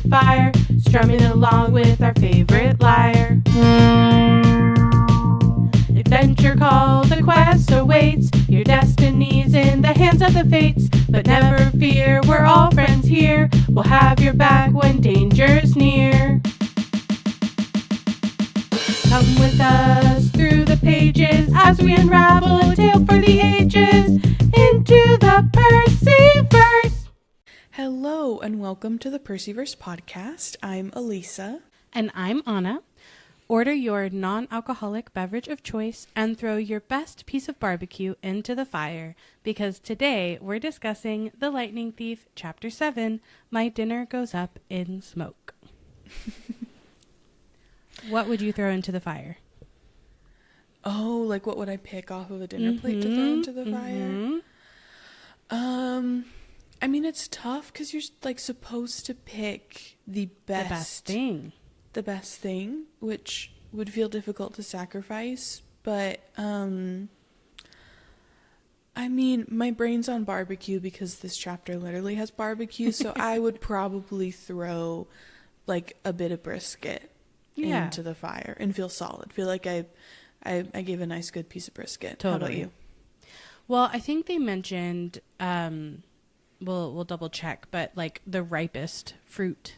fire, strumming along with our favorite lyre. Adventure call, the quest awaits, your destiny's in the hands of the fates. But never fear, we're all friends here, we'll have your back when danger's near. Come with us through the pages as we unravel a tale for the ages into the Percy-Verse. Hello and welcome to the Percy-Verse Podcast. I'm Alisa. And I'm Anna. Order your non-alcoholic beverage of choice and throw your best piece of barbecue into the fire, because today we're discussing The Lightning Thief, Chapter 7, My Dinner Goes Up in Smoke. What would you throw into the fire? Oh, like what would I pick off of a dinner plate to throw into the fire? I mean, it's tough because you're like supposed to pick the best thing, which would feel difficult to sacrifice. But I mean, my brain's on barbecue because this chapter literally has barbecue, so I would probably throw like a bit of brisket into the fire and feel solid. Feel like I gave a nice good piece of brisket. Totally. How about you? Well, I think they mentioned we'll double check, but like the ripest fruit.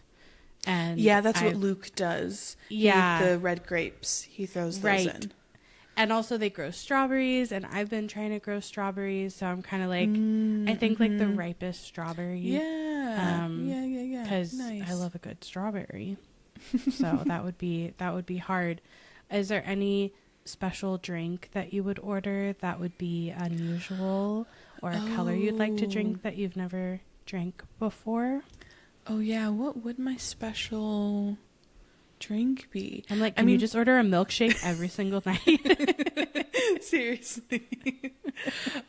And yeah, that's what Luke does. Yeah, the red grapes, he throws those in. And also they grow strawberries, and I've been trying to grow strawberries, so I'm kind of like, I think like the ripest strawberry. Yeah, because nice. I love a good strawberry. So that would be hard. Is there any special drink that you would order that would be unusual, or a color you'd like to drink that you've never drank before? Oh yeah, what would my special drink be? I'm like, can you just order a milkshake every single night? Seriously.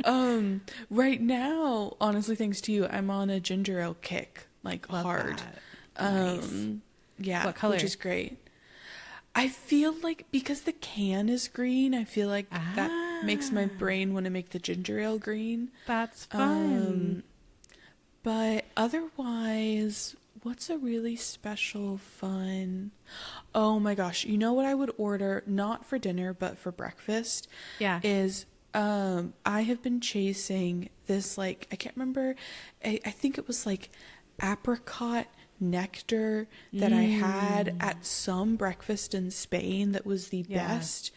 Right now, honestly, thanks to you, I'm on a ginger ale kick, like love hard. Nice. Yeah, what color? Which is great. I feel like because the can is green, I feel like that makes my brain want to make the ginger ale green. That's fun. But otherwise, what's a really special fun? Oh my gosh, you know what I would order, not for dinner, but for breakfast? Yeah. Is I have been chasing this, like, I can't remember, I think it was like apricot nectar that I had at some breakfast in Spain that was the best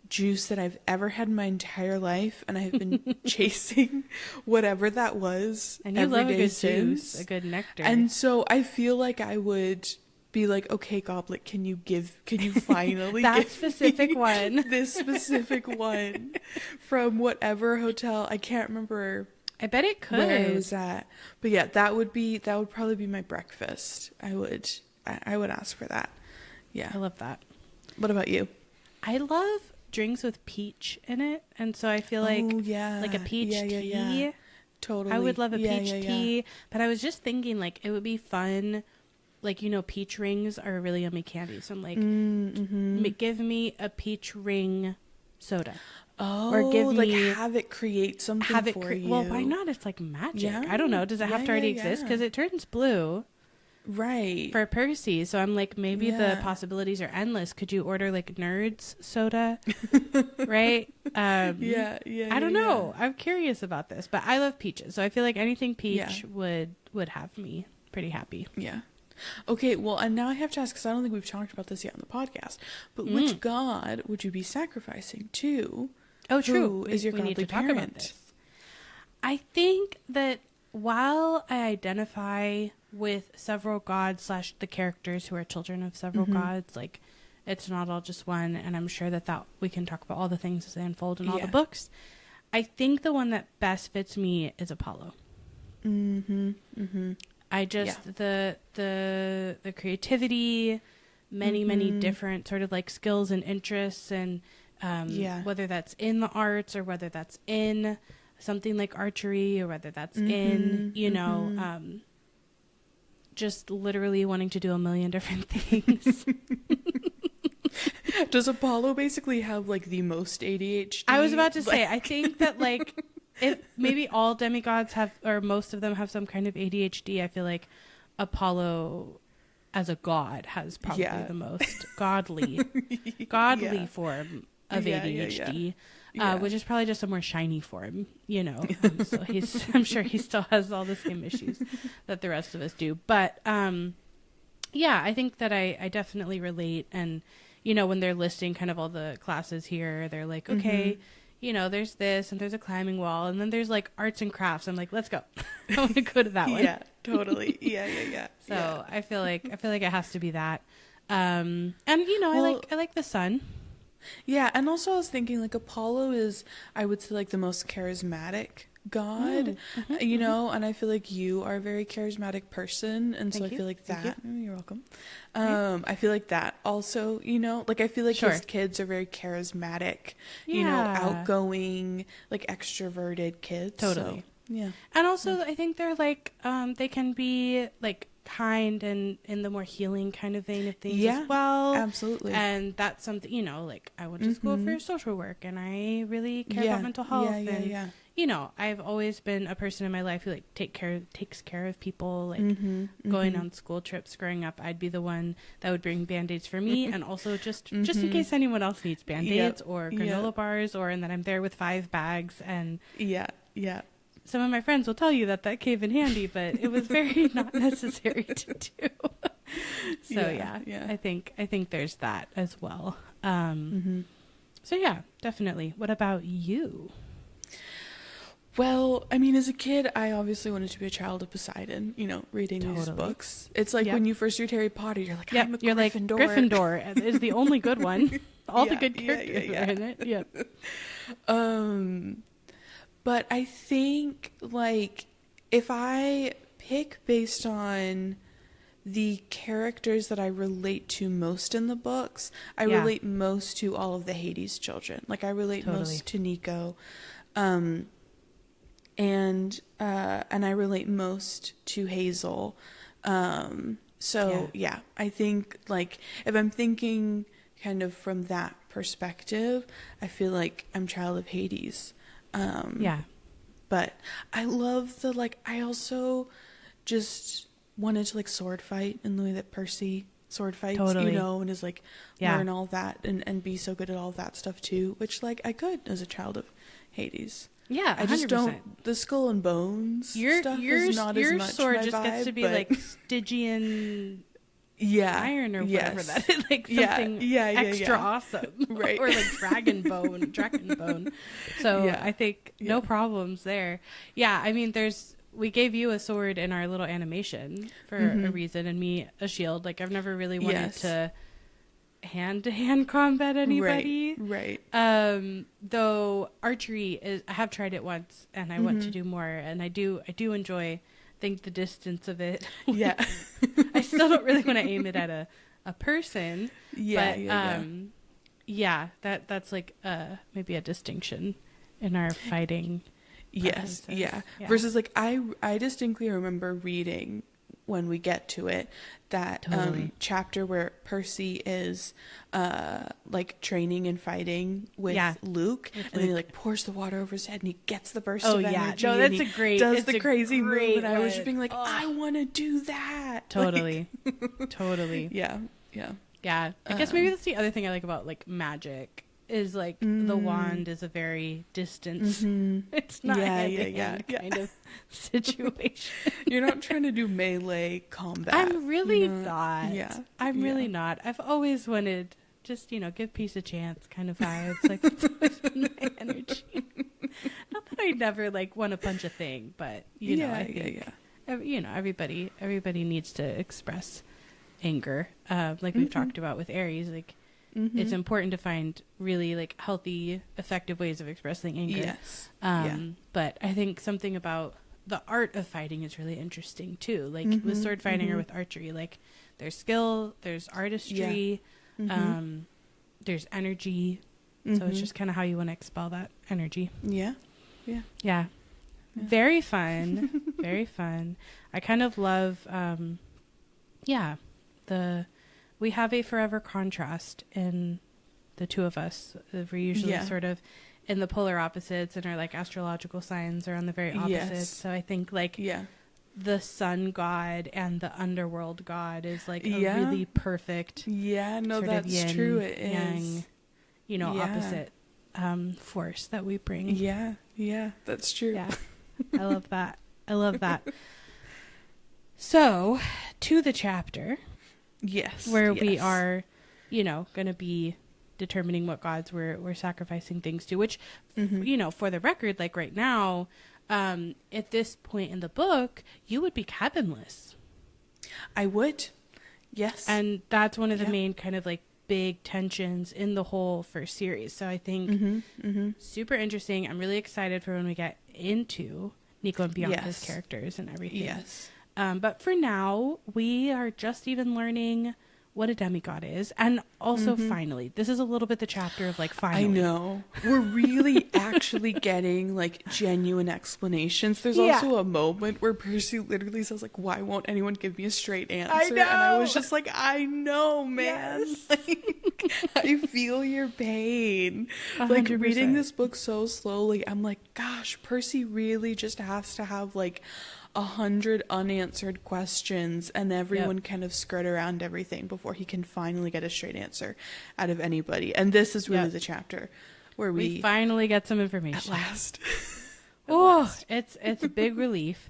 juice that I've ever had in my entire life, and I have been chasing whatever that was. And you every love day a good since. juice, a good nectar. And so I feel like I would be like, okay, Goblet, can you finally that give specific me one, this specific one from whatever hotel? I can't remember. I bet it could. Where I was at. But yeah, that would probably be my breakfast. I would ask for that. Yeah. I love that. What about you? I love drinks with peach in it, and so I feel like like a peach tea. Yeah. Totally. I would love a peach tea, but I was just thinking like it would be fun, like, you know, peach rings are a really yummy candy, so I'm like, give me a peach ring soda. Oh, or give me, have it create something for you. Well, why not? It's like magic. Yeah. I don't know. Does it have to already exist? Because it turns blue. Right. For Percy. So I'm like, maybe the possibilities are endless. Could you order like Nerds soda? Right? I don't know. I'm curious about this. But I love peaches. So I feel like anything peach would have me pretty happy. Yeah. Okay, well, and now I have to ask, because I don't think we've talked about this yet on the podcast, but which god would you be sacrificing to? Oh, true. Who is your godly need to parent? talk about this. I think that while I identify with several gods / the characters who are children of several gods, like, it's not all just one, and I'm sure that we can talk about all the things as they unfold in all the books. I think the one that best fits me is Apollo. I just the creativity, many different sort of like skills and interests, and whether that's in the arts or whether that's in something like archery or whether that's in, you know, just literally wanting to do a million different things. Does Apollo basically have like the most ADHD? I was about to say, I think that like if maybe all demigods have, or most of them have some kind of ADHD, I feel like Apollo as a god has probably the most godly form of ADHD, which is probably just a more shiny form, you know. So I'm sure he still has all the same issues that the rest of us do. But I think that I definitely relate. And, you know, when they're listing kind of all the classes here, they're like, okay, you know, there's this and there's a climbing wall and then there's like arts and crafts. I'm like, let's go. I want to go to that one. Yeah, totally. Yeah. So I feel like it has to be that. And you know, I like the sun. Yeah, and also I was thinking like Apollo is, I would say, like the most charismatic god, you know, and I feel like you are a very charismatic person, and so I feel like that. You're welcome. I feel like that also, you know, like I feel like his kids are very charismatic, you know, outgoing, like extroverted kids. Totally. So, yeah. And also I think they're like they can be like kind and in the more healing kind of vein of things as well. Absolutely. And that's something, you know, like I went to school for social work and I really care about mental health. You know, I've always been a person in my life who like takes care of people, like going on school trips growing up. I'd be the one that would bring Band-Aids for me and also just in case anyone else needs Band-Aids or granola bars, and then I'm there with 5 bags and some of my friends will tell you that came in handy, but it was very not necessary to do. So I think there's that as well. So yeah, definitely. What about you? Well, I mean, as a kid, I obviously wanted to be a child of Poseidon, you know, reading these books. It's like when you first read Harry Potter, you're like, I'm a Gryffindor. Like, Gryffindor is the only good one. All the good characters are in it. Yeah. But I think, like, if I pick based on the characters that I relate to most in the books, I relate most to all of the Hades children. Like, I relate most to Nico. And I relate most to Hazel. I think, like, if I'm thinking kind of from that perspective, I feel like I'm child of Hades. But I love I also just wanted to like sword fight in the way that Percy sword fights, you know, and is like learn all that and be so good at all that stuff too, which like I could as a child of Hades. Yeah, 100%. I just don't. The skull and bones stuff is not as much my vibe. Your sword just gets to be like Stygian iron or whatever that is, like something extra awesome, right? Or like dragon bone. So I think no problems there. Yeah, I mean, we gave you a sword in our little animation for a reason, and me a shield. Like I've never really wanted to hand-to-hand combat anybody, right? Though archery is, I have tried it once, and I want to do more, and I do enjoy. Think the distance of it. I still don't really want to aim it at a person. That's like maybe a distinction in our fighting. Yes, versus like I distinctly remember reading when we get to it that chapter where Percy is like training and fighting with Luke, and then he like pours the water over his head and he gets the burst of energy. No, that's does the crazy move, and I was just being like, I want to do that. Totally. Yeah. I guess maybe that's the other thing I like about like magic is like the wand is a very distance. It's not hand-to-hand kind of situation. You're not trying to do melee combat. I'm really not. I'm really not. I've always wanted just, you know, give peace a chance kind of vibes. Like that's always been my energy. Not that I never like want to punch a thing, but you know, I think you know, everybody needs to express anger. Like we've talked about with Aries, like it's important to find really like healthy, effective ways of expressing anger. But I think something about the art of fighting is really interesting too. Like with sword fighting or with archery, like there's skill, there's artistry, there's energy. So it's just kind of how you want to expel that energy. Yeah. Very fun. Very fun. I kind of love, we have a forever contrast in the two of us. We're usually sort of in the polar opposites, and our like astrological signs are on the very opposites. So I think like the sun god and the underworld god is like a really perfect that's true. It yang, is opposite force that we bring. That's true. I love that. So to the chapter where we are going to be determining what gods we're sacrificing things to, which for the record, like right now, at this point in the book, you would be cabinless. I would. Yes. And that's one of the main kind of like big tensions in the whole first series. So I think super interesting. I'm really excited for when we get into Nico and Bianca's characters and everything. Yes. But for now, we are just even learning what a demigod is. And also, finally, this is a little bit the chapter of like, finally. I know. We're really actually getting like genuine explanations. There's also a moment where Percy literally says like, why won't anyone give me a straight answer? I know. And I was just like, I know, man. Yes. Like, I feel your pain. 100%. Like reading this book so slowly, I'm like, gosh, Percy really just has to have like 100 unanswered questions and everyone kind of skirt around everything before he can finally get a straight answer out of anybody. And this is really the chapter where we finally get some information at last. It's a big relief.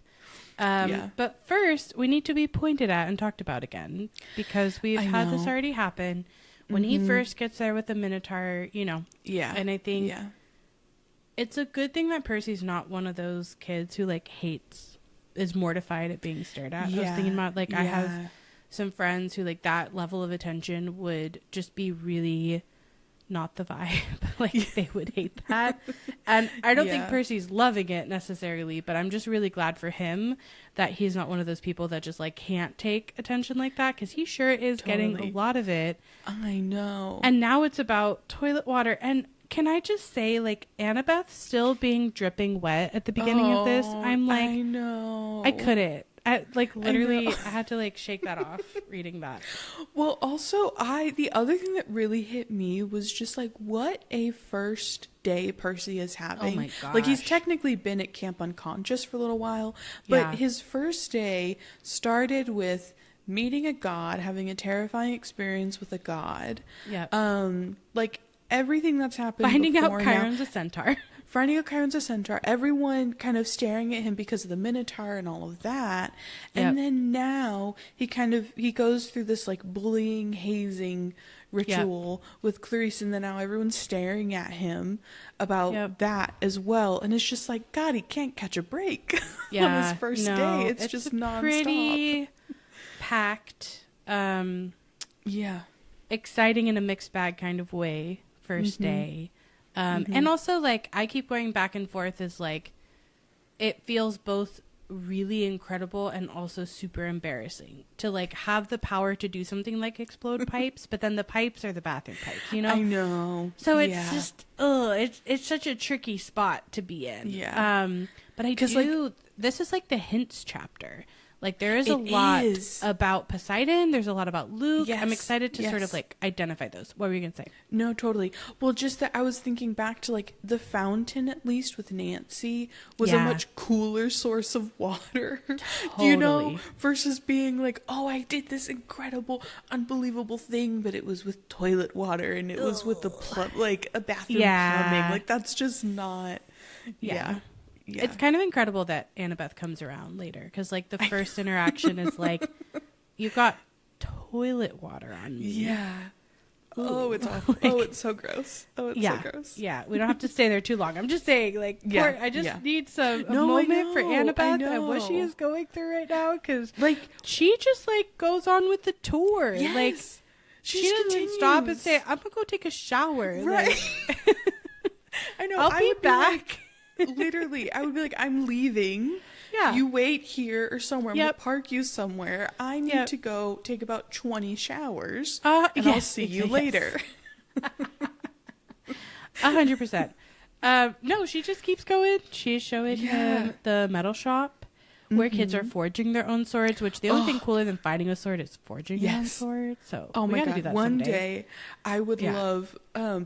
But first we need to be pointed at and talked about again, because we've had this already happen when he first gets there with the Minotaur, and I think it's a good thing that Percy's not one of those kids who like is mortified at being stared at. I was thinking about like I have some friends who like that level of attention would just be really not the vibe. Like they would hate that. And I don't think Percy's loving it necessarily, but I'm just really glad for him that he's not one of those people that just like can't take attention like that, because he sure is getting a lot of it. I know. And now it's about toilet water. And can I just say, like, Annabeth still being dripping wet at the beginning of this? I'm like, I know. I couldn't. I had to like shake that off reading that. Well, also the other thing that really hit me was just like what a first day Percy is having. Oh my gosh. Like he's technically been at Camp Unconscious for a little while, but his first day started with meeting a god, having a terrifying experience with a god. Yeah. Like everything that's happened Finding out before Chiron's a centaur. Finding out Chiron's a centaur. Everyone kind of staring at him because of the Minotaur and all of that. And then now he goes through this like bullying, hazing ritual with Clarice, and then now everyone's staring at him about that as well. And it's just like, God, he can't catch a break on his first day. It's just nonstop. Pretty packed, exciting in a mixed bag kind of way first day. And also like I keep going back and forth as like it feels both really incredible and also super embarrassing to like have the power to do something like explode pipes, but then the pipes are the bathroom pipes, I know. So it's just it's such a tricky spot to be in. But I do like, this is like the hints chapter. Like there is a lot about Poseidon. There's a lot about Luke. Yes, I'm excited to sort of like identify those. What were you going to say? No, totally. Well, just that I was thinking back to like the fountain, at least with Nancy, was a much cooler source of water, Totally. versus being like, oh, I did this incredible, unbelievable thing, but it was with toilet water and it was with the like a bathroom plumbing. Like that's just not. Yeah. It's kind of incredible that Annabeth comes around later, because like the first interaction is like, you got toilet water on me. Yeah. Ooh. Oh, it's awful. Oh, it's so gross. Oh, it's so gross. Yeah, we don't have to stay there too long. I'm just saying, like, I just need a moment for Annabeth and what she is going through right now, because like she just like goes on with the tour. Yes. Like she doesn't stop and say, "I'm gonna go take a shower." Right. Like, I know. I'll be back. Literally, I would be like, I'm leaving. Yeah. You wait here or somewhere. I'm going to park you somewhere. I need to go take about 20 showers. And I'll see you later. 100%. No, she just keeps going. She's showing him the metal shop where kids are forging their own swords, which the only thing cooler than finding a sword is forging your own sword. So we gotta do that one day. I would love,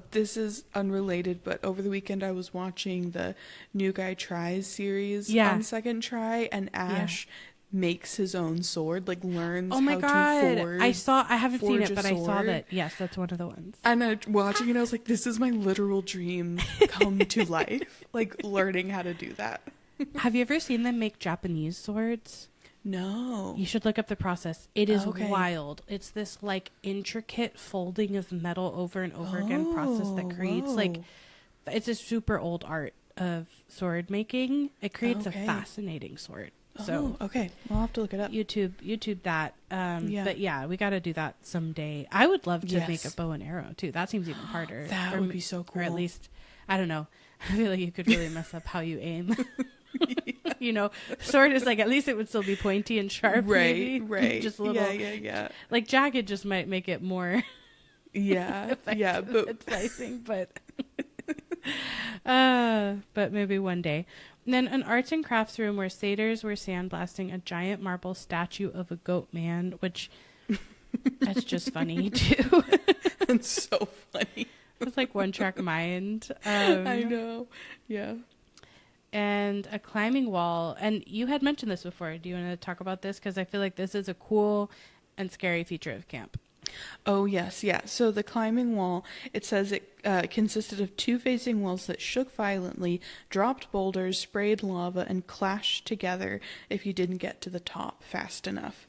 this is unrelated, but over the weekend I was watching the New Guy Tries series on Second Try, and Ash makes his own sword, like learns oh my how God. to forge. I haven't seen it, but I saw sword. that. Yes, that's one of the ones. And watching it, I was like, this is my literal dream come to life. Like learning how to do that. Have you ever seen them make Japanese swords? No. You should look up the process. It is wild. It's this like intricate folding of metal over and over again process that creates like, it's a super old art of sword making. It creates a fascinating sword. So okay, I'll have to look it up. YouTube that. But yeah, we got to do that someday. I would love to make a bow and arrow too. That seems even harder. That would be so cool. Or at least, I don't know. I feel like you could really mess up how you aim. You know, sword is like, at least it would still be pointy and sharp. Right. Just a little. Yeah. Like jagged just might make it more. But slicing, but maybe one day. And then an arts and crafts room where satyrs were sandblasting a giant marble statue of a goat man, which that's just funny too. It's so funny. It's like One Track Mind. I know. Yeah. And a climbing wall. And you had mentioned this before. Do you want to talk about this? Because I feel like this is a cool and scary feature of camp. Oh, yes. Yeah. So the climbing wall, it says it consisted of 2 facing walls that shook violently, dropped boulders, sprayed lava, and clashed together if you didn't get to the top fast enough.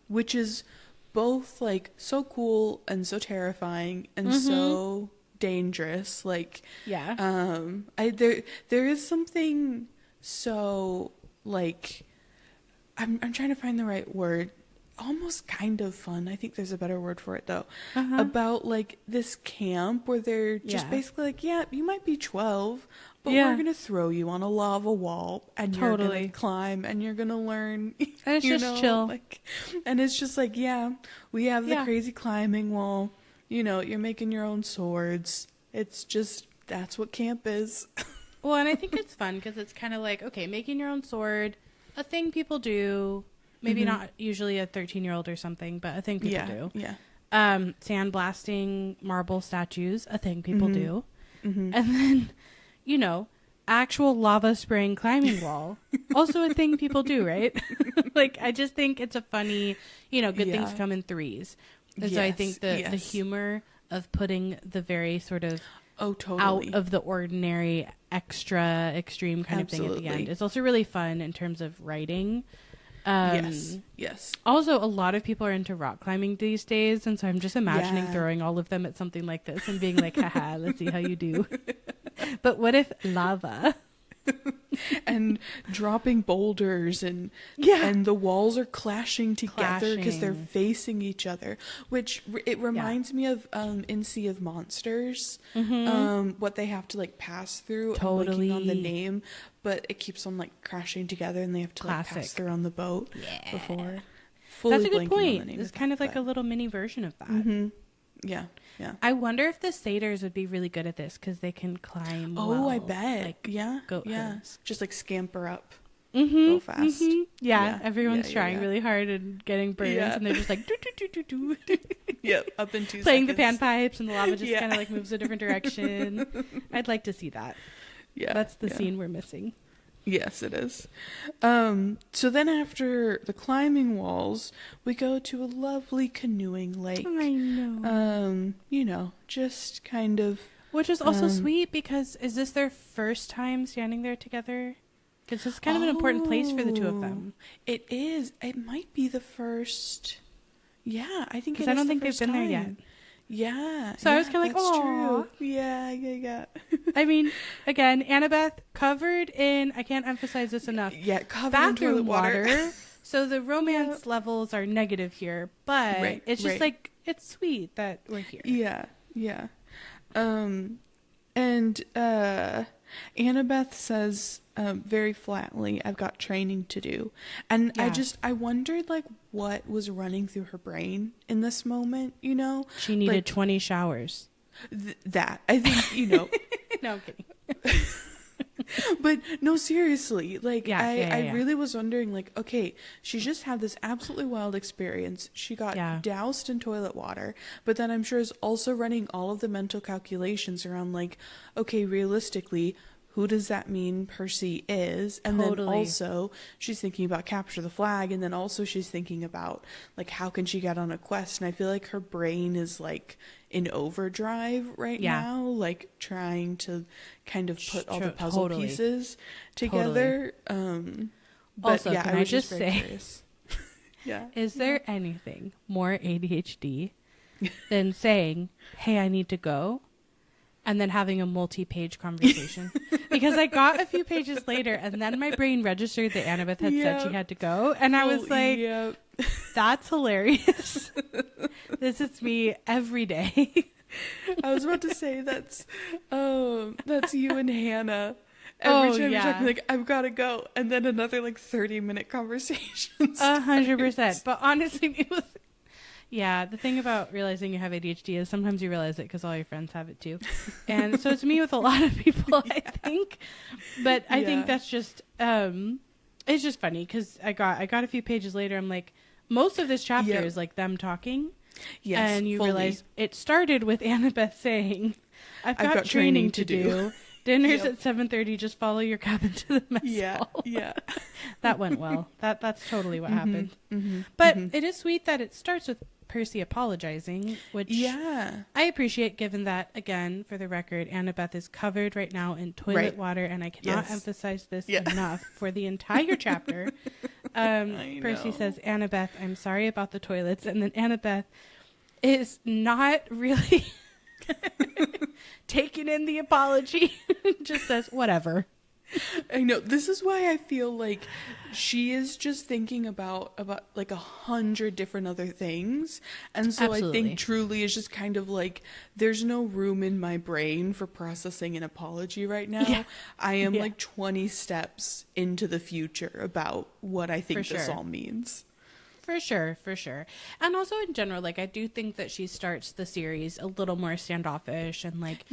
Which is both like so cool and so terrifying and so dangerous. Like, there is something so like, I'm trying to find the right word. Almost kind of fun. I think there's a better word for it though. About like this camp where they're just basically like, yeah, you might be 12, but we're gonna throw you on a lava wall and you're gonna climb and you're gonna learn. And it's just chill. Like, and it's just like, yeah, we have the crazy climbing wall. You know, you're making your own swords. It's just, that's what camp is. Well, and I think it's fun because it's kind of like, okay, making your own sword, a thing people do. Maybe not usually a 13-year-old or something, but a thing people do. Yeah. Sandblasting marble statues, a thing people do. And then, you know, actual lava spraying climbing wall, also a thing people do, right? Like, I just think it's a funny, you know, good things come in threes. And so I think the humor of putting the very sort of out of the ordinary, extra extreme kind of thing at the end is also really fun in terms of writing. Yes. Also, a lot of people are into rock climbing these days, and so I'm just imagining throwing all of them at something like this and being like, haha, let's see how you do. But what if lava? And dropping boulders and the walls are clashing together because they're facing each other, which it reminds me of in Sea of Monsters, what they have to like pass through. I'm blanking on the name, but it keeps on like crashing together and they have to like pass through on the boat before. That's a good point. It's kind of like a little mini version of that. Yeah. I wonder if the satyrs would be really good at this because they can climb. Oh, I bet. Like goat herds. Just like scamper up real fast. Everyone's trying really hard and getting burns, and they're just like do do do do do. Yep, up in 2 playing seconds. the panpipes, and the lava just kind of like moves a different direction. I'd like to see that. Yeah, that's the scene we're missing. Yes, it is. So then after the climbing walls, we go to a lovely canoeing lake. I know. You know, just kind of... Which is also sweet because is this their first time standing there together? Because it's kind of an important place for the two of them. It is. It might be the first... Yeah, I think it is. Because I don't think they've been there yet. Yeah. So I was kind of like, oh, true. Yeah. I mean, again, Annabeth covered in, I can't emphasize this enough. Yeah, covered bathroom in toilet water. So the romance levels are negative here, but it's just like, it's sweet that we're here. Yeah. And Annabeth says very flatly, I've got training to do. And I wondered like what was running through her brain in this moment, you know? She needed like, 20 showers. That, I think, you know. No, I'm kidding. But no, seriously, like I really was wondering like, okay, she just had this absolutely wild experience. She got doused in toilet water, but then I'm sure is also running all of the mental calculations around like, okay, realistically, who does that mean Percy is? And then also she's thinking about capture the flag, and then also she's thinking about like how can she get on a quest? And I feel like her brain is like in overdrive right now, like trying to kind of put all the puzzle pieces together. But also, yeah, can I was just very say, curious. Yeah. Is there anything more ADHD than saying, "Hey, I need to go," and then having a multi-page conversation? Because I got a few pages later, and then my brain registered that Annabeth had said she had to go, and I was like, "That's hilarious." This is me every day. I was about to say that's you and Hannah. Every time you're talking, like, I've got to go. And then another, like, 30-minute conversation. 100%. But honestly, it was... Yeah, the thing about realizing you have ADHD is sometimes you realize it because all your friends have it too. And so it's me with a lot of people, I think. But I think that's just... it's just funny because I got a few pages later, I'm like, most of this chapter is, like, them talking. Yes, and you realize it started with Annabeth saying, I've got training to do. Dinner's at 7:30. Just follow your cabin to the mess hall. Yeah. That went well. That's totally what happened. But it is sweet that it starts with Percy apologizing, which I appreciate, given that, again, for the record, Annabeth is covered right now in toilet water, and I cannot emphasize this enough for the entire chapter. Percy says, Annabeth, I'm sorry about the toilets. And then Annabeth is not really... taking in the apology. Just says whatever. I know, this is why I feel like she is just thinking about like 100 different other things, and so I think truly is just kind of like there's no room in my brain for processing an apology right now. I am like 20 steps into the future about what I think this all means. For sure. And also in general, like, I do think that she starts the series a little more standoffish and, like,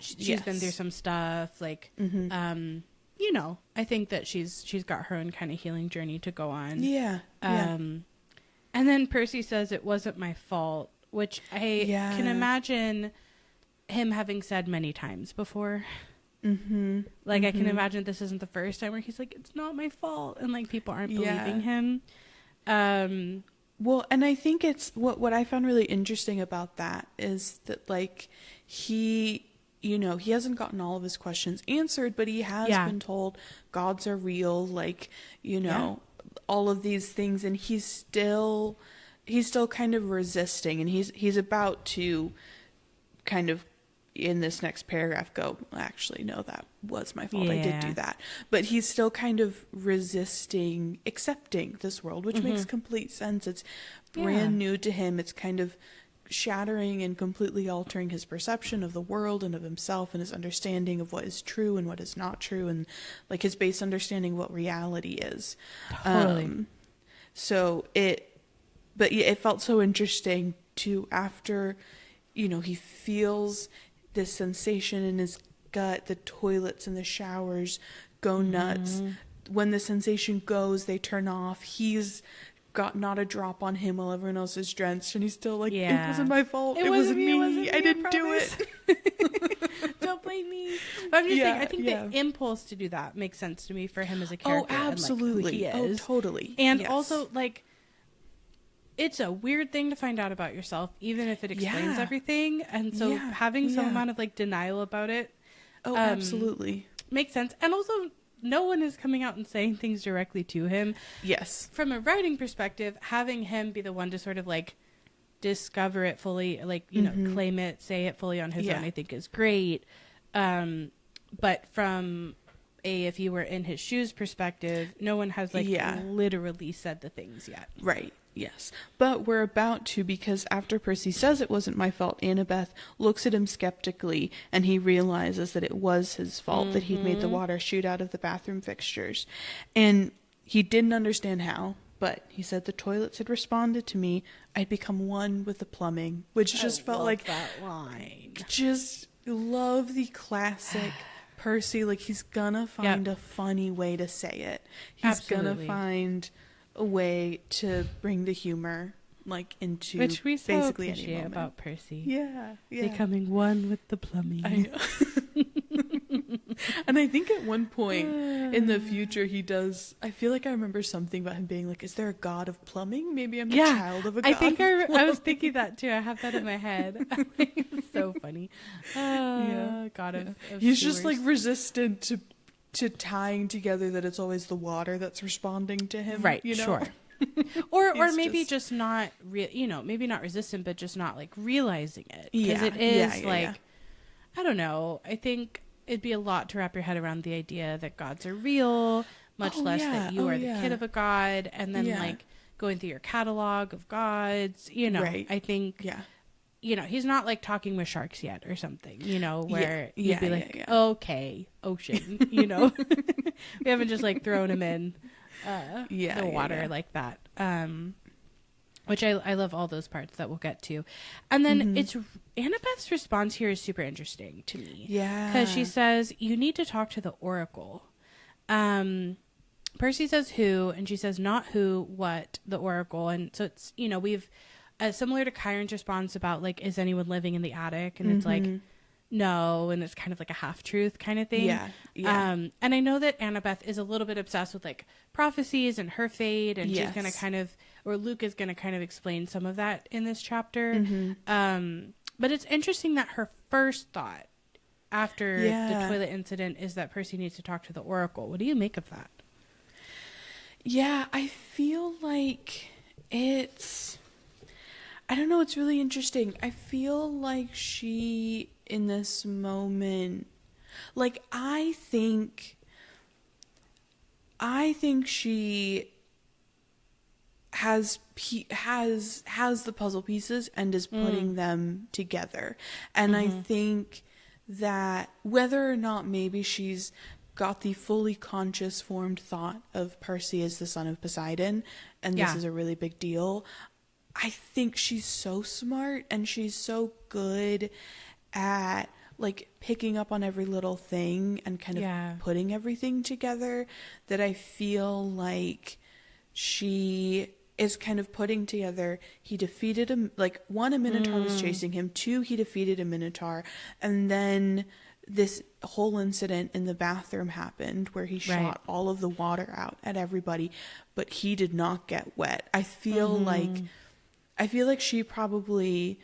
she's been through some stuff, like, you know, I think that she's got her own kind of healing journey to go on. And then Percy says it wasn't my fault, which I can imagine him having said many times before. Like, I can imagine this isn't the first time where he's like, it's not my fault, and, like, people aren't believing him. Well, and I think it's what I found really interesting about that is that, like, he, you know, he hasn't gotten all of his questions answered, but he has been told gods are real, like, you know, all of these things, and he's still kind of resisting, and he's about to kind of in this next paragraph go, actually, no, that was my fault. I did do that. But he's still kind of resisting accepting this world, which makes complete sense. It's brand new to him. It's kind of shattering and completely altering his perception of the world and of himself and his understanding of what is true and what is not true, and like his base understanding of what reality is. But it felt so interesting to, after, you know, he feels this sensation in his gut, the toilets and the showers go nuts. When the sensation goes, they turn off. He's got not a drop on him while everyone else is drenched, and he's still like, it wasn't my fault. It wasn't me. I didn't do it. Don't blame me. But I'm just saying, I think the impulse to do that makes sense to me for him as a character. Oh, absolutely. And, like, who he is. Oh, totally. And also, like, it's a weird thing to find out about yourself, even if it explains everything. And so having some amount of, like, denial about it. Oh, absolutely. Makes sense. And also, no one is coming out and saying things directly to him. Yes. From a writing perspective, having him be the one to sort of, like, discover it fully, like, you know, claim it, say it fully on his own, I think is great. But from if you were in his shoes perspective, no one has, like, literally said the things yet. Right. Yes. But we're about to, because after Percy says it wasn't my fault, Annabeth looks at him skeptically, and he realizes that it was his fault, that he'd made the water shoot out of the bathroom fixtures. And he didn't understand how, but he said the toilets had responded to me. I'd become one with the plumbing, which just felt like that line. Just love the classic Percy. Like, he's gonna find a funny way to say it. He's gonna find a way to bring the humor, like, into which we so basically appreciate any moment. About Percy. Yeah. Becoming one with the plumbing. I know. And I think at one point in the future he does, I feel like I remember something about him being like, is there a god of plumbing? Maybe I'm the child of a god. I was thinking that too. I have that in my head. It's so funny. God of he's sewers. just like resistant to tying together that it's always the water that's responding to him. Right, you know? sure. or maybe just not maybe not resistant, but just not like realizing it, because it is I don't know, I think it'd be a lot to wrap your head around the idea that gods are real, much less that you are the kid of a god, and then like going through your catalog of gods, I think he's not like talking with sharks yet or something, where you'd be like, okay, ocean, we haven't just like thrown him in the water like that, which I love all those parts that we'll get to. And then it's Annabeth's response here is super interesting to me, because she says, you need to talk to the oracle. Percy says who, and she says not who, what, the oracle. And so it's we've similar to Chiron's response about like, is anyone living in the attic, and it's like no, and it's kind of like a half-truth kind of thing. And I know that Annabeth is a little bit obsessed with like prophecies and her fate, and she's gonna kind of, or Luke is gonna kind of explain some of that in this chapter. But it's interesting that her first thought after the toilet incident is that Percy needs to talk to the oracle. What do you make of that? I feel like it's, I don't know, it's really interesting. I feel like she, in this moment, like I think she has the puzzle pieces and is putting them together. And I think that whether or not maybe she's got the fully conscious formed thought of Percy as the son of Poseidon, and this is a really big deal, I think she's so smart and she's so good at like picking up on every little thing and kind of putting everything together, that I feel like she is kind of putting together, he defeated him, like one, a minotaur was chasing him, two, he defeated a minotaur, and then this whole incident in the bathroom happened where he shot all of the water out at everybody, but he did not get wet. I feel like she probably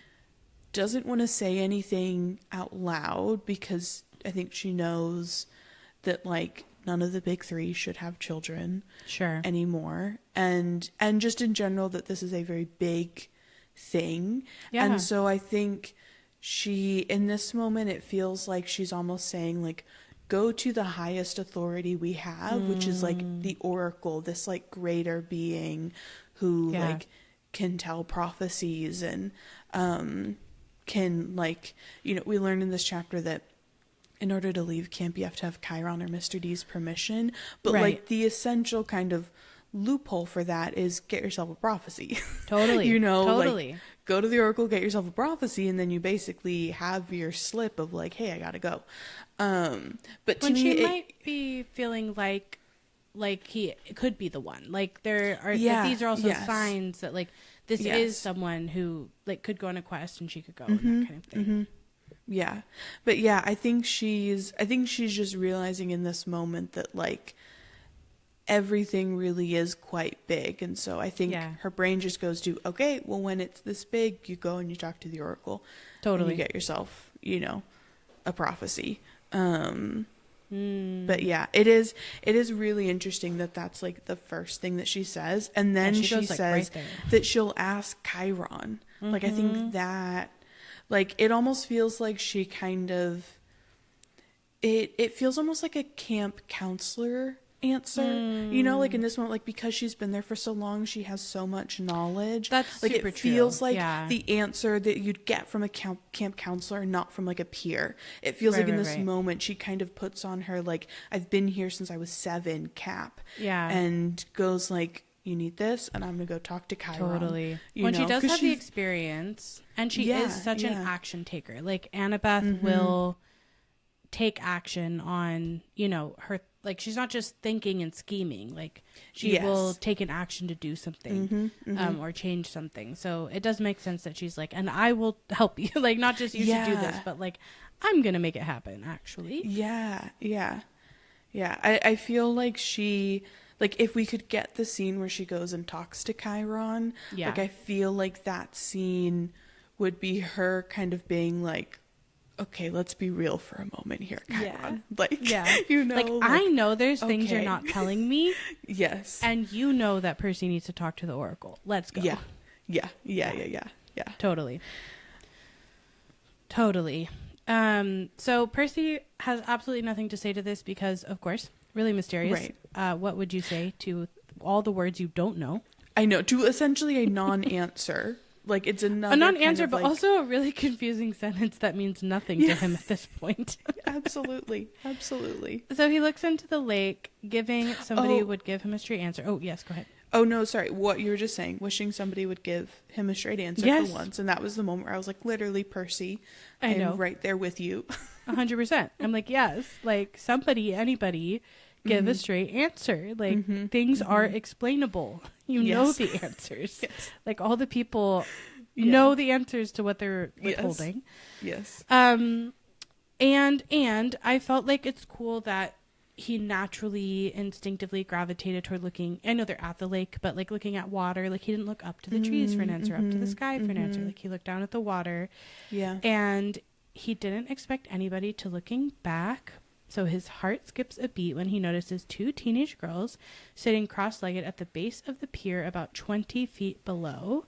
doesn't want to say anything out loud, because I think she knows that like none of the big three should have children anymore, and just in general that this is a very big thing. And so I think she, in this moment, it feels like she's almost saying like, go to the highest authority we have, which is like the oracle, this like greater being who like can tell prophecies and can like, we learned in this chapter that in order to leave camp you have to have Chiron or Mr. D's permission, but like the essential kind of loophole for that is get yourself a prophecy. Totally. Like go to the oracle, get yourself a prophecy, and then you basically have your slip of like, hey, I gotta go. But to me, she might be feeling like he could be the one. Like there are these are also signs that like this is someone who like could go on a quest and she could go and that kind of thing. Yeah. But yeah, I think she's just realizing in this moment that like everything really is quite big. And so I think her brain just goes to, okay, well, when it's this big, you go and you talk to the oracle. Totally. And you get yourself, a prophecy. But yeah, it is really interesting that that's like the first thing that she says. And then she says that she'll ask Chiron. Like, I think that, like, it almost feels like she kind of, it feels almost like a camp counselor answer, like in this one, like because she's been there for so long, she has so much knowledge. That's like super it feels true. like the answer that you'd get from a camp counselor, not from like a peer. It feels like in this moment she kind of puts on her like, I've been here since I was 7 cap, and goes like, you need this, and I'm gonna go talk to Chiron. Totally. When she does have the experience, and she is such an action taker. Like Annabeth will take action on, her, like she's not just thinking and scheming, like she will take an action to do something, or change something. So it does make sense that she's like, and I will help you, like not just you should do this, but like I'm going to make it happen, actually. Yeah. I feel like she, like, if we could get the scene where she goes and talks to Chiron, like, I feel like that scene would be her kind of being like, okay, let's be real for a moment here, Chiron. Like, you know, like, I know there's things you're not telling me. Yes. And you know that Percy needs to talk to the Oracle. Let's go. Yeah. Totally. So Percy has absolutely nothing to say to this because, of course, really mysterious. Right. What would you say to all the words you don't know? I know, to essentially a non-answer. Like, it's another a non-answer, kind of, but like, also a really confusing sentence that means nothing to him at this point. Absolutely. So he looks into the lake, giving somebody would give him a straight answer. Oh, yes, go ahead. Oh, no, sorry. What you were just saying, wishing somebody would give him a straight answer for once. And that was the moment where I was like, literally, Percy, I know. Right there with you. 100%. I'm like, yes, like, somebody, anybody, give a straight answer. Like, things are explainable. You know the answers. Like, all the people know the answers to what they're withholding. Yes. And I felt like it's cool that he naturally, instinctively gravitated toward looking. I know they're at the lake, but like looking at water. Like, he didn't look up to the trees for an answer, up to the sky for an answer. Like, he looked down at the water. Yeah. And he didn't expect anybody to looking back. So his heart skips a beat when he notices two teenage girls sitting cross-legged at the base of the pier about 20 feet below.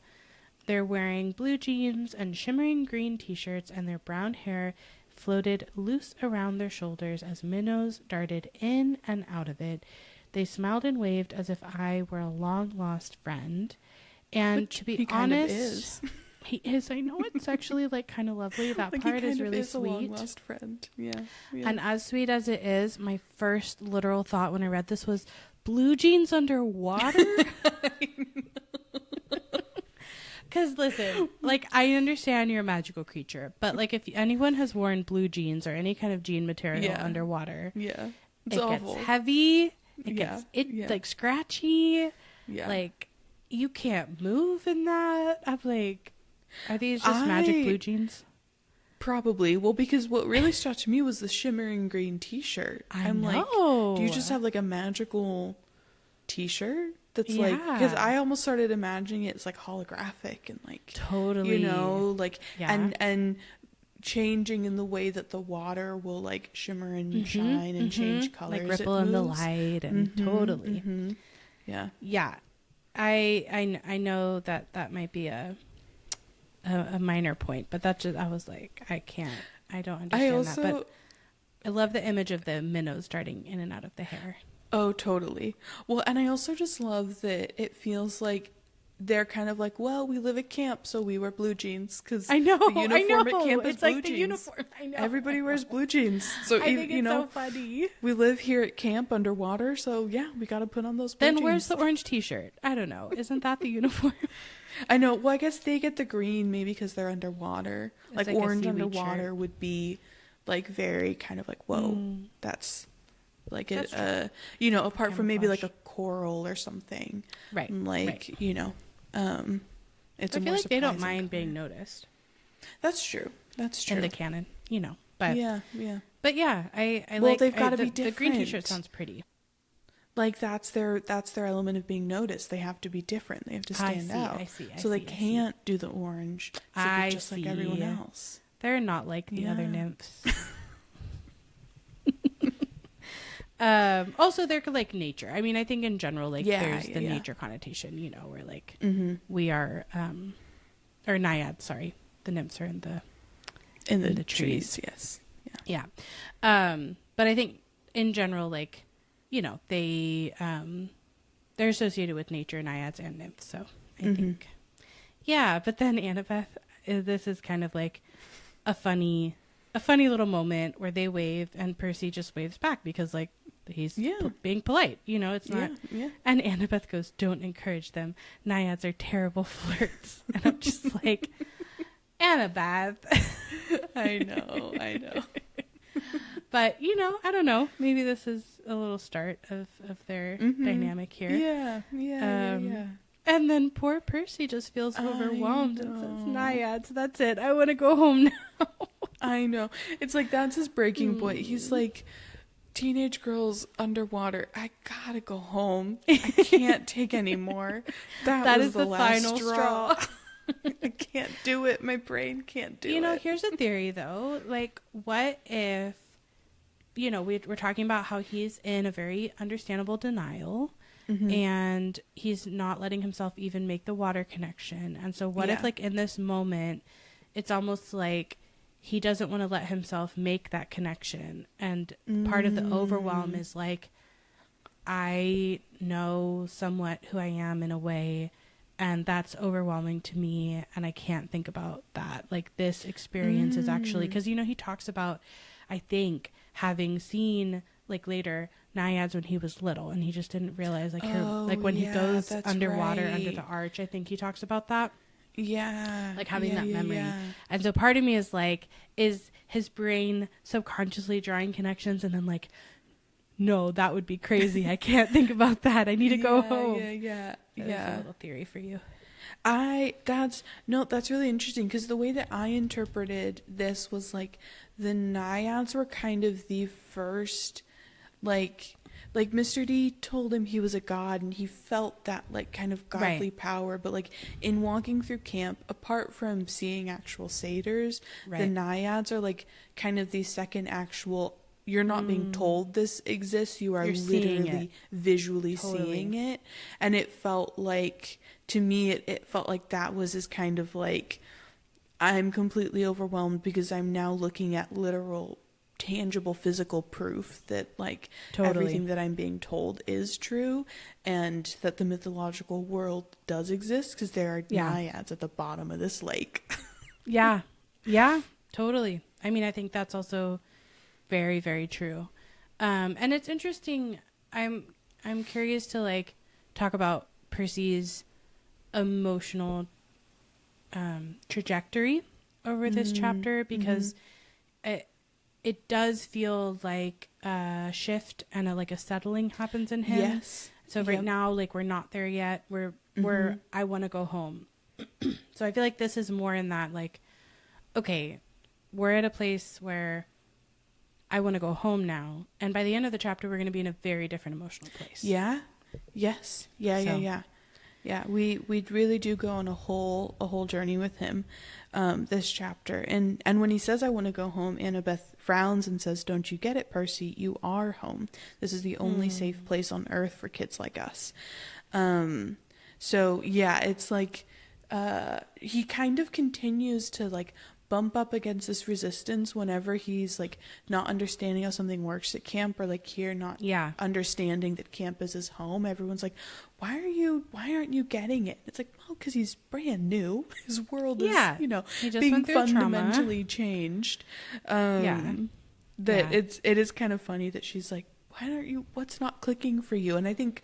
They're wearing blue jeans and shimmering green t-shirts, and their brown hair floated loose around their shoulders as minnows darted in and out of it. They smiled and waved as if I were a long-lost friend. And which to be honest, kind of is. He is. I know, it's actually like kind of lovely. That like part is really sweet. A long-lost friend. Yeah. And as sweet as it is, my first literal thought when I read this was, blue jeans underwater? Because listen, like, I understand you're a magical creature, but like, if anyone has worn blue jeans or any kind of jean material underwater, it awful. Gets heavy. It gets like scratchy. Yeah. Like, you can't move in that. I'm like, are these just magic blue jeans? Probably. Well, because what really stuck to me was the shimmering green t-shirt. I'm like, do you just have like a magical t-shirt that's like, because I almost started imagining it's like holographic and like totally, you know, like and changing in the way that the water will like shimmer and shine and change colors, like ripple in the light, and totally I know that might be a minor point, but that's just, I was like, I don't understand that, but I love the image of the minnows darting in and out of the hair. Oh, totally. Well, and I also just love that it feels like they're kind of like, well, we live at camp, so we wear blue jeans, because the uniform at camp is blue jeans. The uniform. I know. Everybody wears blue jeans. So I think it's so funny. We live here at camp underwater, so yeah, we got to put on those blue jeans. Then where's the orange t-shirt? I don't know. Isn't that the uniform? I know. Well, I guess they get the green maybe because they're underwater. Like orange underwater shirt would be like very kind of like, whoa, that's like apart from maybe like a coral or something, right? Like you know, it's. I feel like they don't mind being noticed. That's true. That's true. In the canon, you know, but But I well, like. They've got to be different. The green t-shirt sounds pretty. Like that's their element of being noticed. They have to be different. They have to stand out. So they can't do the orange. So they're just like everyone else. They're not like the other nymphs. Also, they're like nature. I mean, I think in general, like there's the nature connotation, you know, where like we are, or naiads. Sorry, the nymphs are in the trees. Yes. Yeah. But I think in general, like, you know, they're associated with nature, naiads and nymphs. So I think, But then Annabeth, this is kind of like a funny little moment where they wave and Percy just waves back because like he's being polite, you know, it's not. And Annabeth goes, "Don't encourage them. Naiads are terrible flirts." And I'm just like, Annabeth. I know. But, you know, I don't know. Maybe this is a little start of their dynamic here. Yeah. And then poor Percy just feels overwhelmed and says, "Naiads, that's it. I want to go home now." I know. It's like, that's his breaking point. He's like, teenage girls underwater. I gotta go home. I can't take any more. That was the last final straw. I can't do it. My brain can't do it. You know, here's a theory though. Like, what if, you know, we're talking about how he's in a very understandable denial, and he's not letting himself even make the water connection. And so what if, like, in this moment, it's almost like he doesn't want to let himself make that connection. And part of the overwhelm is like, I know somewhat who I am in a way, and that's overwhelming to me, and I can't think about that. Like, this experience is actually, because, you know, he talks about, I think, having seen, like, later naiads when he was little, and he just didn't realize, like, when he goes underwater under the arch, I think he talks about that. Yeah. Like, having that memory. Yeah. And so part of me is like, is his brain subconsciously drawing connections, and then like, no, that would be crazy. I can't think about that. I need to go home. Yeah. That's a little theory for you. That's really interesting, because the way that I interpreted this was like, the naiads were kind of the first, like Mr. D told him he was a god, and he felt that like kind of godly power, but like in walking through camp, apart from seeing actual satyrs, the naiads are like kind of the second actual, you're not being told this exists, you're literally visually seeing it. And it felt like, to me, it felt like that was his kind of like, I'm completely overwhelmed because I'm now looking at literal, tangible, physical proof that like everything that I'm being told is true, and that the mythological world does exist, because there are naiads at the bottom of this lake. Yeah, totally. I mean, I think that's also very, very true. And it's interesting. I'm curious to like talk about Percy's emotional trajectory over this chapter, because it does feel like a shift and a settling happens in him. Yes. So right now, like, we're not there yet. We're I want to go home. So I feel like this is more in that, like, okay, we're at a place where I want to go home now. And by the end of the chapter, we're going to be in a very different emotional place. Yeah. Yes. Yeah. Yeah, we really do go on a whole journey with him this chapter. And when he says, I want to go home, Annabeth frowns and says, don't you get it, Percy? You are home. This is the only safe place on earth for kids like us. So, yeah, it's like he kind of continues to like bump up against this resistance whenever he's like not understanding how something works at camp, or like here not understanding that camp is his home. Everyone's like, why aren't you getting it? It's like, well, because he's brand new. His world is, being fundamentally changed. It is kind of funny that she's like, what's not clicking for you? And I think,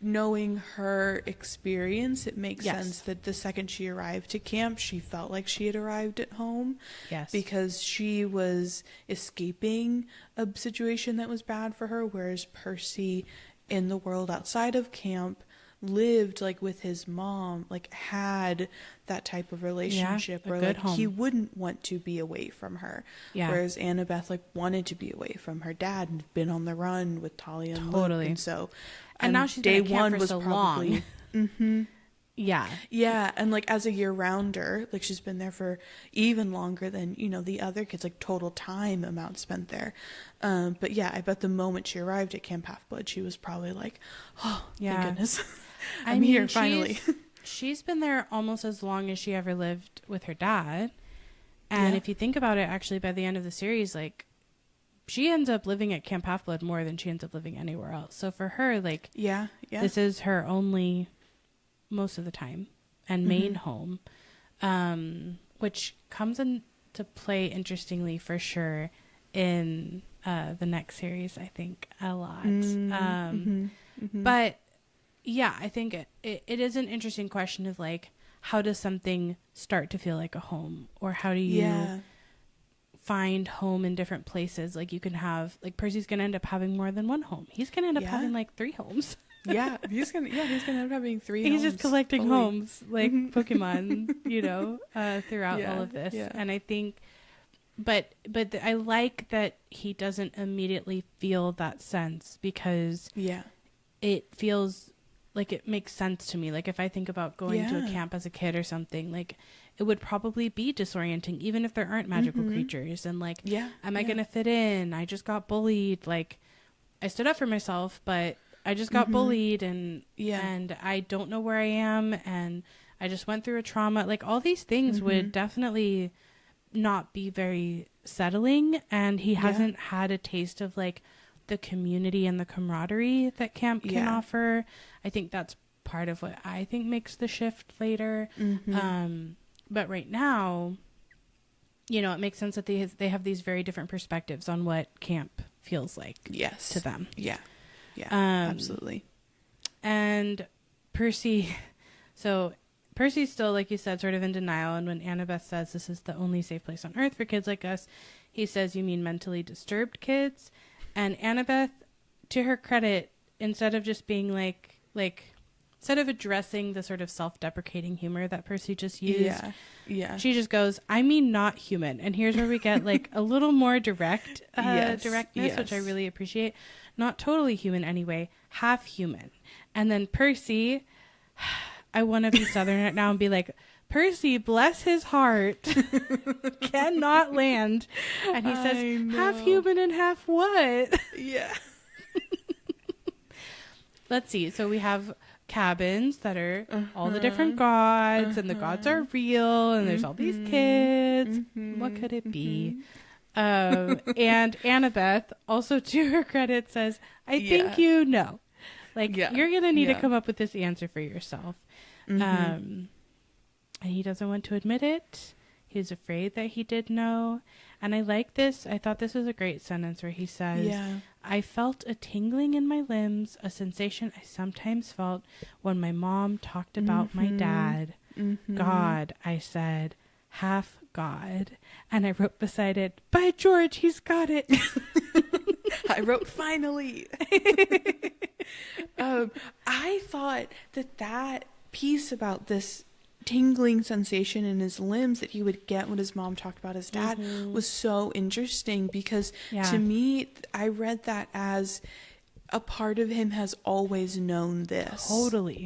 knowing her experience, it makes sense that the second she arrived to camp, she felt like she had arrived at home. Yes. Because she was escaping a situation that was bad for her, whereas Percy, in the world outside of camp, lived like with his mom, like had that type of relationship where like he wouldn't want to be away from her. Yeah. Whereas Annabeth like wanted to be away from her dad and had been on the run with Talia and Luke, and so. And now she's day one was probably long. Yeah, and like as a year-rounder, like she's been there for even longer than the other kids, like total time amount spent there. But yeah, I bet the moment she arrived at Camp Half-Blood, she was probably like, oh, thank goodness, I'm here finally. She's been there almost as long as she ever lived with her dad, and if you think about it, actually by the end of the series, like, she ends up living at Camp Half-Blood more than she ends up living anywhere else. So for her, like, this is her only, most of the time, and main home, which comes into play interestingly for sure in the next series, I think, a lot. But yeah, I think it is an interesting question of like, how does something start to feel like a home, or how do you find home in different places? Like, you can have, like, Percy's gonna end up having more than one home. He's gonna end up having like 3 homes. He's gonna end up having 3 homes. He's just collecting homes like Pokemon, throughout all of this. And I think but I like that he doesn't immediately feel that sense, because it feels like it makes sense to me. Like if I think about going to a camp as a kid or something, like it would probably be disorienting, even if there aren't magical creatures. And like, am I going to fit in? I just got bullied. Like I stood up for myself, but I just got bullied, and I don't know where I am. And I just went through a trauma. Like all these things would definitely not be very settling. And he hasn't had a taste of like the community and the camaraderie that camp can offer. I think that's part of what I think makes the shift later. But right now, you know, it makes sense that they have these very different perspectives on what camp feels like to them. Absolutely. And Percy's still, like you said, sort of in denial. And when Annabeth says this is the only safe place on earth for kids like us, he says, you mean mentally disturbed kids? And Annabeth, to her credit, instead of just being like instead of addressing the sort of self-deprecating humor that Percy just used, she just goes, I mean not human. And here's where we get like a little more directness, which I really appreciate. Not totally human anyway, half human. And then Percy, I want to be Southern right now and be like, Percy, bless his heart, cannot land. And he says, half human and half what? Yeah. Let's see. So we have cabins that are all the different gods, and the gods are real, and there's all these kids. What could it be? And Annabeth, also to her credit, says, I think you know. Like, you're going to need to come up with this answer for yourself. And he doesn't want to admit it. He's afraid that he did know. And I like this. I thought this was a great sentence where he says, I felt a tingling in my limbs, a sensation I sometimes felt when my mom talked about my dad. God, I said, half God. And I wrote beside it, by George, he's got it. I wrote finally. I thought that piece about this tingling sensation in his limbs that he would get when his mom talked about his dad was so interesting, because to me, I read that as a part of him has always known this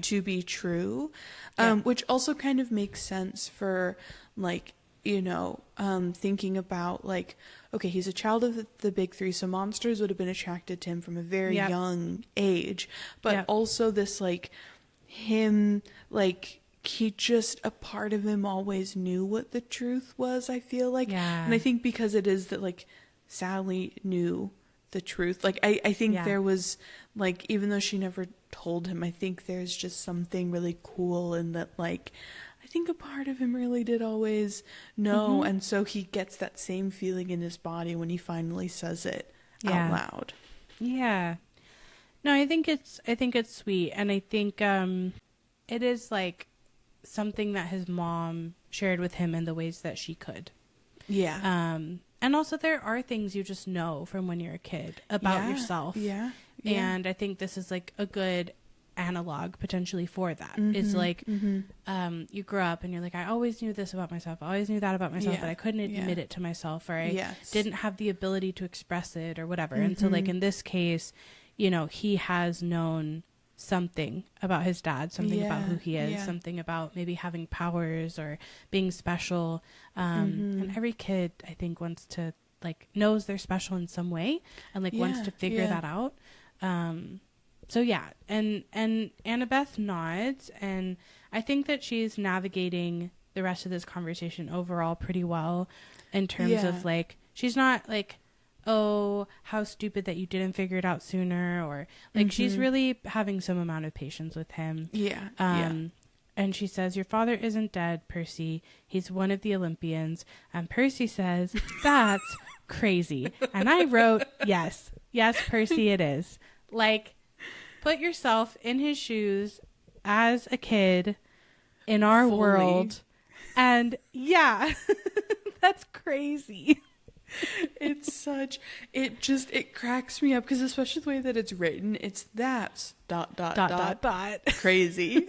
to be true, which also kind of makes sense for like, you know, thinking about like, okay, he's a child of the big three, so monsters would have been attracted to him from a very young age, but also this like him, like he just, a part of him always knew what the truth was, I feel like. And I think because it is that like Sally knew the truth, like I think there was like, even though she never told him, I think there's just something really cool in that, like I think a part of him really did always know, and so he gets that same feeling in his body when he finally says it out loud. No, I think it's sweet, and I think it is like something that his mom shared with him in the ways that she could. And also there are things you just know from when you're a kid about yourself. And I think this is like a good analog potentially for that. It's like you grow up and you're like, I always knew this about myself, I always knew that about myself, but I couldn't admit it to myself, or I didn't have the ability to express it or whatever. And so like in this case, you know, he has known something about his dad, something about who he is, something about maybe having powers or being special. And every kid, I think, wants to like knows they're special in some way and like wants to figure that out. So yeah, and Annabeth nods, and I think that she's navigating the rest of this conversation overall pretty well in terms of like, she's not like, oh, how stupid that you didn't figure it out sooner, or like she's really having some amount of patience with him. And she says, your father isn't dead, Percy. He's one of the Olympians. And Percy says, that's crazy. And I wrote, yes, Percy, it is. Like, put yourself in his shoes as a kid in our world. And that's crazy. It cracks me up because especially the way that it's written, it's that's ... crazy.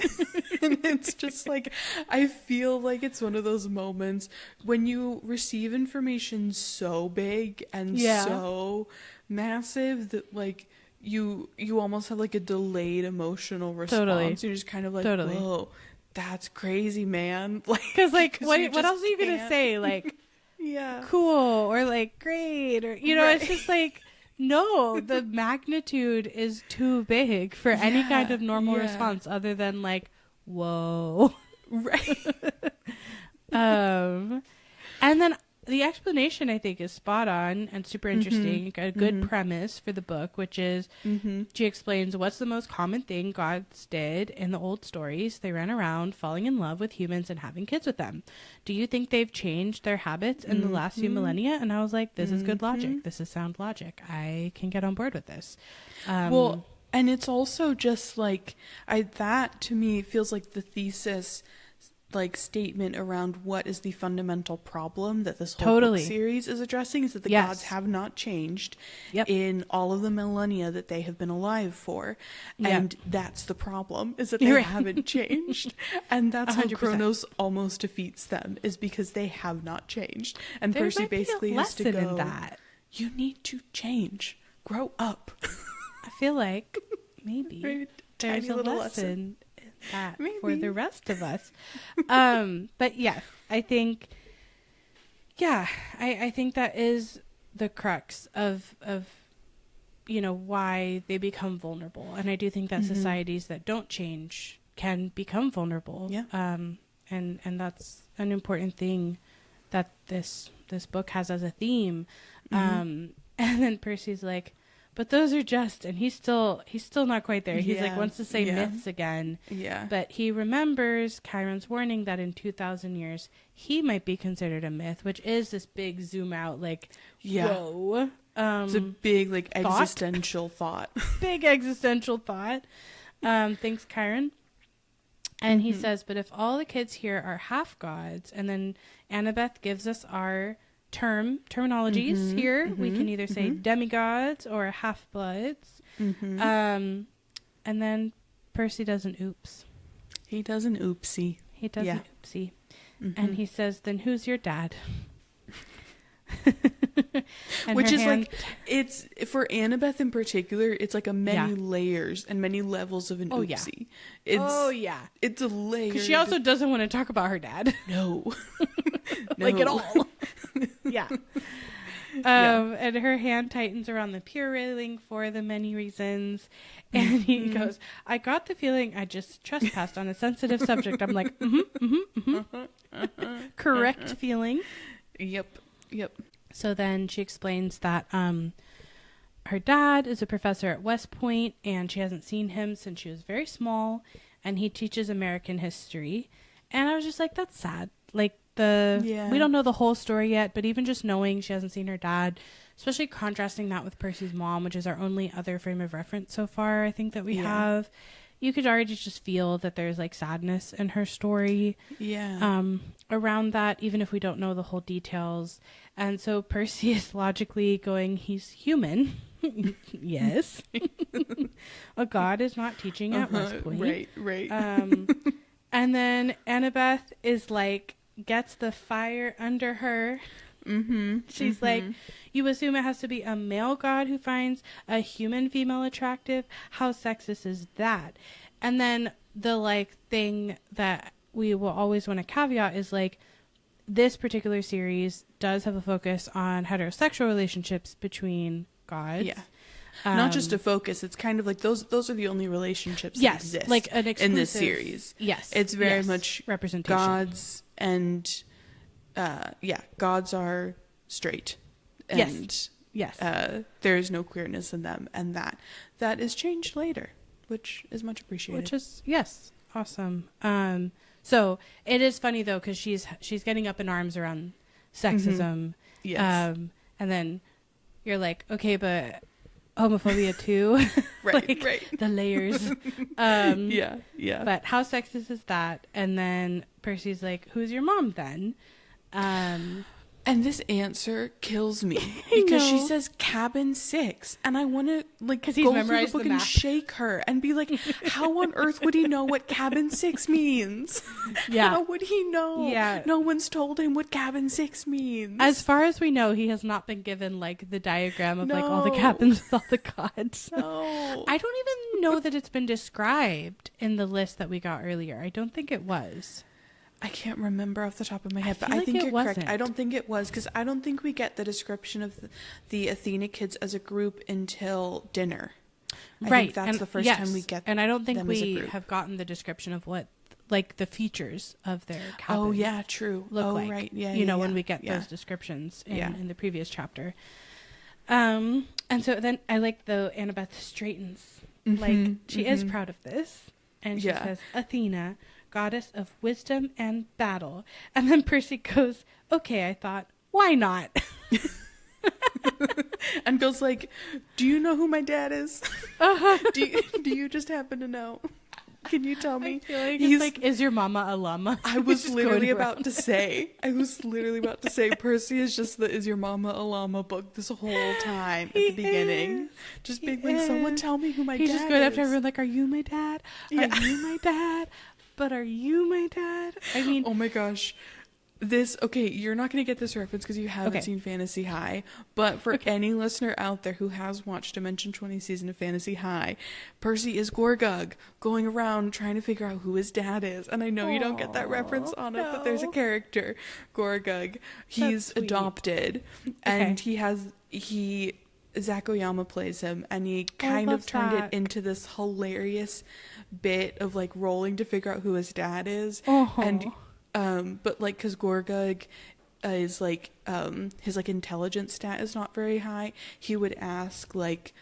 And it's just like, I feel like it's one of those moments when you receive information so big and so massive that like you almost have like a delayed emotional response. Totally. You're just kind of like, whoa, that's crazy, man. Like, because like what else are you gonna say? Like, cool, or like great, or it's just like, no, the magnitude is too big for any kind of normal response other than like, whoa. Right. And then the explanation, I think, is spot on and super interesting. A good premise for the book, which is she explains what's the most common thing gods did in the old stories. They ran around falling in love with humans and having kids with them. Do you think they've changed their habits in the last few millennia? And I was like, this is good logic. This is sound logic. I can get on board with this. Well, and it's also just like, that to me feels like the thesis like statement around what is the fundamental problem that this whole book series is addressing, is that the gods have not changed in all of the millennia that they have been alive for. And that's the problem, is that they haven't changed. And that's 100%. How Kronos almost defeats them, is because they have not changed. And there Percy basically has to go, in that. You need to change. Grow up. I feel like maybe there's a lesson that for the rest of us. But yes, I think I think that is the crux of why they become vulnerable. And I do think that societies that don't change can become vulnerable. And that's an important thing that this book has as a theme. And then Percy's like, but those are just, and he's still not quite there. He's like, wants to say myths again. Yeah. But he remembers Chiron's warning that in 2,000 years, he might be considered a myth, which is this big zoom out, like, whoa. It's a big, like, existential thought. Big existential thought. Thanks, Chiron. And he says, but if all the kids here are half gods, and then Annabeth gives us our terminologies here. We can either say demigods or half-bloods. And then Percy does an oops. He does an oopsie. Oopsie. And he says, then who's your dad? Which is like, it's, for Annabeth in particular, it's like a many layers and many levels of an oopsie. It's a layer. Because she also doesn't want to talk about her dad. No. Like at all. And her hand tightens around the pier railing for the many reasons. And he goes, I got the feeling I just trespassed on a sensitive subject. I'm like, correct feeling. Yep. So then she explains that her dad is a professor at West Point, and she hasn't seen him since she was very small, and he teaches American history. And I was just like, that's sad. Like, we don't know the whole story yet, but even just knowing she hasn't seen her dad, especially contrasting that with Percy's mom, which is our only other frame of reference so far, I think, that we have, you could already just feel that there's like sadness in her story around that, even if we don't know the whole details. And so Percy is logically going, he's human. Yes. A god is not teaching at West Point. Right. And then Annabeth is like, gets the fire under her. She's like, you assume it has to be a male god who finds a human female attractive? How sexist is that? And then the like thing that we will always want to caveat is like, this particular series does have a focus on heterosexual relationships between gods. Not just a focus, it's kind of like those are the only relationships that exist, like an exclusive, in this series. It's very much representation. Gods and gods are straight, and there is no queerness in them, and that is changed later, which is much appreciated. Which is awesome. So it is funny though, because she's getting up in arms around sexism, and then you're like, okay, but homophobia too. right. The layers. But how sexist is that? And then Percy's like, who's your mom then? And this answer kills me because she says cabin 6, and I want to like go through the book and shake her and be like, how on earth would he know what cabin 6 means? Yeah. How would he know? Yeah. No one's told him what cabin 6 means. As far as we know, he has not been given like the diagram of like all the cabins with all the gods. No. I don't even know that it's been described in the list that we got earlier. I don't think it was. I can't remember off the top of my head, but I think you're correct. I don't think it was, because I don't think we get the description of the Athena kids as a group until dinner. I think that's the first time we get them. And I don't think we have gotten the description of what like the features of their cabin. Oh yeah, true. Look like. Right. Yeah. You know, when we get those descriptions in the previous chapter. And so then I like the Annabeth straightens. Like she is proud of this. And she says, Athena, goddess of wisdom and battle. And then Percy goes, okay, I thought, why not? And goes like, do you know who my dad is? Do you just happen to know? Can you tell me? I feel like he's like, is your mama a llama? I was literally about to say, Percy is just the Is Your Mama a Llama book this whole time at the beginning. Just being like, someone tell me who my dad is. He's just going up to everyone like, are you my dad? Are you my dad? But are you my dad? I mean, oh my gosh. You're not going to get this reference because you haven't seen Fantasy High, but for any listener out there who has watched Dimension 20 season of Fantasy High, Percy is Gorgug going around trying to figure out who his dad is. And I know you don't get that reference on it, but there's a character, Gorgug. He's adopted, and Zach Oyama plays him, and he kind of turned it into this hilarious bit of like rolling to figure out who his dad is. And but like, because Gorgug is like his like intelligence stat is not very high, he would ask like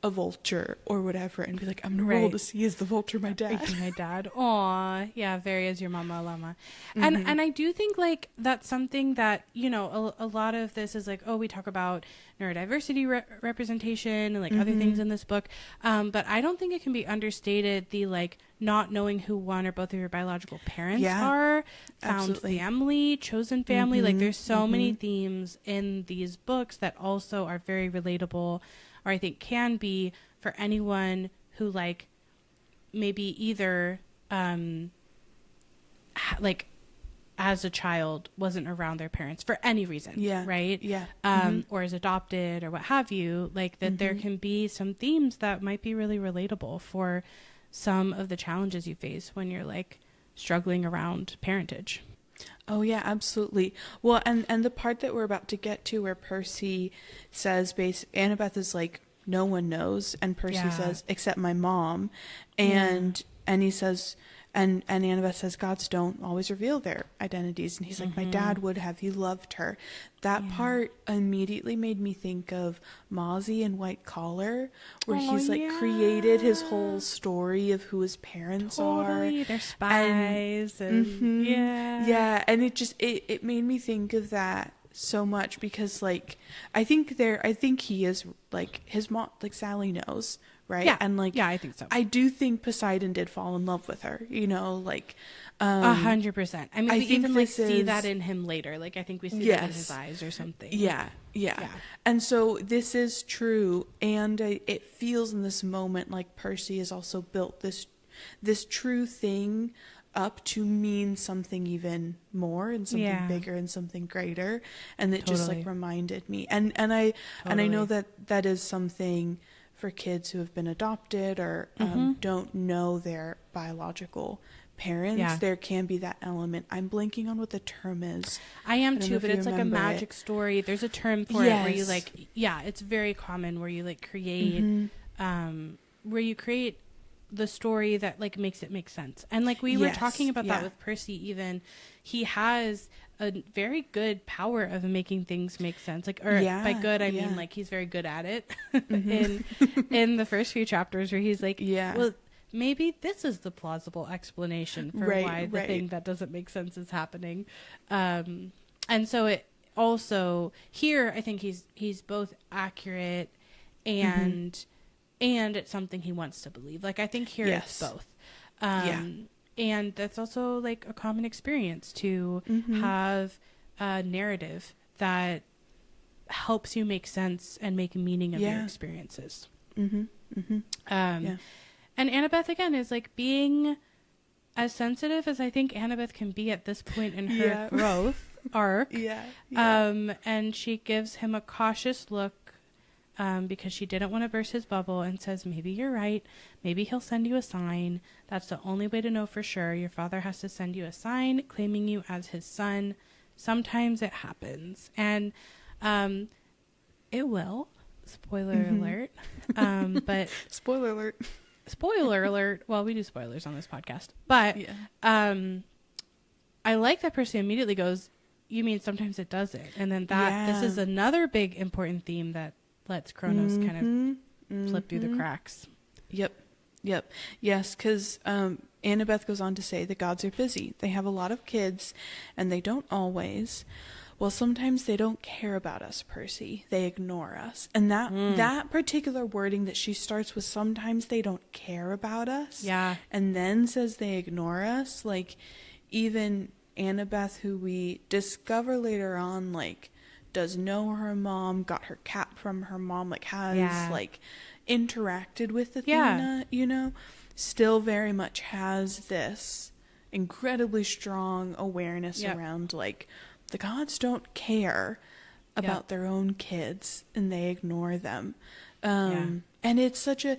a vulture or whatever and be like, I'm gonna roll to see, is the vulture my dad? My dad. Aw, yeah, very Is Your Mama a Llama. And I do think like that's something that, you know, a lot of this is like, oh, we talk about neurodiversity representation and like other things in this book, but I don't think it can be understated the like not knowing who one or both of your biological parents are, found family, chosen family. Like there's so many themes in these books that also are very relatable, or I think can be, for anyone who like maybe either like as a child wasn't around their parents for any reason, right? Or is adopted or what have you, like that there can be some themes that might be really relatable for some of the challenges you face when you're like struggling around parentage. Oh yeah, absolutely. Well, and the part that we're about to get to where Percy says Annabeth is like, no one knows, and Percy says, except my mom, and he says, and Annabeth says, gods don't always reveal their identities, and he's like, my dad would have, he loved her. That part immediately made me think of Mozzie and White Collar, where he's like created his whole story of who his parents are. They're spies, and and it just it made me think of that so much, because like I think he is like, his mom, like Sally knows, right? And like I think so. I do think Poseidon did fall in love with her, you know, like 100%. I mean, we even like see that in him later. Like I think we see that in his eyes or something. Yeah. And so this is true, and it feels in this moment like Percy has also built this true thing up to mean something even more and something bigger and something greater, and it just like reminded me, and I know that is something for kids who have been adopted or don't know their biological parents. There can be that element. I'm blanking on what the term is. I am too, but it's like a magic story. There's a term for it where you like, it's very common where you like create where you create the story that like makes it make sense. And like we were talking about that with Percy, even he has a very good power of making things make sense. Like, or by good, I mean like he's very good at it in the first few chapters where he's like, well, maybe this is the plausible explanation for why the thing that doesn't make sense is happening. And so it also here, I think he's both accurate and it's something he wants to believe. Like I think here it's both. And that's also like a common experience to have a narrative that helps you make sense and make meaning of your experiences. Mm-hmm. Mm-hmm. And Annabeth, again, is like being as sensitive as I think Annabeth can be at this point in her growth arc. And she gives him a cautious look because she didn't want to burst his bubble, and says, maybe you're right. Maybe he'll send you a sign. That's the only way to know for sure. Your father has to send you a sign claiming you as his son. Sometimes it happens. And it will. Spoiler alert. But spoiler alert. Spoiler alert. Well, we do spoilers on this podcast. But I like that Percy immediately goes, you mean sometimes it doesn't? And then this is another big important theme that lets Kronos kind of slip through the cracks. Yep. Yes, because Annabeth goes on to say the gods are busy. They have a lot of kids, and they don't always. Well, sometimes they don't care about us, Percy. They ignore us. And that particular wording that she starts with, sometimes they don't care about us. Yeah. And then says they ignore us. Like, even Annabeth, who we discover later on, like, does know her mom, got her cap from her mom, like, has, like, interacted with Athena, you know, still very much has this incredibly strong awareness around, like, the gods don't care about their own kids, and they ignore them. And it's such a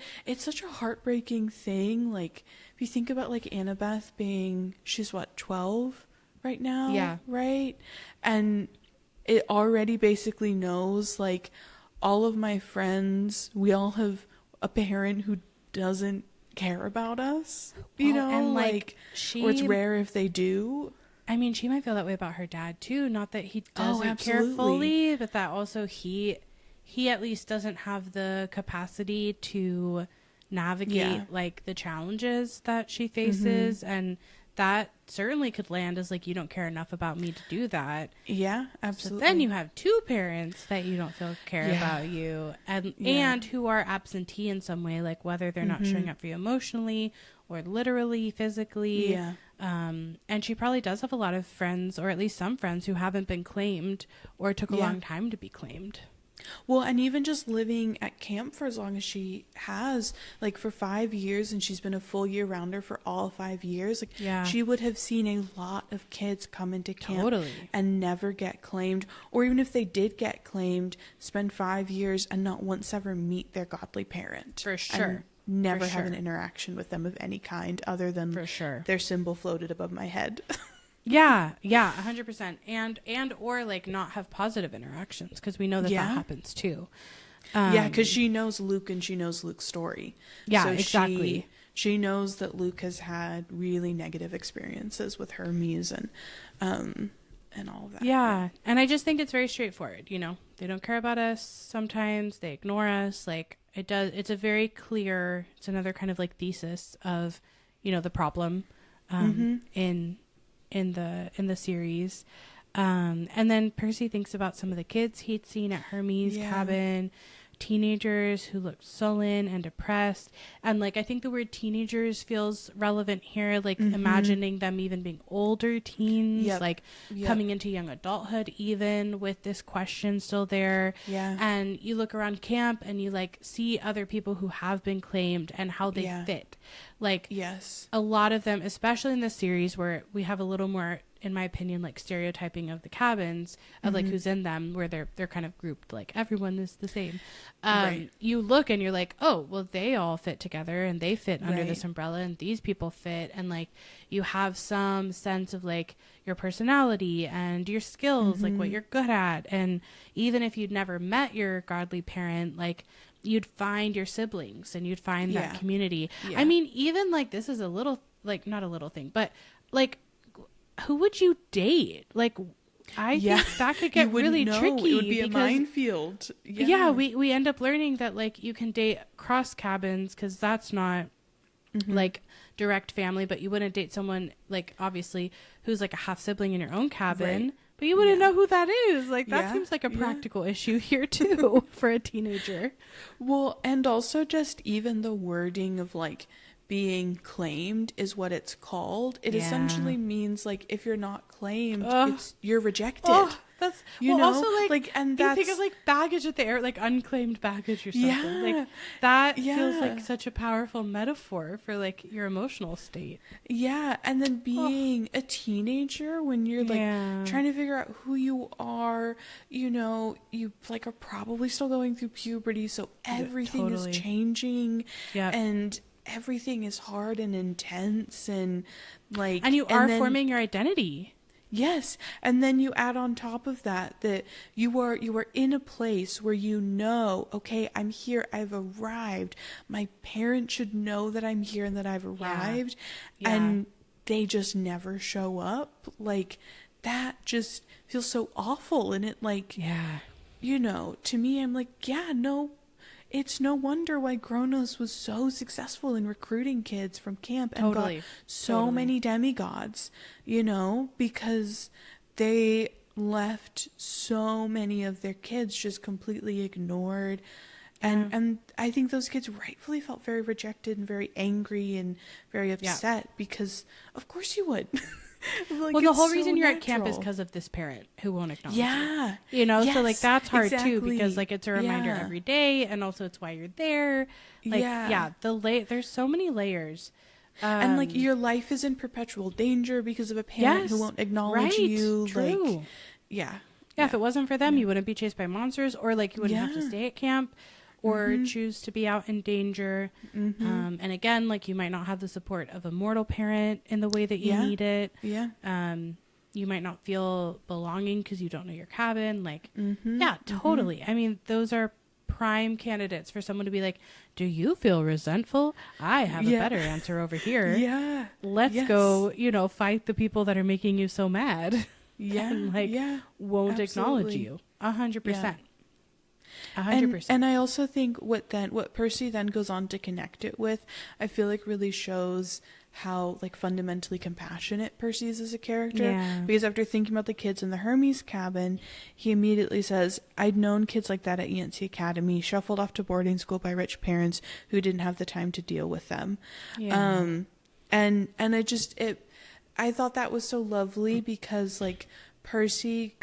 heartbreaking thing. Like, if you think about, like, Annabeth she's what, 12 right now? Yeah. Right? And it already basically knows, like, all of my friends, we all have a parent who doesn't care about us, you know, and like or it's rare if they do. I mean, she might feel that way about her dad too. Not that he doesn't care fully, but that also he at least doesn't have the capacity to navigate like the challenges that she faces, and that certainly could land as like, you don't care enough about me to do that. Yeah, absolutely. So then you have two parents that you don't feel care about you, and who are absentee in some way, like whether they're not showing up for you emotionally or literally, physically. Yeah. And she probably does have a lot of friends, or at least some friends, who haven't been claimed or took a long time to be claimed. Well, and even just living at camp for as long as she has, like for 5 years, and she's been a full year rounder for all 5 years. Like, she would have seen a lot of kids come into camp and never get claimed, or even if they did get claimed, spend 5 years and not once ever meet their godly parent. For sure. Never have an interaction with them of any kind other than their symbol floated above my head. Yeah, 100%. And or like not have positive interactions, because we know that happens too. Because she knows Luke and she knows Luke's story. Yeah, so exactly. She knows that Luke has had really negative experiences with Hermes and all of that. Yeah, and I just think it's very straightforward. You know, they don't care about us. Sometimes they ignore us. Like, it's a very clear. It's another kind of like thesis of, you know, the problem in the series. And then Percy thinks about some of the kids he'd seen at Hermes' cabin, teenagers who looked sullen and depressed. And like, I think the word teenagers feels relevant here, like imagining them even being older teens, like coming into young adulthood, even with this question still there. And you look around camp and you like see other people who have been claimed and how they fit. Like, a lot of them, especially in this series where we have a little more, in my opinion, like stereotyping of the cabins of like who's in them, where they're kind of grouped, like everyone is the same. You look and you're like, oh, well, they all fit together and they fit under this umbrella, and these people fit, and like you have some sense of like your personality and your skills, like what you're good at. And even if you'd never met your godly parent, like you'd find your siblings and you'd find that community. I mean, even like, this is a little, like, not a little thing, but like, who would you date? Like, I think that could get really tricky. It would be a minefield. We end up learning that like you can date cross cabins, because that's not like direct family, but you wouldn't date someone like obviously who's like a half sibling in your own cabin, but you wouldn't know who that is. Like, that seems like a practical issue here too for a teenager. Well, and also just even the wording of like being claimed is what it's called. It essentially means like, if you're not claimed, you're rejected. That's you know, also and you that's think of baggage at the air, unclaimed baggage or something. That feels like such a powerful metaphor for your emotional state. Yeah, and then being a teenager when you're trying to figure out who you are, you are probably still going through puberty, so everything is changing, and everything is hard and intense, and you are forming your identity. Yes, and then you add on top of that you are in a place where okay, I'm here, I've arrived. My parents should know that I'm here and that I've arrived, and they just never show up. That just feels so awful, and it to me, I'm no. It's no wonder why Kronos was so successful in recruiting kids from camp and got so many demigods, because they left so many of their kids just completely ignored. And I think those kids rightfully felt very rejected and very angry and very upset because of course you would. The whole reason you're at camp is because of this parent who won't acknowledge you. So that's hard too, because it's a reminder every day, and also it's why you're there. There's so many layers. And your life is in perpetual danger because of a parent who won't acknowledge you. True. If it wasn't for them, you wouldn't be chased by monsters, or you wouldn't have to stay at camp, or choose to be out in danger. And again, you might not have the support of a mortal parent in the way that you need it. You might not feel belonging because you don't know your cabin. Totally. I mean, those are prime candidates for someone to be like, do you feel resentful? I have a better answer over here. Let's go, fight the people that are making you so mad. And won't acknowledge you. 100%. 100%. And I also think what Percy then goes on to connect it with, I feel really shows how fundamentally compassionate Percy is as a character. Because after thinking about the kids in the Hermes cabin, he immediately says, I'd known kids like that at Yancey Academy, shuffled off to boarding school by rich parents who didn't have the time to deal with them. And I thought that was so lovely because Percy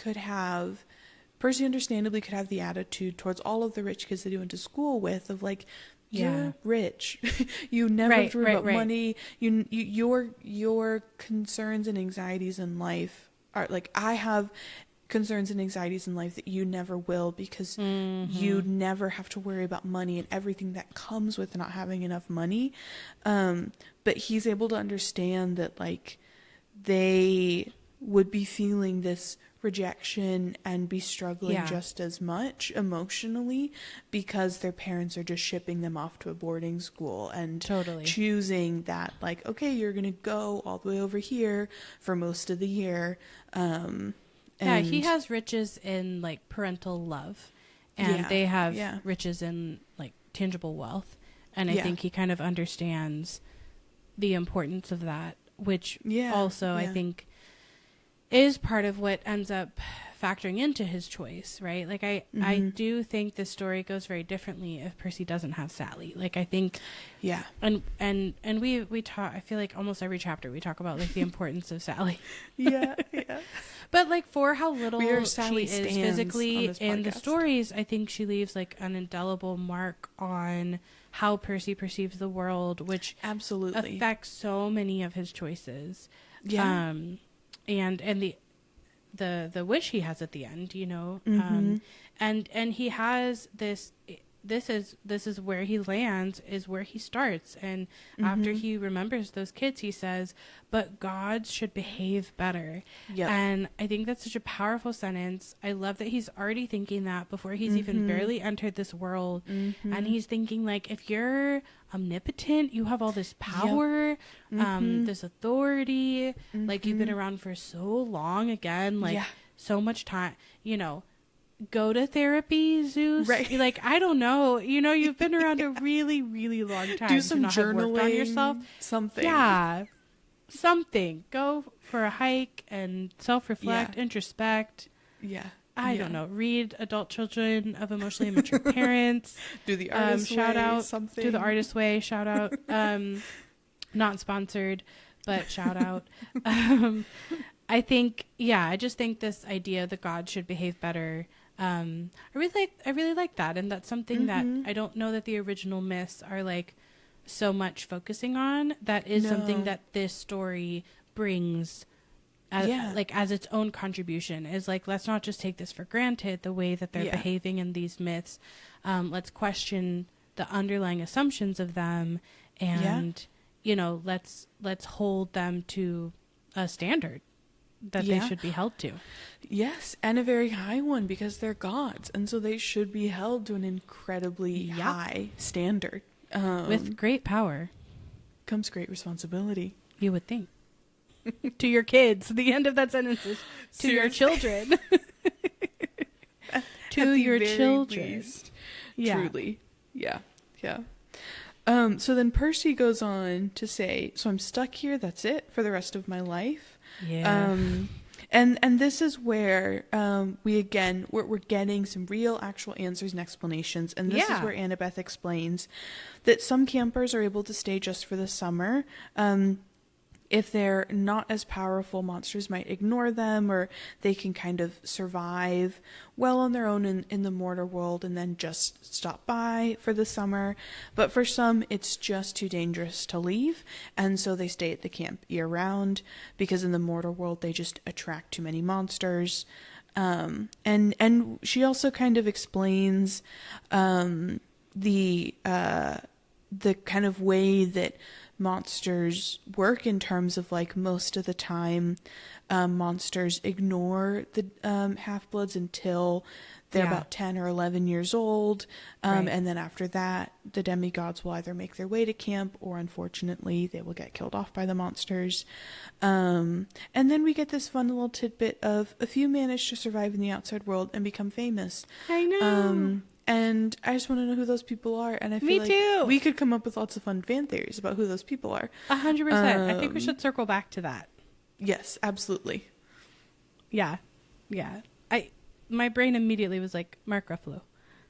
understandably could have the attitude towards all of the rich kids that he went to school with of you're rich. You never have to worry about money. Your concerns and anxieties in life are I have concerns and anxieties in life that you never will, because you never have to worry about money and everything that comes with not having enough money. But he's able to understand that they would be feeling this rejection and be struggling just as much emotionally because their parents are just shipping them off to a boarding school and choosing that okay, you're gonna go all the way over here for most of the year. He has riches in parental love, and they have riches in tangible wealth, and I think he kind of understands the importance of that, which also I think is part of what ends up factoring into his choice, right? I do think the story goes very differently if Percy doesn't have Sally. I think, and we talk. I feel almost every chapter we talk about the importance of Sally. But for how little she is physically in the stories, I think she leaves an indelible mark on how Percy perceives the world, which absolutely affects so many of his choices. And the wish he has at the end, and he has this is where he lands, is where he starts. And after he remembers those kids, he says, but gods should behave better. And I think that's such a powerful sentence. I love that he's already thinking that before he's even barely entered this world. And he's thinking if you're omnipotent, you have all this power, this authority, you've been around for so long, again, so much time, go to therapy, Zeus. Right. I don't know. You've been around a really, really long time. Do some journaling. Work on yourself. Something. Yeah. Something. Go for a hike and self-reflect, introspect. I don't know. Read Adult Children of Emotionally Immature Parents. Do the Artist shout Way. Out. Something. Do the Artist Way. Shout out. Not sponsored, but shout out. I just think this idea that God should behave better. I really like that, and that's something that I don't know that the original myths are like so much focusing on. That is something that this story brings as its own contribution, is like, let's not just take this for granted, the way that they're behaving in these myths. Let's question the underlying assumptions of them, and let's hold them to a standard that they should be held to. Yes, and a very high one, because they're gods, and so they should be held to an incredibly high standard. With great power comes great responsibility, you would think. To your kids. The end of that sentence is to your children. To your children. Least, truly. Yeah. So then Percy goes on to say, so I'm stuck here, that's it for the rest of my life. Yeah. And this is where we're getting some real actual answers and explanations. And this is where Annabeth explains that some campers are able to stay just for the summer. If they're not as powerful, monsters might ignore them, or they can kind of survive well on their own in the mortar world and then just stop by for the summer. But for some, it's just too dangerous to leave, and so they stay at the camp year-round, because in the mortar world they just attract too many monsters. And she also kind of explains the kind of way that monsters work, in terms of like, most of the time monsters ignore the half-bloods until they're about 10 or 11 years old, and then after that the demigods will either make their way to camp, or unfortunately they will get killed off by the monsters. And then we get this fun little tidbit of a few manage to survive in the outside world and become famous. I know. And I just want to know who those people are. And I feel like we could come up with lots of fun fan theories about who those people are. 100%. I think we should circle back to that. Yes, absolutely. Yeah. My brain immediately was like, Mark Ruffalo,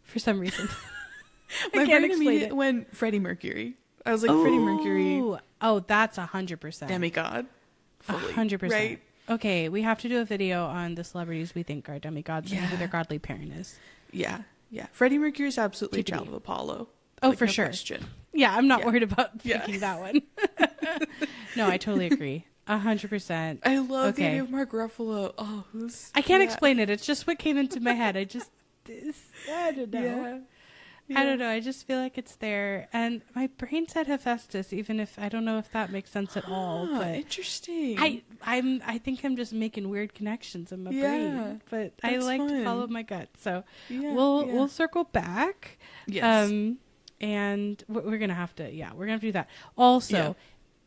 for some reason. My brain immediately went Freddie Mercury. I was like, Freddie Mercury. Oh, that's 100%. Demigod. Fully, 100%. Right? Okay, we have to do a video on the celebrities we think are demigods and who their godly parent is. Yeah. Freddie Mercury is absolutely a child of Apollo. Oh, for sure. Question. Yeah, I'm not worried about picking that one. No, I totally agree. 100%. I love the idea of Mark Ruffalo. Oh, I can't explain it. It's just what came into my head. I don't know. I don't know. I just feel like it's there. And my brain said Hephaestus, even if I don't know if that makes sense at all. But interesting. I think I'm just making weird connections in my brain. But I like to follow my gut. So we'll circle back. Yes. And we're gonna have to do that. Also,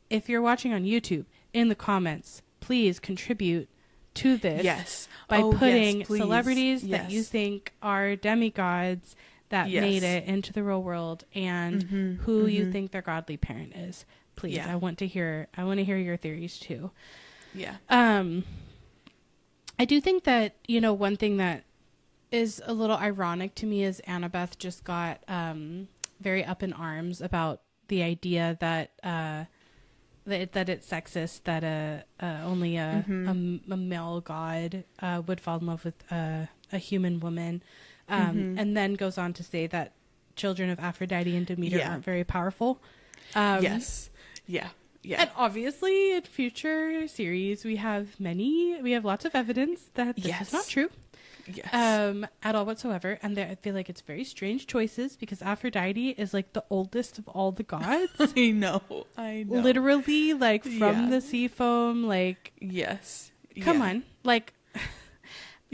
if you're watching on YouTube, in the comments, please contribute to this by putting celebrities that you think are demigods that made it into the real world, and who you think their godly parent is. Please, I want to hear your theories too. Yeah. I do think that, one thing that is a little ironic to me is Annabeth just got very up in arms about the idea that that it's sexist, that only a male god would fall in love with a human woman, and then goes on to say that children of Aphrodite and Demeter aren't very powerful. Yes. Yeah. And obviously in future series we have lots of evidence that this is not true. Yes. At all whatsoever. And I feel like it's very strange choices, because Aphrodite is like the oldest of all the gods. I know. Literally, like, from the sea foam, like. Yes. Come on. Like.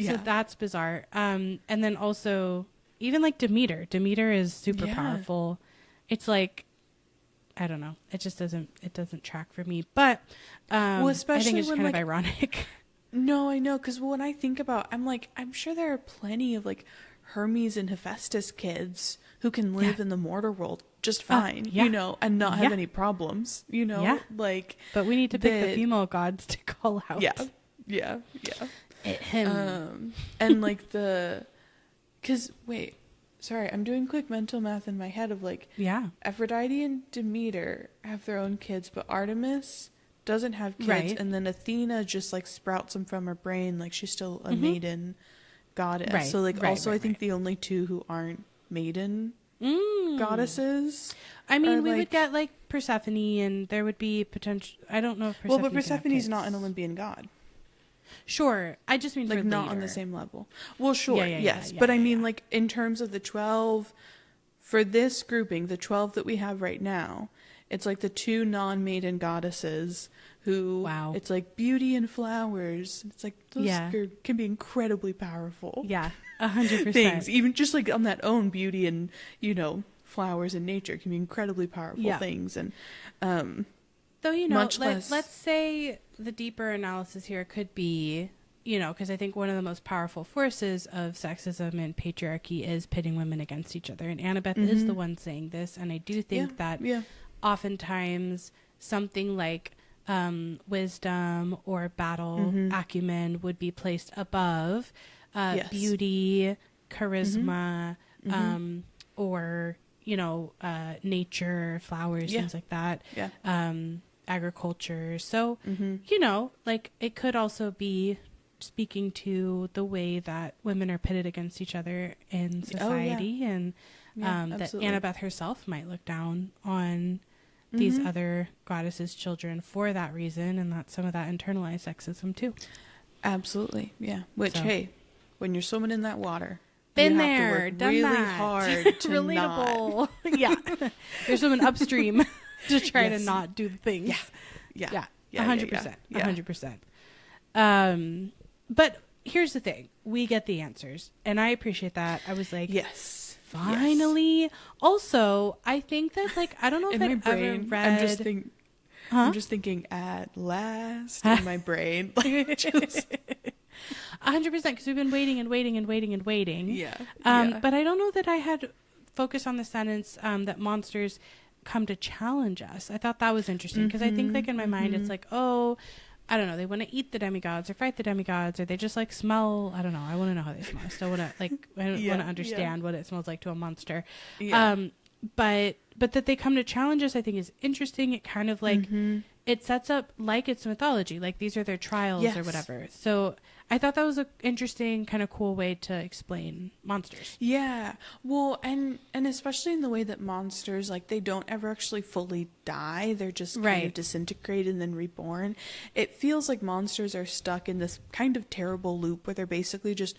So that's bizarre. And then also, even like Demeter. Demeter is super powerful. It's like, I don't know. It just doesn't track for me. But especially I think it's kind of ironic. No, I know, because when I think about, I'm sure there are plenty of like Hermes and Hephaestus kids who can live in the mortar world just fine, and not have any problems, like. But we need to pick the female gods to call out. Yeah. Him. And like because sorry, I'm doing quick mental math in my head of like, Aphrodite and Demeter have their own kids, but Artemis doesn't have kids, right. and then Athena just like sprouts them from her brain, like she's still a maiden goddess. Right. So like also I think the only two who aren't maiden goddesses. I mean, we would get like Persephone, and there would be potential. I don't know if Persephone. Well, but Persephone's not an Olympian god. Sure, I just mean like for not later. On the same level. Well, sure, yes, but I mean like in terms of the 12 for this grouping, the 12 that we have right now, it's like the two non-maiden goddesses who it's like beauty and flowers. It's like those can be incredibly powerful. Yeah, 100%. Things, even just like on that own beauty and, you know, flowers and nature can be incredibly powerful things. And though, you know, let's say the deeper analysis here could be, you know, because I think one of the most powerful forces of sexism and patriarchy is pitting women against each other. And Annabeth is the one saying this. And I do think that oftentimes something like wisdom or battle acumen would be placed above beauty, charisma, or, you know, nature, flowers, things like that. Agriculture. So, you know, like it could also be speaking to the way that women are pitted against each other in society, and that Annabeth herself might look down on these other goddesses' children for that reason, and that's some of that internalized sexism too. Absolutely, yeah. Which, hey, when you're swimming in that water, been you there, have to work done really that. hard to relatable. Yeah, you're swimming upstream to try to not do the things. Yeah, 100%, 100%. But here's the thing: we get the answers, and I appreciate that. I was like, yes. Finally. Yes. Also, I think that, like, I don't know if I've ever read... I'm just thinking at last in my brain. Like, just... 100%, because we've been waiting and waiting and waiting and waiting. Yeah. But I don't know that I had focused on the sentence that monsters come to challenge us. I thought that was interesting, because I think, like, in my mind, it's like, oh... I don't know, they want to eat the demigods or fight the demigods, or they just like smell. I don't know. I want to know how they smell. I still want to I want to understand what it smells like to a monster. Yeah. But that they come to challenge us, I think, is interesting. It kind of like it sets up like it's mythology, like these are their trials or whatever. So I thought that was an interesting, kind of cool way to explain monsters. Yeah. Well, and especially in the way that monsters, like, they don't ever actually fully die. They're just kind of disintegrated and then reborn. It feels like monsters are stuck in this kind of terrible loop where they're basically just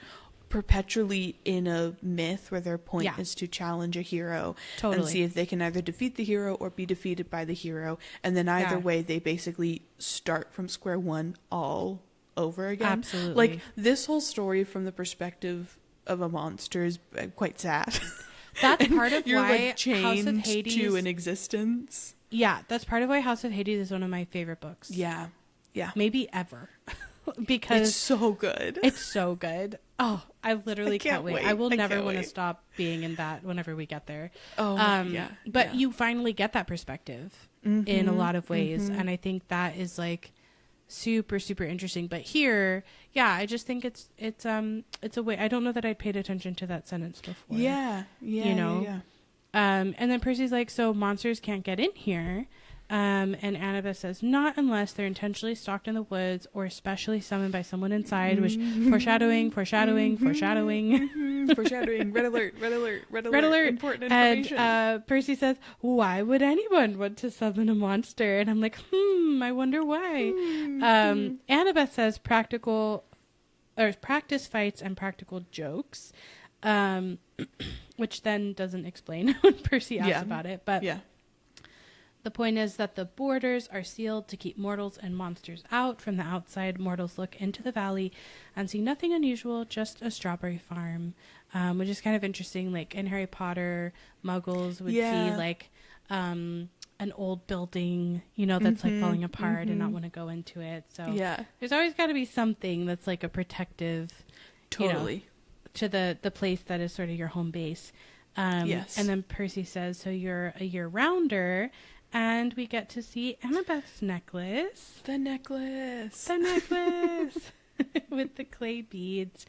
perpetually in a myth where their point is to challenge a hero and see if they can either defeat the hero or be defeated by the hero. And then either way, they basically start from square one all over again. Absolutely. Like, this whole story from the perspective of a monster is quite sad. That's part of you're why like chained House of Hades to an existence. Yeah, that's part of why House of Hades is one of my favorite books. Yeah. Maybe ever. Because it's so good. It's so good. Oh, I literally can't wait. I will never want to stop being in that whenever we get there. But you finally get that perspective in a lot of ways, and I think that is like super, super interesting. But here, I just think it's a way. I don't know that I'd paid attention to that sentence before. Yeah. You know. And then Percy's like, so monsters can't get in here. And Annabeth says, not unless they're intentionally stalked in the woods or especially summoned by someone inside, which foreshadowing. Foreshadowing. Red alert. Important information. And Percy says, why would anyone want to summon a monster? And I'm like, I wonder why. Annabeth says practice fights and practical jokes, which then doesn't explain when Percy asks about it. But the point is that the borders are sealed to keep mortals and monsters out. From the outside, mortals look into the valley and see nothing unusual, just a strawberry farm, which is kind of interesting. Like in Harry Potter, muggles would see like an old building, you know, that's like falling apart and not want to go into it. So there's always got to be something that's like a protective, you know, to the place that is sort of your home base. And then Percy says, so you're a year-rounder. And we get to see Annabeth's necklace. The necklace. With the clay beads.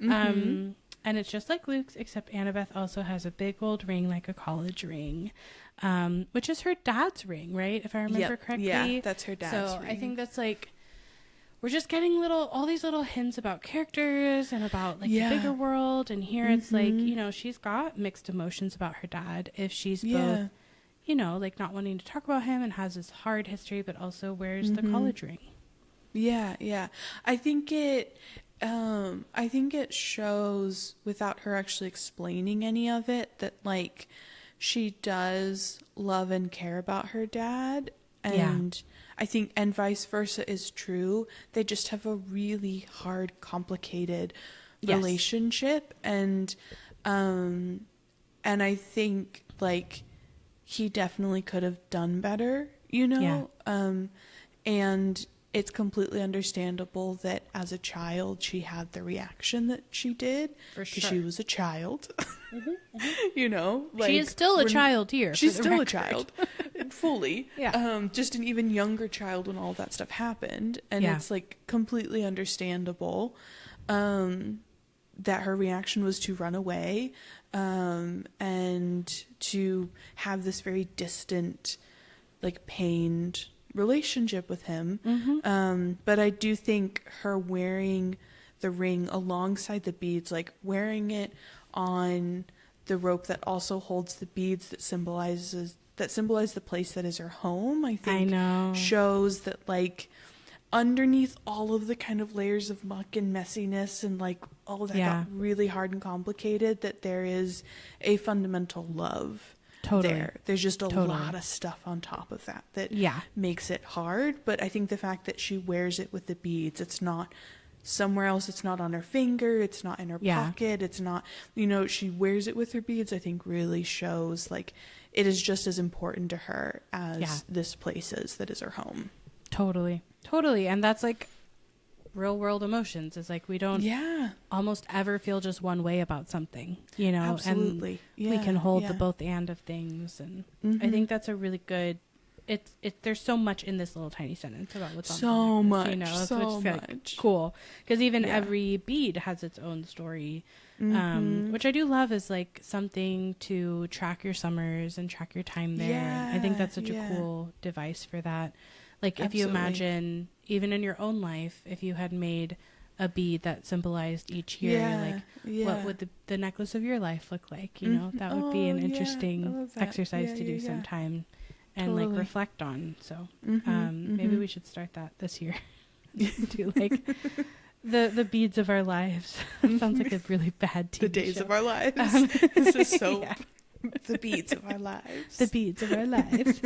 And it's just like Luke's, except Annabeth also has a big old ring, like a college ring. which is her dad's ring, right? If I remember correctly. Yeah, that's her dad's ring. So I think that's like, we're just getting all these little hints about characters and about like the bigger world. And here it's like, you know, she's got mixed emotions about her dad. If she's both, you know, like not wanting to talk about him and has this hard history, but also wears the college ring. Yeah, yeah. I think it shows, without her actually explaining any of it, that like she does love and care about her dad. And I think, and vice versa is true. They just have a really hard, complicated relationship. And I think like he definitely could have done better, you know? And it's completely understandable that as a child she had the reaction that she did, because she was a child. You know, like, she is still a child here. She's still a child, fully. Just an even younger child when all that stuff happened, and it's like completely understandable that her reaction was to run away, and to have this very distant, like pained relationship with him. But I do think her wearing the ring alongside the beads, like wearing it on the rope that also holds the beads that symbolize the place that is her home, I think shows that like underneath all of the kind of layers of muck and messiness and like all that got really hard and complicated, that there is a fundamental love there. There's just a lot of stuff on top of that makes it hard. But I think the fact that she wears it with the beads, it's not somewhere else, it's not on her finger, it's not in her pocket, it's not, you know, she wears it with her beads, I think really shows like it is just as important to her as this place is that is her home. Totally. And that's like real world emotions. It's like we don't almost ever feel just one way about something, you know. Absolutely. And we can hold the both and of things, and I think that's a really good, there's so much in this little tiny sentence about what's on the necklace, you know, so much. Like cool, because even every bead has its own story, which I do love, is like something to track your summers and track your time there. I think that's such a cool device for that. Like if you imagine, even in your own life, if you had made a bead that symbolized each year, what would the necklace of your life look like? You know, that would be an interesting exercise to do sometime and like reflect on. So maybe we should start that this year. Do like the beads of our lives. Sounds like a really bad TV The days show. of our lives. This is soap. The beads of our lives. The beads of our lives.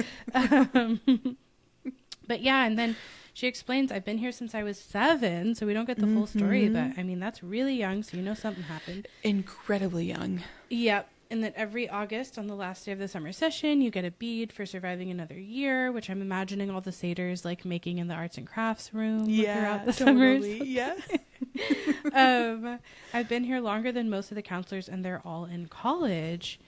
But yeah, and then she explains, I've been here since I was 7, so we don't get the full story, but I mean, that's really young, so you know something happened. Incredibly young. Yep. And that every August, on the last day of the summer session, you get a bead for surviving another year, which I'm imagining all the satyrs like making in the arts and crafts room throughout the summers. Yeah. I've been here longer than most of the counselors, and they're all in college.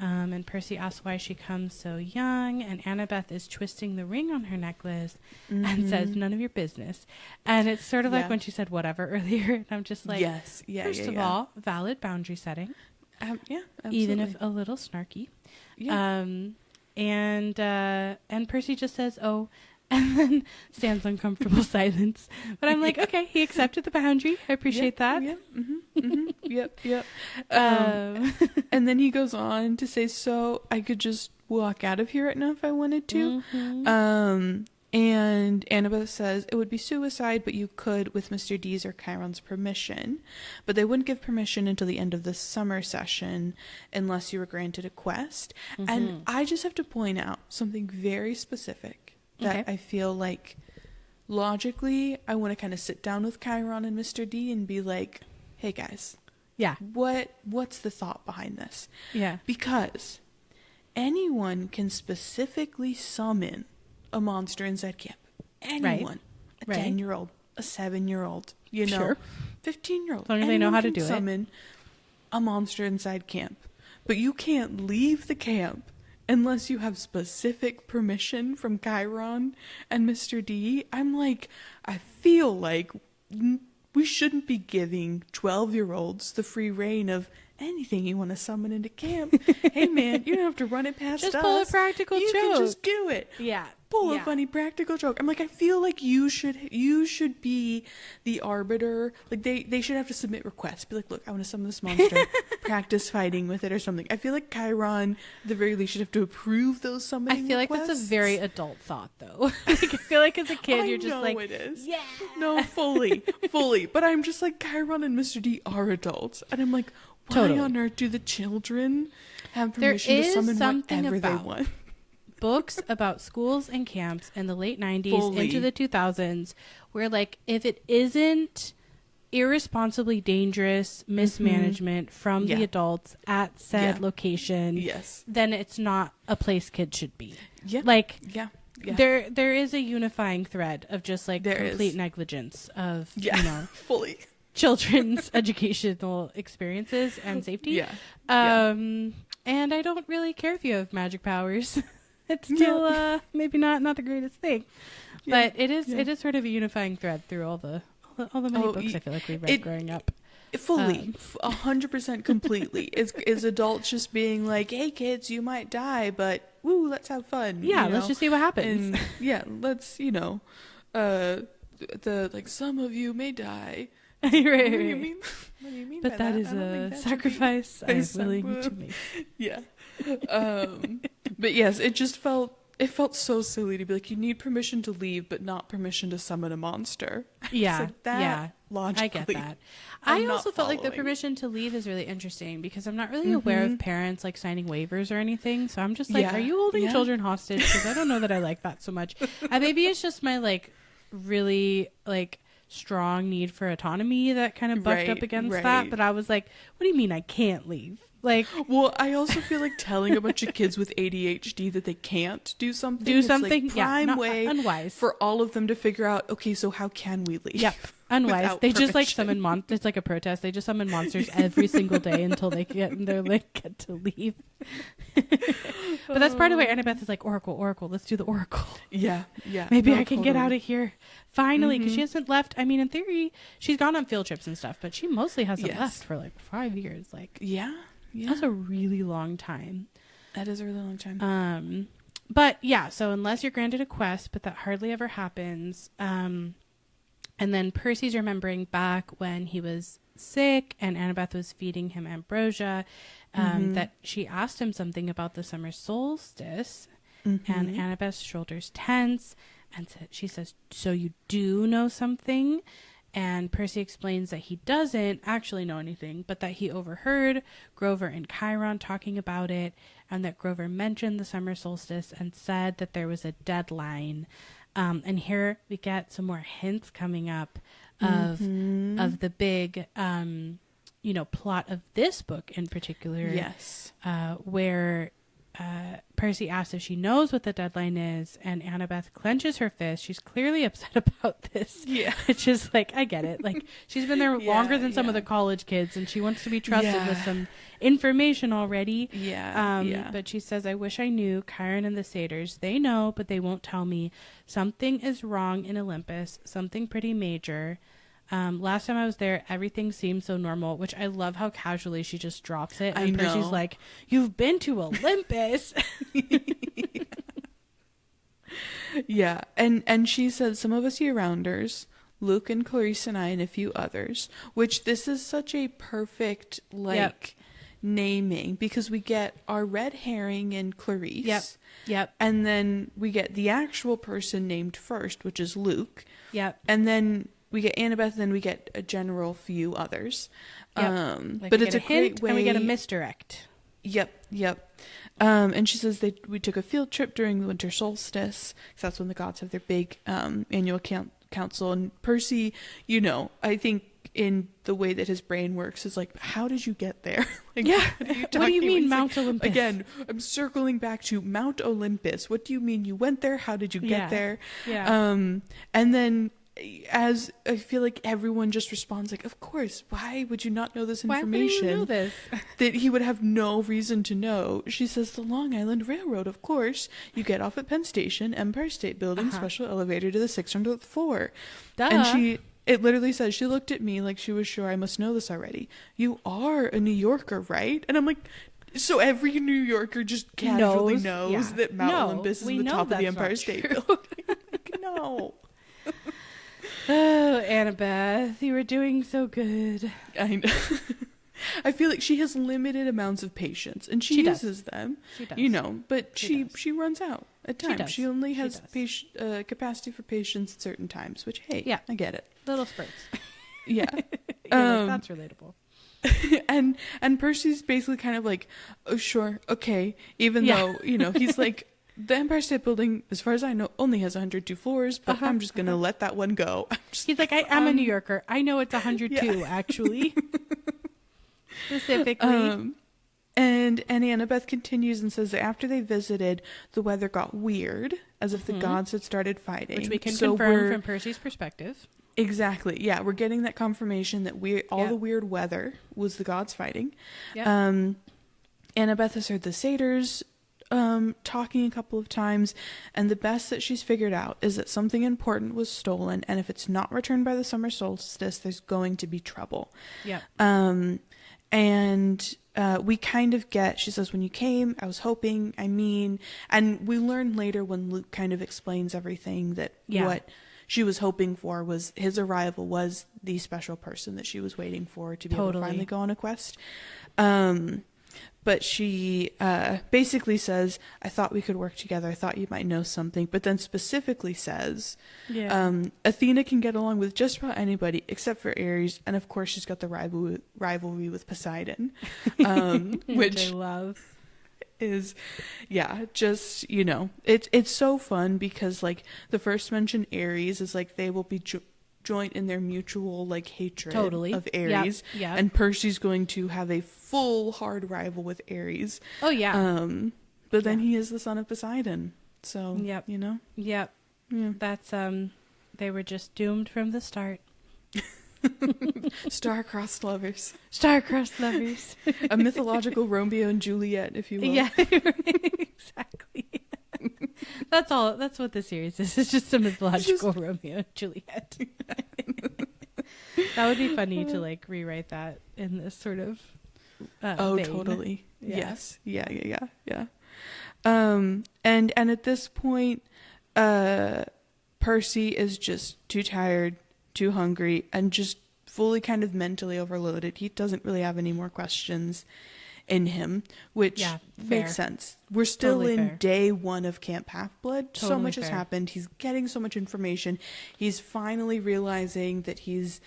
And Percy asks why she comes so young, and Annabeth is twisting the ring on her necklace and says, none of your business. And it's sort of like when she said whatever earlier, and I'm just like, first of all, valid boundary setting. Absolutely. Even if a little snarky. And Percy just says, oh, and then stands uncomfortable silence. But I'm like, okay, he accepted the boundary. I appreciate that. Yep. And then he goes on to say, so I could just walk out of here right now if I wanted to. And Annabeth says it would be suicide, but you could with Mr. D's or Chiron's permission. But they wouldn't give permission until the end of the summer session unless you were granted a quest. And I just have to point out something very specific that I feel like logically I want to kind of sit down with Chiron and Mr. D and be like, hey guys, what's the thought behind this? Because anyone can specifically summon a monster inside camp. Anyone. A 10-year-old, a 7-year-old, you know, 15-year-old. As long as they know how to do it. Summon a monster inside camp. But you can't leave the camp unless you have specific permission from Chiron and Mr. D. I'm like, I feel like we shouldn't be giving 12-year-olds the free reign of anything you want to summon into camp, hey man, you don't have to run it past us. Just pull a practical joke. You can just do it. Yeah. Pull a funny practical joke. I'm like, I feel like you should be the arbiter. Like they should have to submit requests. Be like, look, I want to summon this monster. Practice fighting with it or something. I feel like Chiron, at the very least, should have to approve those summoning requests. I feel like that's a very adult thought, though. Like, I feel like as a kid, you're just like, it is. Yeah. No, fully. But I'm just like, Chiron and Mr. D are adults. And I'm like, why on earth do the children have permission to summon whatever they want? Books about schools and camps in the late 90s into the 2000s where, like, if it isn't irresponsibly dangerous mismanagement from the adults at said location, then it's not a place kids should be. Like, there is a unifying thread of just like complete negligence of you know fully children's educational experiences and safety. And I don't really care if you have magic powers. It's still maybe not the greatest thing, but it is sort of a unifying thread through all the many books I feel like we read growing up. Fully, 100% completely. Is adults just being like, hey kids, you might die, but woo, let's have fun. Yeah, let's just see what happens. And let's like some of you may die. Right. What do you mean? What do you mean? But that is a sacrifice I'm willing to make. Yeah. But yes, it felt so silly to be like, you need permission to leave, but not permission to summon a monster. Yeah. Like that, logically, I get that. I also felt like the permission to leave is really interesting because I'm not really aware of parents like signing waivers or anything. So I'm just like, are you holding children hostage? Because I don't know that I like that so much. Maybe it's just my like really like strong need for autonomy that kind of bucked up against that. But I was like, what do you mean I can't leave? Like, well, I also feel like telling a bunch of kids with ADHD that they can't do something. It's like prime way unwise for all of them to figure out, okay, so how can we leave? Yep. Unwise. They just like summon monsters. It's like a protest. They just summon monsters every single day until they get to leave. But that's part of why Annabeth is like, Oracle, let's do the Oracle. Yeah. Maybe I can get out of here finally, because she hasn't left. I mean, in theory, she's gone on field trips and stuff, but she mostly hasn't left for like 5 years. Like, yeah. That's a really long time. That is a really long time. But yeah, so unless you're granted a quest, but that hardly ever happens. And then Percy's remembering back when he was sick and Annabeth was feeding him ambrosia, that she asked him something about the summer solstice, and Annabeth's shoulders tense, and she says, so you do know something? And Percy explains that he doesn't actually know anything, but that he overheard Grover and Chiron talking about it, and that Grover mentioned the summer solstice and said that there was a deadline. And here we get some more hints coming up of the big, plot of this book in particular. Yes. Where Percy asks if she knows what the deadline is, and Annabeth clenches her fist. She's clearly upset about this. Yeah. Which is like, I get it. Like, she's been there longer than some of the college kids, and she wants to be trusted with some information already. But she says, I wish I knew. Chiron and the satyrs, they know, but they won't tell me. Something is wrong in Olympus, something pretty major. Last time I was there, everything seemed so normal, which I love how casually she just drops it. And Percy's like, you've been to Olympus. Yeah. And she said, some of us year-rounders, Luke and Clarice and I and a few others, which this is such a perfect, naming, because we get our red herring and Clarice. Yep. And then we get the actual person named first, which is Luke. Yep. And then we get Annabeth, and then we get a general few others. But it's a great way. And we get a misdirect. Yep. And she says we took a field trip during the winter solstice, because that's when the gods have their big annual council. And Percy, I think in the way that his brain works is like, how did you get there? Like, what do you mean Mount Olympus? Again, I'm circling back to Mount Olympus. What do you mean you went there? How did you get there? Yeah. And then, as I feel like everyone just responds like, of course, why would you not know this information? Why would you know this? That he would have no reason to know. She says, the Long Island Railroad, of course. You get off at Penn Station, Empire State Building, special elevator to the 600th floor. Duh. And It literally says, she looked at me like she was sure I must know this already. You are a New Yorker, right? And I'm like, so every New Yorker just casually knows that Mount Olympus is the top of the Empire State Building. Like, no. Oh, Annabeth, you were doing so good. I know. I feel like she has limited amounts of patience, and she uses them. She does. You know, but she runs out at times. She only has capacity for patience at certain times, which, hey, I get it. Little spurts. Yeah. That's relatable. And Percy's basically kind of like, oh, sure, okay. Even though, you know, he's like, the Empire State Building, as far as I know, only has 102 floors, but I'm just going to let that one go. He's like, I'm a New Yorker. I know it's 102, actually. Specifically. And Annabeth continues and says that after they visited, the weather got weird, as if the gods had started fighting. Which we can confirm from Percy's perspective. Exactly. Yeah, we're getting that confirmation that all the weird weather was the gods fighting. Yep. Annabeth has heard the satyrs talking a couple of times, and the best that she's figured out is that something important was stolen, and if it's not returned by the summer solstice, there's going to be trouble. Yeah. And we kind of get, she says, when you came, I was hoping, and we learn later when Luke kind of explains everything that what she was hoping for was his arrival was the special person that she was waiting for to be able to finally go on a quest. But she basically says, I thought we could work together. I thought you might know something. But then specifically says, Athena can get along with just about anybody except for Ares. And of course, she's got the rivalry with Poseidon, which I love. Is, just, you know, it's so fun because, like, the first mention Ares is like they will be joint in their mutual, like, hatred of Ares. Yep. And Percy's going to have a full hard rival with Ares. Oh, yeah. But then he is the son of Poseidon. So, you know? Yep. Yeah. That's, they were just doomed from the start. Star-crossed lovers. Star-crossed lovers. A mythological Romeo and Juliet, if you will. Yeah, exactly. That's all. That's what the series is. It's just a mythological Romeo and Juliet. That would be funny to, like, rewrite that in this sort of vein. Totally. Yeah. Yes. Yeah. And at this point, Percy is just too tired, too hungry, and just fully kind of mentally overloaded. He doesn't really have any more questions in him, which makes sense. We're still in day one of Camp Half-Blood. So much has happened. He's getting so much information. He's finally realizing that he's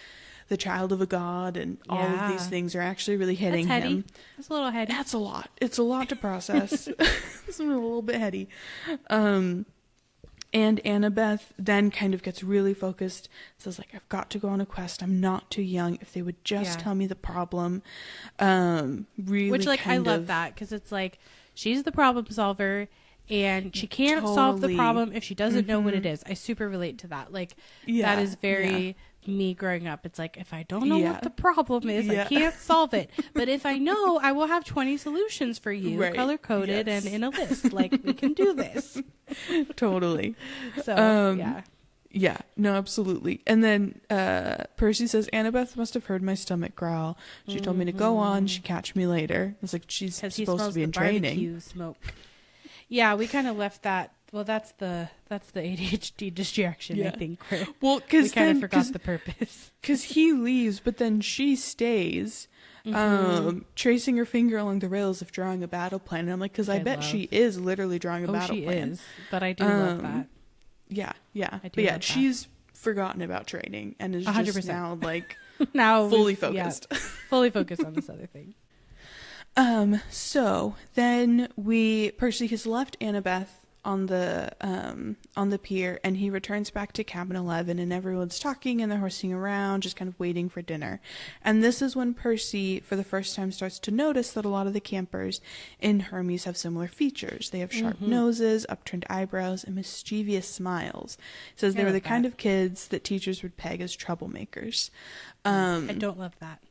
the child of a god, and all of these things are actually really hitting him. That's a little heady. That's a lot. It's a lot to process. It's a little bit heady. And Annabeth then kind of gets really focused, says, like, I've got to go on a quest. I'm not too young. If they would just tell me the problem. Really, which, like, I love that, because it's like, she's the problem solver, and she can't solve the problem if she doesn't know what it is. I super relate to that. Like, that is very me growing up. It's like, if I don't know what the problem is, I can't solve it. But if I know, I will have 20 solutions for you, color-coded and in a list. Like, we can do this. Totally. So, yeah, no, absolutely. And then Percy says, Annabeth must have heard my stomach growl. She told me to go on. She'd catch me later. It's like, she's supposed to be in training. Smoke. Yeah, we kind of left that. Well, that's the ADHD distraction, I think. Well, we kind of forgot the purpose. Because he leaves, but then she stays, tracing her finger along the rails of drawing a battle plan. And I'm like, because I bet she is literally drawing a battle plan. She is, but I do love that. Yeah. But she's forgotten about training and is 100%. Just now, like, fully focused. Yeah, fully focused on this other thing. So then Percy has left Annabeth on the pier, and he returns back to cabin 11, and everyone's talking and they're horsing around, just kind of waiting for dinner. And this is when Percy, for the first time, starts to notice that a lot of the campers in Hermes have similar features. They have sharp noses, upturned eyebrows, and mischievous smiles. He says they were the kind of kids that teachers would peg as troublemakers. I don't love that.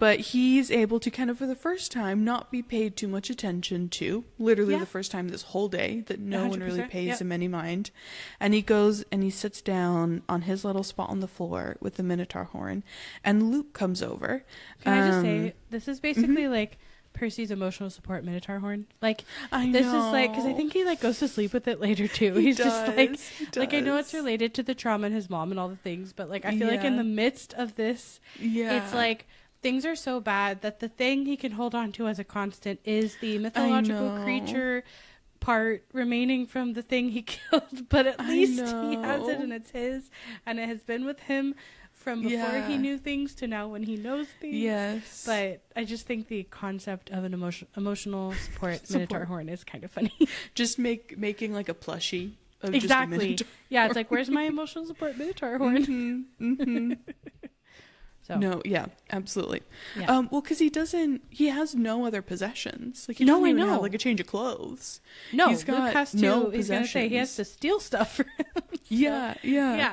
But he's able to kind of, for the first time, not be paid too much attention to. Literally the first time this whole day that no one really pays him any mind. And he goes and he sits down on his little spot on the floor with the Minotaur horn. And Luke comes over. Can I just say, this is basically like Percy's emotional support Minotaur horn. Like, this is like, because I think he like goes to sleep with it later too. He's just like I know it's related to the trauma and his mom and all the things, but like I feel like in the midst of this, it's like things are so bad that the thing he can hold on to as a constant is the mythological creature part remaining from the thing he killed, but at least he has it and it's his, and it has been with him from before he knew things to now when he knows things. Yes. But I just think the concept of an emotional support Minotaur horn is kind of funny. Just making like a plushie of exactly. Just a yeah, it's like, where's my emotional support Minotaur horn? So. No, yeah, absolutely. Yeah. Well, because he has no other possessions. Like, he doesn't even have like a change of clothes. No, he's got Luke has to, no he's going to say he has to steal stuff for him. So. Yeah.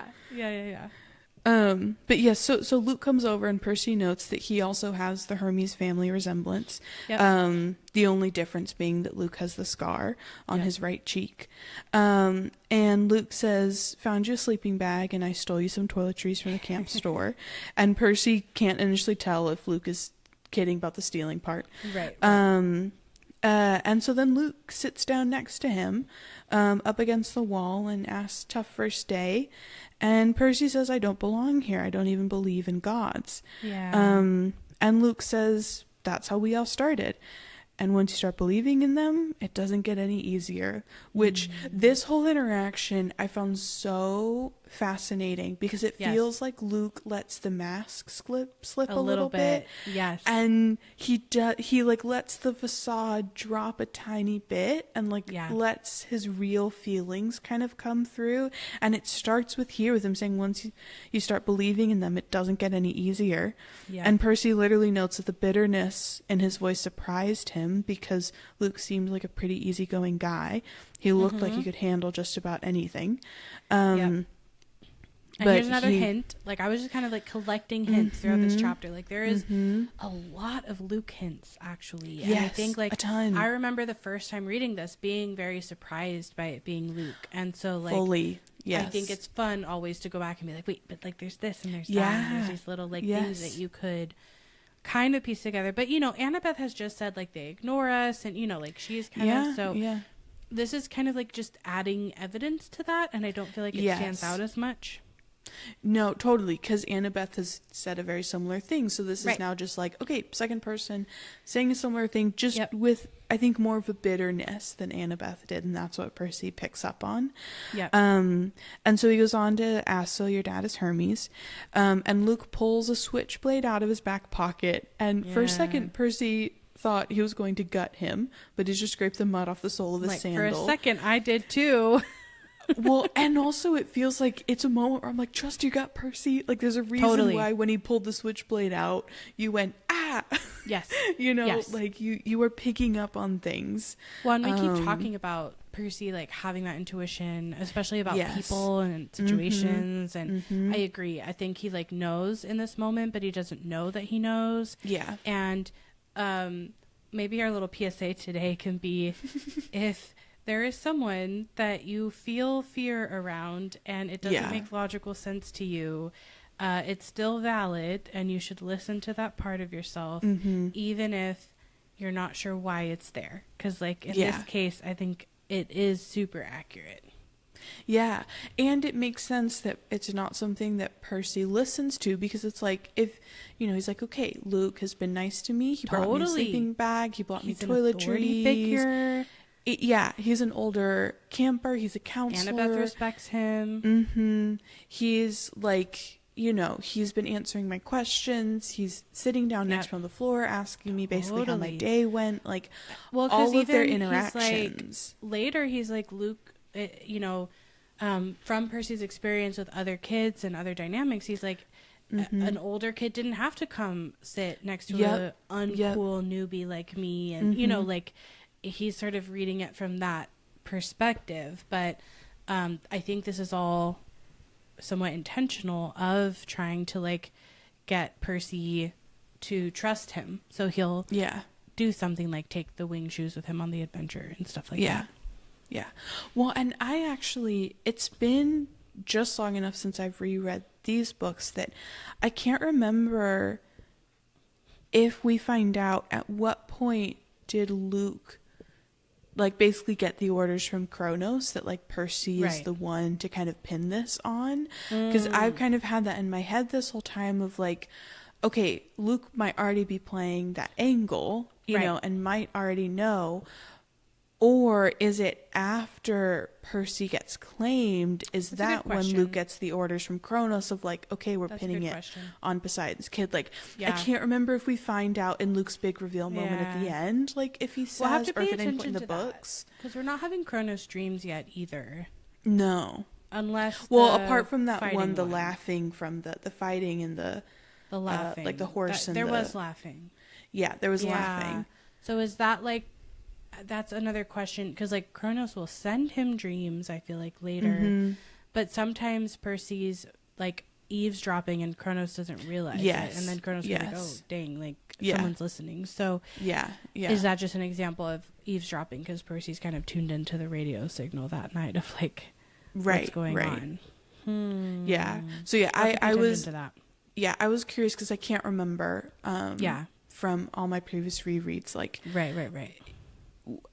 But yes, so Luke comes over and Percy notes that he also has the Hermes family resemblance. Yep. The only difference being that Luke has the scar on his right cheek. And Luke says, found you a sleeping bag and I stole you some toiletries from the camp store. And Percy can't initially tell if Luke is kidding about the stealing part. Right. And so then Luke sits down next to him, up against the wall and asks, tough first day. And Percy says, I don't belong here. I don't even believe in gods. Yeah. And Luke says, that's how we all started. And once you start believing in them, it doesn't get any easier. Which this whole interaction I found so fascinating because it feels like Luke lets the mask slip a little bit. Yes. And he like lets the facade drop a tiny bit and like lets his real feelings kind of come through. And it starts with him saying once you start believing in them, it doesn't get any easier. Yeah. And Percy literally notes that the bitterness in his voice surprised him because Luke seemed like a pretty easygoing guy. He looked like he could handle just about anything. And here's another hint. Like, I was just kind of like collecting hints throughout this chapter. Like, there is a lot of Luke hints, actually. And I think, like, a ton. I remember the first time reading this being very surprised by it being Luke. And so, like, fully, yes. I think it's fun always to go back and be like, wait, but like, there's this and there's that. And there's these little, like, things that you could kind of piece together. But, you know, Annabeth has just said, like, they ignore us. And, you know, like, she's kind of so. This is kind of like just adding evidence to that. And I don't feel like it stands out as much. No, totally, because Annabeth has said a very similar thing. So this is now just like, okay, second person saying a similar thing, just with, I think, more of a bitterness than Annabeth did. And that's what Percy picks up on. Yeah. And so he goes on to ask, so your dad is Hermes. And Luke pulls a switchblade out of his back pocket. And for a second, Percy thought he was going to gut him, but he just scraped the mud off the sole of his sandal. For a second, I did too. Well, and also it feels like it's a moment where I'm like, trust your gut, Percy. Like, there's a reason why when he pulled the switchblade out, you went, ah. Yes. You know, like you were picking up on things. Well, and we keep talking about Percy, like, having that intuition, especially about people and situations. And I agree. I think he, like, knows in this moment, but he doesn't know that he knows. Yeah. And maybe our little PSA today can be if there is someone that you feel fear around and it doesn't make logical sense to you, it's still valid and you should listen to that part of yourself, even if you're not sure why it's there. Because, like, in this case, I think it is super accurate. Yeah, and it makes sense that it's not something that Percy listens to, because it's like, if, you know, he's like, okay, Luke has been nice to me. He brought me a sleeping bag. He bought me toiletries. Figure. He's an older camper. He's a counselor. Annabeth respects him. He's like, you know, he's been answering my questions. He's sitting down next to me on the floor asking me basically how my day went. Like, all of their interactions. Like, later, he's like, Luke, you know, from Percy's experience with other kids and other dynamics, he's like, an older kid didn't have to come sit next to a uncool newbie like me. And, you know, like, he's sort of reading it from that perspective. But I think this is all somewhat intentional of trying to, like, get Percy to trust him. So he'll Yeah. do something like take the wing shoes with him on the adventure and stuff like that. Yeah. Well, and it's been just long enough since I've reread these books that I can't remember if we find out at what point did Luke like basically get the orders from Kronos that like Percy is the one to kind of pin this on, because I've kind of had that in my head this whole time of like, okay, Luke might already be playing that angle, you know, and might already know. Or is it after Percy gets claimed? Is that when Luke gets the orders from Kronos of like, okay, we're pinning it on Poseidon's kid? Like, I can't remember if we find out in Luke's big reveal moment at the end, like if he says or if at any point in the books. Because we're not having Kronos dreams yet either. No. Unless apart from that one, the laughing from the fighting and the laughing. Like the horse and there was laughing. Yeah, there was laughing. So is that like, that's another question, because like Kronos will send him dreams, I feel like later, but sometimes Percy's like eavesdropping and Kronos doesn't realize it, and then Kronos is like, oh dang, like someone's listening. So is that just an example of eavesdropping because Percy's kind of tuned into the radio signal that night of like what's going on? So I was into that. I was curious because I can't remember from all my previous rereads, like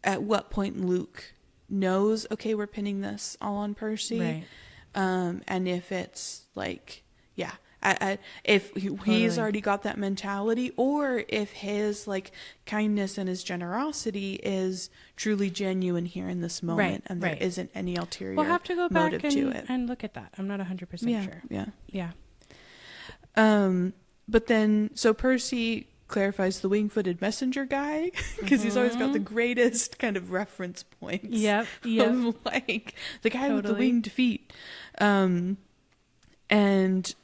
at what point Luke knows, okay, we're pinning this all on Percy, and if it's like if he's already got that mentality, or if his like kindness and his generosity is truly genuine here in this moment, and there isn't any ulterior we'll have to go back and look at that. I'm not 100% sure. But then so Percy clarifies the wing-footed messenger guy, because he's always got the greatest kind of reference points of like the guy with the winged feet, and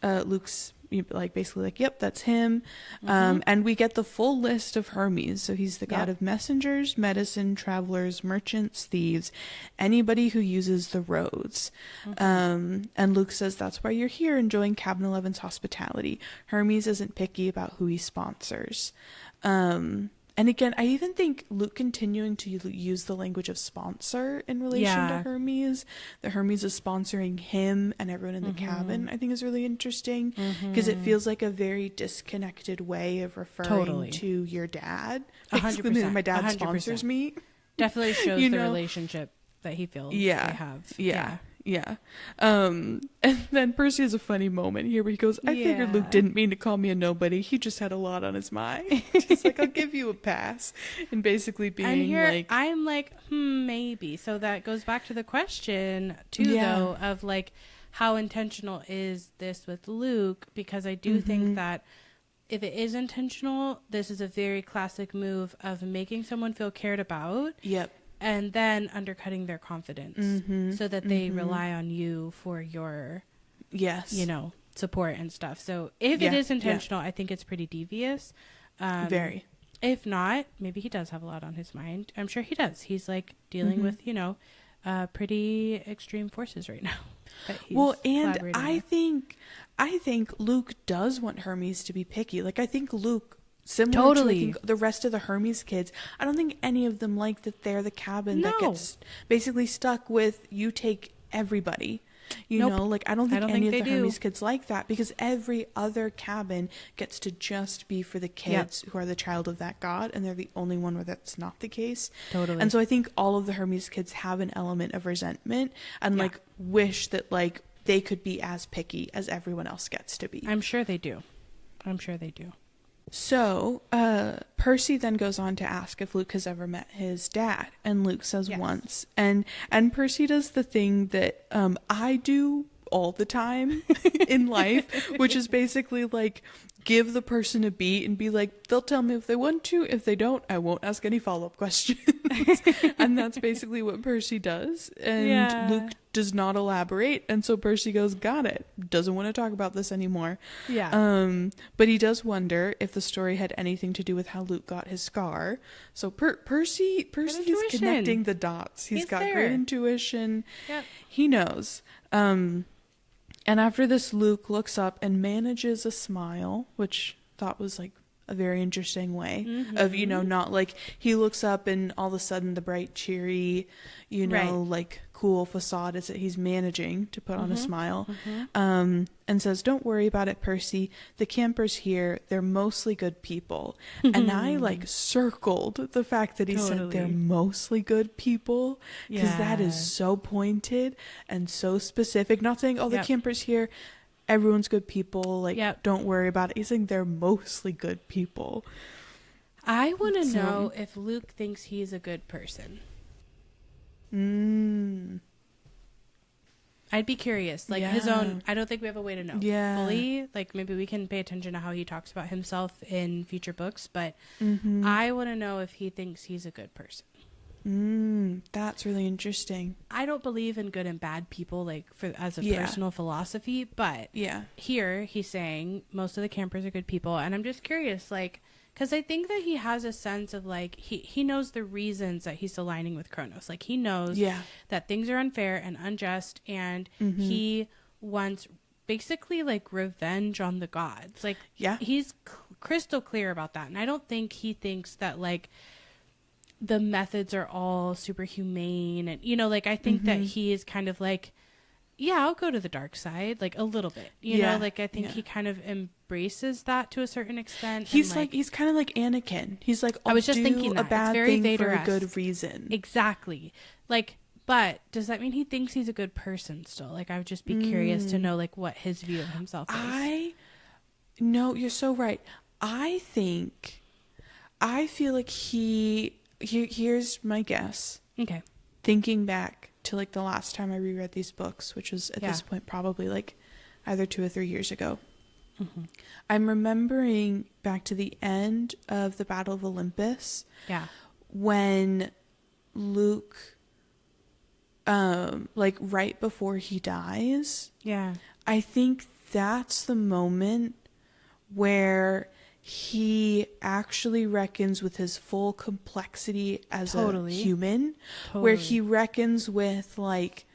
Luke's like basically like, yep, that's him. And we get the full list of Hermes. So he's the god of messengers, medicine, travelers, merchants, thieves, anybody who uses the roads. And Luke says, that's why you're here enjoying Cabin 11's hospitality. Hermes isn't picky about who he sponsors. And again, I even think Luke continuing to use the language of sponsor in relation to Hermes, that Hermes is sponsoring him and everyone in the cabin, I think is really interesting, because it feels like a very disconnected way of referring to your dad. 100%. My dad sponsors me. Definitely shows the relationship that he feels they have. And then Percy has a funny moment here where he goes, I figured Luke didn't mean to call me a nobody. He just had a lot on his mind. He's like, I'll give you a pass. And basically being and here, like, I'm like, maybe. So that goes back to the question too, though, of like, how intentional is this with Luke? Because I do think that if it is intentional, this is a very classic move of making someone feel cared about. And then undercutting their confidence so that they rely on you for your, support and stuff. So if it is intentional, I think it's pretty devious. Very. If not, maybe he does have a lot on his mind. I'm sure he does. He's like dealing with, pretty extreme forces right now. Well, and I think Luke does want Hermes to be picky. Like, I think Luke, similar to I think the rest of the Hermes kids, I don't think any of them like that they're the cabin that gets basically stuck with, you take everybody. You know, like I don't think any of the Hermes kids like that, because every other cabin gets to just be for the kids who are the child of that god, and they're the only one where that's not the case. And so I think all of the Hermes kids have an element of resentment and like wish that like they could be as picky as everyone else gets to be. I'm sure they do. So, Percy then goes on to ask if Luke has ever met his dad, and Luke says once. And Percy does the thing that I do all the time in life, which is basically like give the person a beat and be like, they'll tell me if they want to. If they don't, I won't ask any follow-up questions. And that's basically what Percy does. And Luke does not elaborate. And so Percy goes, got it. Doesn't want to talk about this anymore. But he does wonder if the story had anything to do with how Luke got his scar. So Percy is connecting the dots. He's got great intuition. He knows. And after this, Luke looks up and manages a smile, which I thought was like a very interesting way of, you know, not like he looks up and all of a sudden the bright, cheery, you know, like cool facade is that he's managing to put on a smile, and says, "Don't worry about it, Percy. The campers here, they're mostly good people." And I like circled the fact that he said they're mostly good people, because that is so pointed and so specific. Not saying, oh, the campers here, everyone's good people, like don't worry about it. He's saying they're mostly good people. I want to know if Luke thinks he's a good person. I'd be curious, like his own. I don't think we have a way to know fully. Like maybe we can pay attention to how he talks about himself in future books, but I want to know if he thinks he's a good person. That's really interesting. I don't believe in good and bad people, like as a personal philosophy, but here he's saying most of the campers are good people, and I'm just curious, like, because I think that he has a sense of like he knows the reasons that he's aligning with Kronos. Like he knows that things are unfair and unjust, and he wants basically like revenge on the gods. Like he's crystal clear about that, and I don't think he thinks that like the methods are all super humane, and you know, like I think that he is kind of like, I'll go to the dark side, like a little bit, you know, like I think he kind of embraces that to a certain extent. He's like he's kind of like Anakin. He's like, I was just thinking that. A bad thing Vader-esque. For a good reason. Exactly. Like, but does that mean he thinks he's a good person still? Like, I would just be curious to know like what his view of himself is. No, you're so right. I feel like here's my guess. Okay. Thinking back to like the last time I reread these books, which was at this point probably like either 2 or 3 years ago. I'm remembering back to the end of the Battle of Olympus. Yeah. When Luke, like right before he dies. Yeah. I think that's the moment where he actually reckons with his full complexity as a human, where he reckons with like,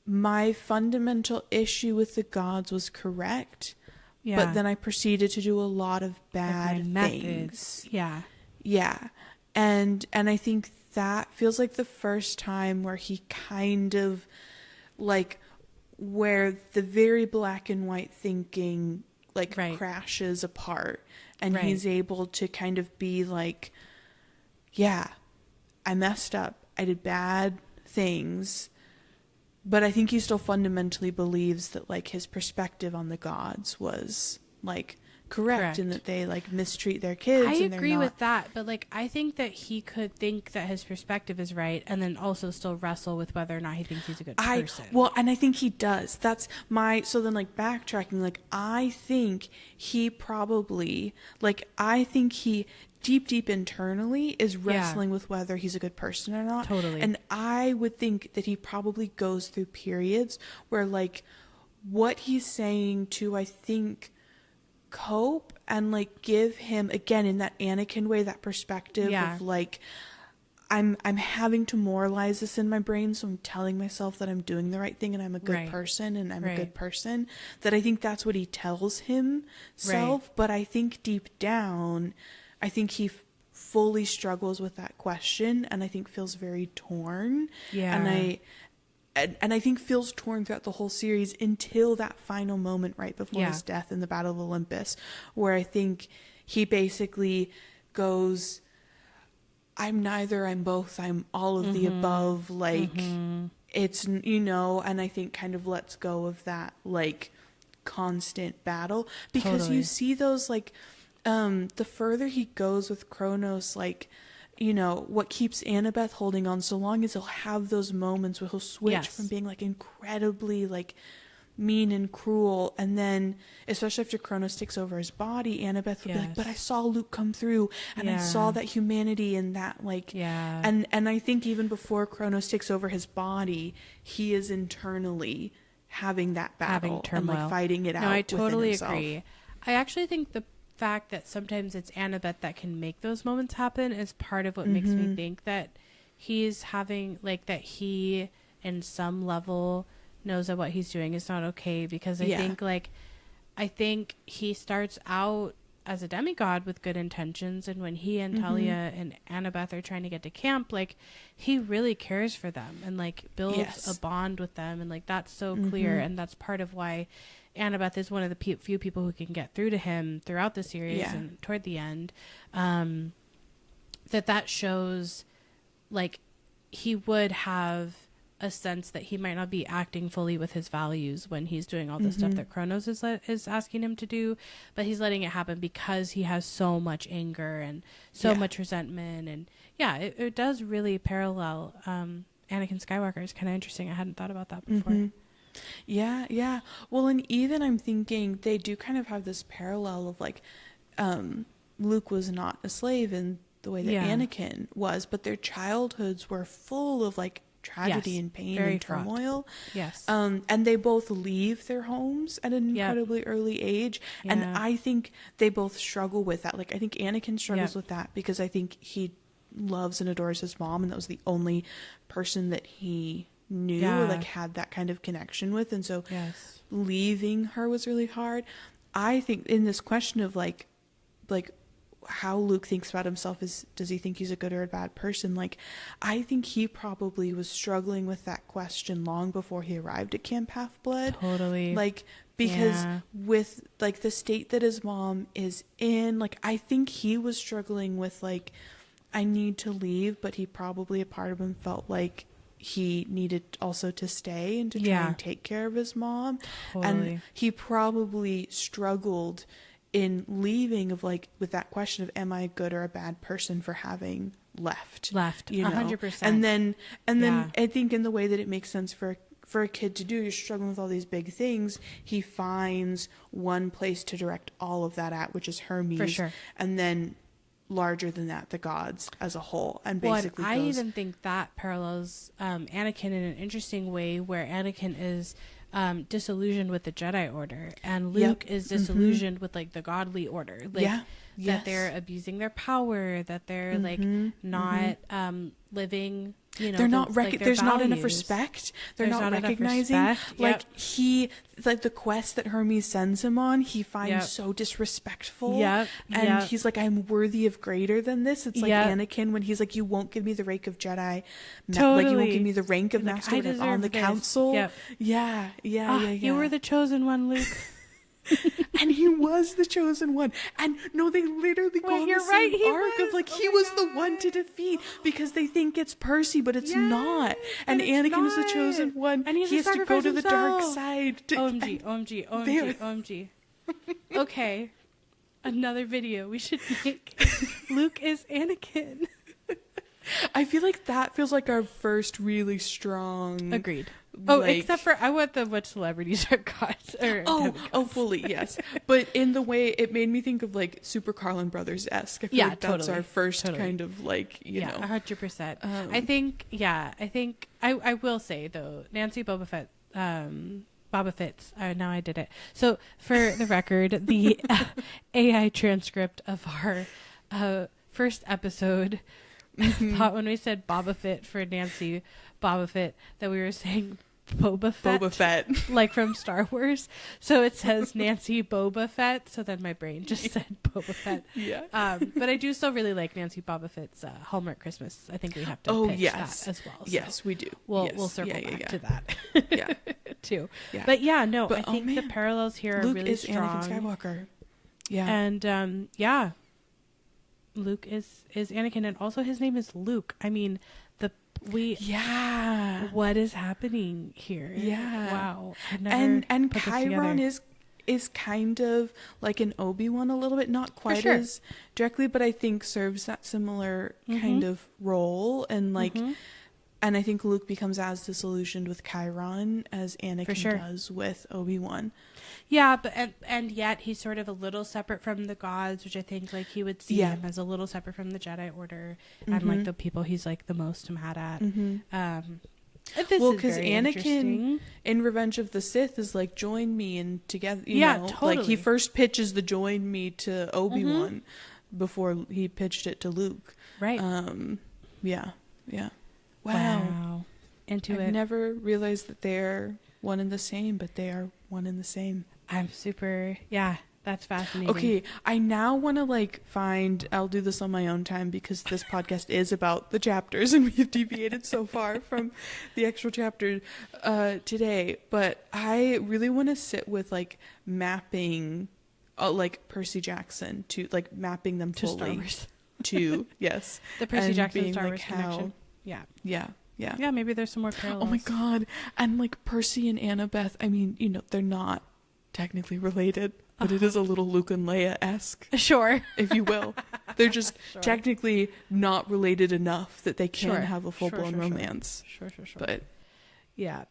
my fundamental issue with the gods was correct, but then I proceeded to do a lot of bad things. And I think that feels like the first time where he kind of like, where the very black and white thinking like crashes apart, and he's able to kind of be like, I messed up, I did bad things, but I think he still fundamentally believes that like his perspective on the gods was like correct. And that they like mistreat their kids. I agree with that, but like I think that he could think that his perspective is right and then also still wrestle with whether or not he thinks he's a good person. And I think he does. That's so then like backtracking, like I think he probably deep internally is wrestling with whether he's a good person or not. And I would think that he probably goes through periods where like what he's saying to, I think, cope and like give him again in that Anakin way, that perspective of like, I'm having to moralize this in my brain, so I'm telling myself that I'm doing the right thing and I'm a good person and I'm a good person, that I think that's what he tells himself. But I think deep down, I think he fully struggles with that question, and I think feels very torn. And I think feels torn throughout the whole series until that final moment right before his death in the Battle of Olympus, where I think he basically goes, I'm neither, I'm both, I'm all of the above, like it's, you know, and I think kind of lets go of that like constant battle, because you see those like the further he goes with Kronos, like, you know, what keeps Annabeth holding on so long is he'll have those moments where he'll switch from being like incredibly like mean and cruel, and then especially after Kronos takes over his body, Annabeth will be like, but I saw Luke come through and I saw that humanity and that like and I think even before Kronos takes over his body, he is internally having that battle and like fighting it out. No, I totally agree. I actually think the fact that sometimes it's Annabeth that can make those moments happen is part of what makes me think that he's having like, that he in some level knows that what he's doing is not okay, because I think he starts out as a demigod with good intentions, and when he and Talia and Annabeth are trying to get to camp, like he really cares for them and like builds a bond with them, and like that's so clear, and that's part of why Annabeth is one of the few people who can get through to him throughout the series and toward the end. That shows like he would have a sense that he might not be acting fully with his values when he's doing all the stuff that Kronos is asking him to do, but he's letting it happen because he has so much anger and so much resentment. And it does really parallel Anakin Skywalker. Is kind of interesting. I hadn't thought about that before. Yeah. Well, and even I'm thinking they do kind of have this parallel of like Luke was not a slave in the way that Anakin was, but their childhoods were full of like tragedy and pain and turmoil. And they both leave their homes at an incredibly early age. And I think they both struggle with that. Like I think Anakin struggles with that because I think he loves and adores his mom, and that was the only person that he knew or like had that kind of connection with, and so leaving her was really hard. I think in this question of like how Luke thinks about himself is, does he think he's a good or a bad person? Like, I think he probably was struggling with that question long before he arrived at Camp Half-Blood. Totally. Like, because with like the state that his mom is in, like, I think he was struggling with like, I need to leave, but he probably, a part of him felt like he needed also to stay and to try and take care of his mom. And he probably struggled in leaving of like with that question of, am I a good or a bad person for having left, you know? 100%. And then I think in the way that it makes sense for a kid to do, you're struggling with all these big things, he finds one place to direct all of that at, which is Hermes. For sure. And then larger than that, the gods as a whole. And basically I even think that parallels Anakin in an interesting way, where Anakin is disillusioned with the Jedi Order, and Luke is disillusioned with like the godly order, like that they're abusing their power, that they're like not living, you know, they're not like there's values. not enough respect. They're not recognizing like he, like the quest that Hermes sends him on, he finds so disrespectful. And he's like, I'm worthy of greater than this. It's like Anakin when he's like, you won't give me the rank of Jedi, like you won't give me the rank of Master when I'm on the council. You were the chosen one, Luke. And he was the chosen one. And no, they literally go on the same arc of like, he was the one to defeat, because they think it's Percy, but it's not. And Anakin is the chosen one, and he has to go to the dark side. OMG. Okay, another video we should make. Luke is Anakin. I feel like that feels like our first really strong. Agreed. Oh, like, except for I want the what celebrities are gods. Fully, yes. But in the way it made me think of like Super Carlin Brothers-esque. I feel like that's our first kind of like, you know. 100%. I think I will say though, Nancy Boba Fett's, now I did it. So for the record, the AI transcript of our first episode thought when we said Boba Fett for Nancy Boba Fett that we were saying Boba Fett, like from Star Wars. So it says Nancy Boba Fett. So then my brain just said Boba Fett. But I do still really like Nancy Boba Fett's Hallmark Christmas. I think we have to pitch that as well. So yes, we do. We'll circle back to that. Too. Yeah. But I think the parallels here are Luke really is strong. Anakin Skywalker. And Luke is Anakin, and also his name is Luke. I mean, what is happening here? Wow. And Chiron is kind of like an Obi-Wan a little bit, not quite as directly, but I think serves that similar kind of role, and like and I think Luke becomes as disillusioned with Chiron as Anakin does with Obi-Wan. Yeah, but and yet he's sort of a little separate from the gods, which I think like he would see him as a little separate from the Jedi Order and like the people he's like the most mad at. Because Anakin in Revenge of the Sith is like, join me, and together, you know, totally. Like he first pitches the join me to Obi-Wan before he pitched it to Luke. Right. Wow. Into I've it. never realized that they're one and the same, but they are one and the same. I'm super, That's fascinating. Okay, I now want to like find, I'll do this on my own time because this podcast is about the chapters and we've deviated so far from the actual chapter today. But I really want to sit with like mapping like Percy Jackson to like mapping them to fully Star Wars. To, yes. The Percy Jackson Star like Wars connection. Yeah. Yeah. Yeah. Yeah, maybe there's some more parallels. Oh my God. And like Percy and Annabeth, I mean, you know, they're not technically related, but it is a little Luke and Leia-esque. Sure. If you will. They're just technically not related enough that they can have a full-blown romance. Sure. But yeah.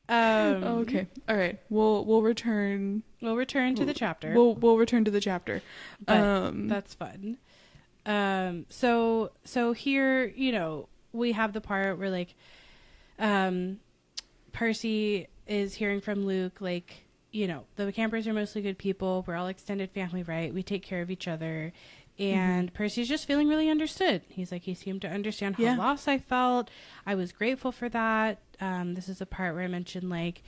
Okay. All right. We'll return. We'll return to the chapter. We'll return to the chapter. But that's fun. So here, you know, we have the part where like Percy is hearing from Luke, like, you know, the campers are mostly good people. We're all extended family, right? We take care of each other. And Percy's just feeling really understood. He's like, he seemed to understand how lost I felt. I was grateful for that. This is the part where I mentioned like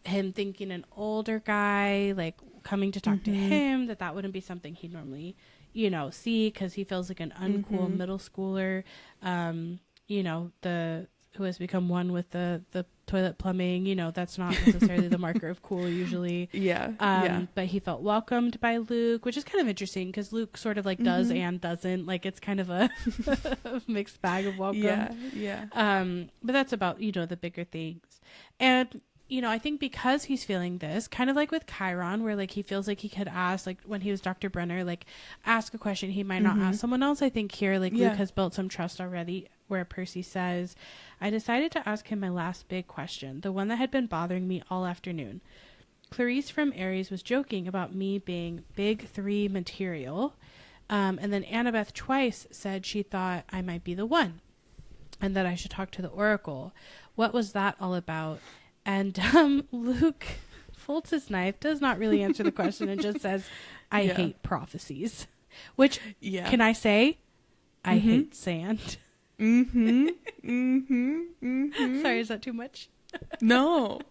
him thinking an older guy, like coming to talk to him, that wouldn't be something he'd normally, you know, see, because he feels like an uncool middle schooler, you know, who has become one with the toilet plumbing, you know, that's not necessarily the marker of cool usually. But he felt welcomed by Luke, which is kind of interesting because Luke sort of like does and doesn't, like it's kind of a mixed bag of welcome. But that's about, you know, the bigger things. And you know, I think because he's feeling this, kind of like with Chiron, where like he feels like he could ask, like when he was Dr. Brenner, like ask a question he might not ask someone else. I think here, like Luke has built some trust already, where Percy says, I decided to ask him my last big question, the one that had been bothering me all afternoon. Clarice from Aries was joking about me being big 3 material. And then Annabeth twice said she thought I might be the one and that I should talk to the Oracle. What was that all about? And Luke folds his knife, does not really answer the question, and just says, I hate prophecies. Which, can I say, I hate sand. Sorry, is that too much? No.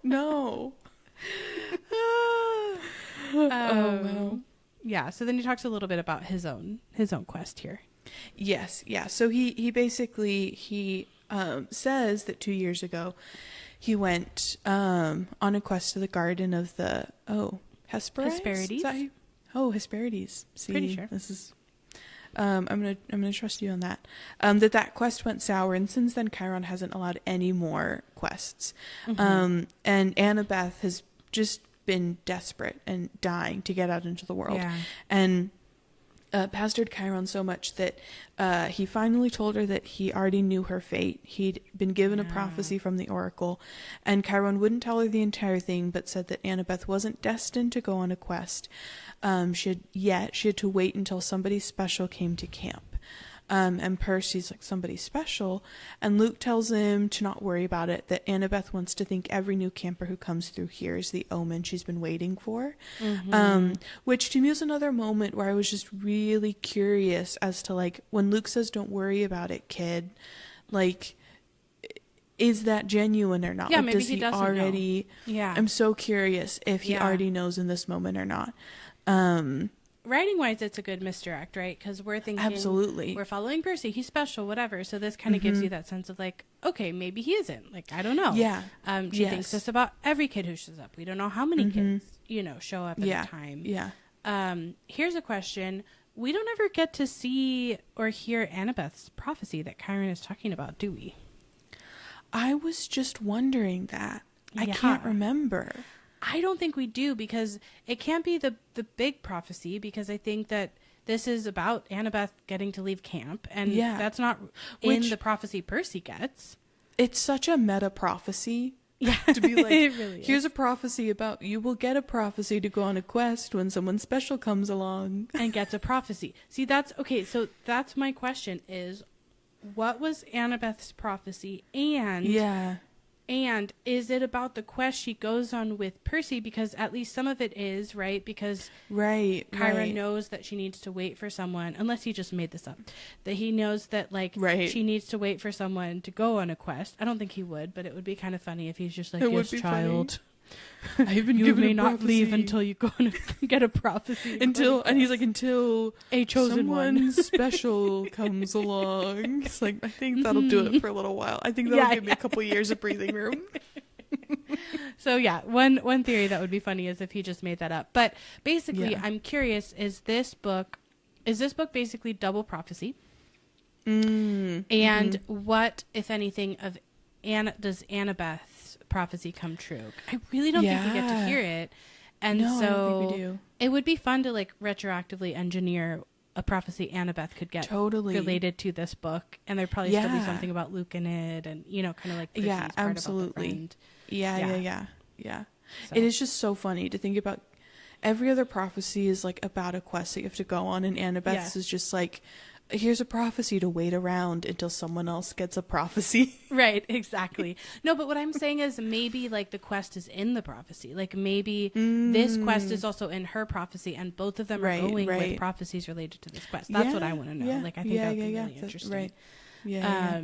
Wow. Yeah, so then he talks a little bit about his own quest here. Yes, yeah. So he basically says that 2 years ago he went on a quest to the garden of the Hesperides. Hesperides. See, pretty sure. This is I'm gonna trust you on that. That quest went sour, and since then Chiron hasn't allowed any more quests. And Annabeth has just been desperate and dying to get out into the world. And pestered Chiron so much that he finally told her that he already knew her fate. He'd been given a prophecy from the Oracle, and Chiron wouldn't tell her the entire thing, but said that Annabeth wasn't destined to go on a quest. She had to wait until somebody special came to camp. And Percy's like, somebody special? And Luke tells him to not worry about it, that Annabeth wants to think every new camper who comes through here is the omen she's been waiting for. Which to me was another moment where I was just really curious as to, like, when Luke says, don't worry about it, kid, like, is that genuine or not? Yeah, like, maybe does he doesn't already know. Yeah. I'm so curious if he already knows in this moment or not. Writing wise, it's a good misdirect, right? Because we're thinking, absolutely, we're following Percy, he's special, whatever. So this kind of gives you that sense of like, okay, maybe he isn't. Like, I don't know. She thinks this about every kid who shows up. We don't know how many kids, you know, show up at a time. Here's a question: we don't ever get to see or hear Annabeth's prophecy that Chiron is talking about, do we? I was just wondering that. I can't remember. I don't think we do, because it can't be the big prophecy, because I think that this is about Annabeth getting to leave camp, and that's not in the prophecy Percy gets. It's such a meta prophecy. To be like, it really here's a prophecy about you will get a prophecy to go on a quest when someone special comes along. And gets a prophecy. See, that's, okay, so that's my question is, what was Annabeth's prophecy? And is it about the quest she goes on with Percy? Because at least some of it is, right? Because Chiron knows that she needs to wait for someone, unless he just made this up, that he knows that, like, she needs to wait for someone to go on a quest. I don't think he would, but it would be kind of funny if he's just like, yes, child. I've been you given may a not prophecy. leave until you go and get a prophecy. And he's like, until a chosen someone one special comes along. It's like, I think that'll do it for a little while. I think that'll give me a couple years of breathing room. So yeah, one theory that would be funny is if he just made that up. But basically, Yeah. I'm curious: is this book basically double prophecy? Mm. And what, if anything, of does Annabeth's prophecy come true? I really don't think we get to hear it, and no, so I don't think we do. It would be fun to like retroactively engineer a prophecy Annabeth could get related to this book, and there'd probably still be something about Luke in it, and kind of like Percy's part absolutely. about the friend. Yeah. So. It is just so funny to think about. Every other prophecy is like about a quest that you have to go on, and Annabeth's is just like, here's a prophecy to wait around until someone else gets a prophecy. Right, exactly. No, but what I'm saying is maybe like the quest is in the prophecy. Like maybe this quest is also in her prophecy, and both of them are going with prophecies related to this quest. That's what I want to know. Like I think that would be really interesting. Right. Yeah.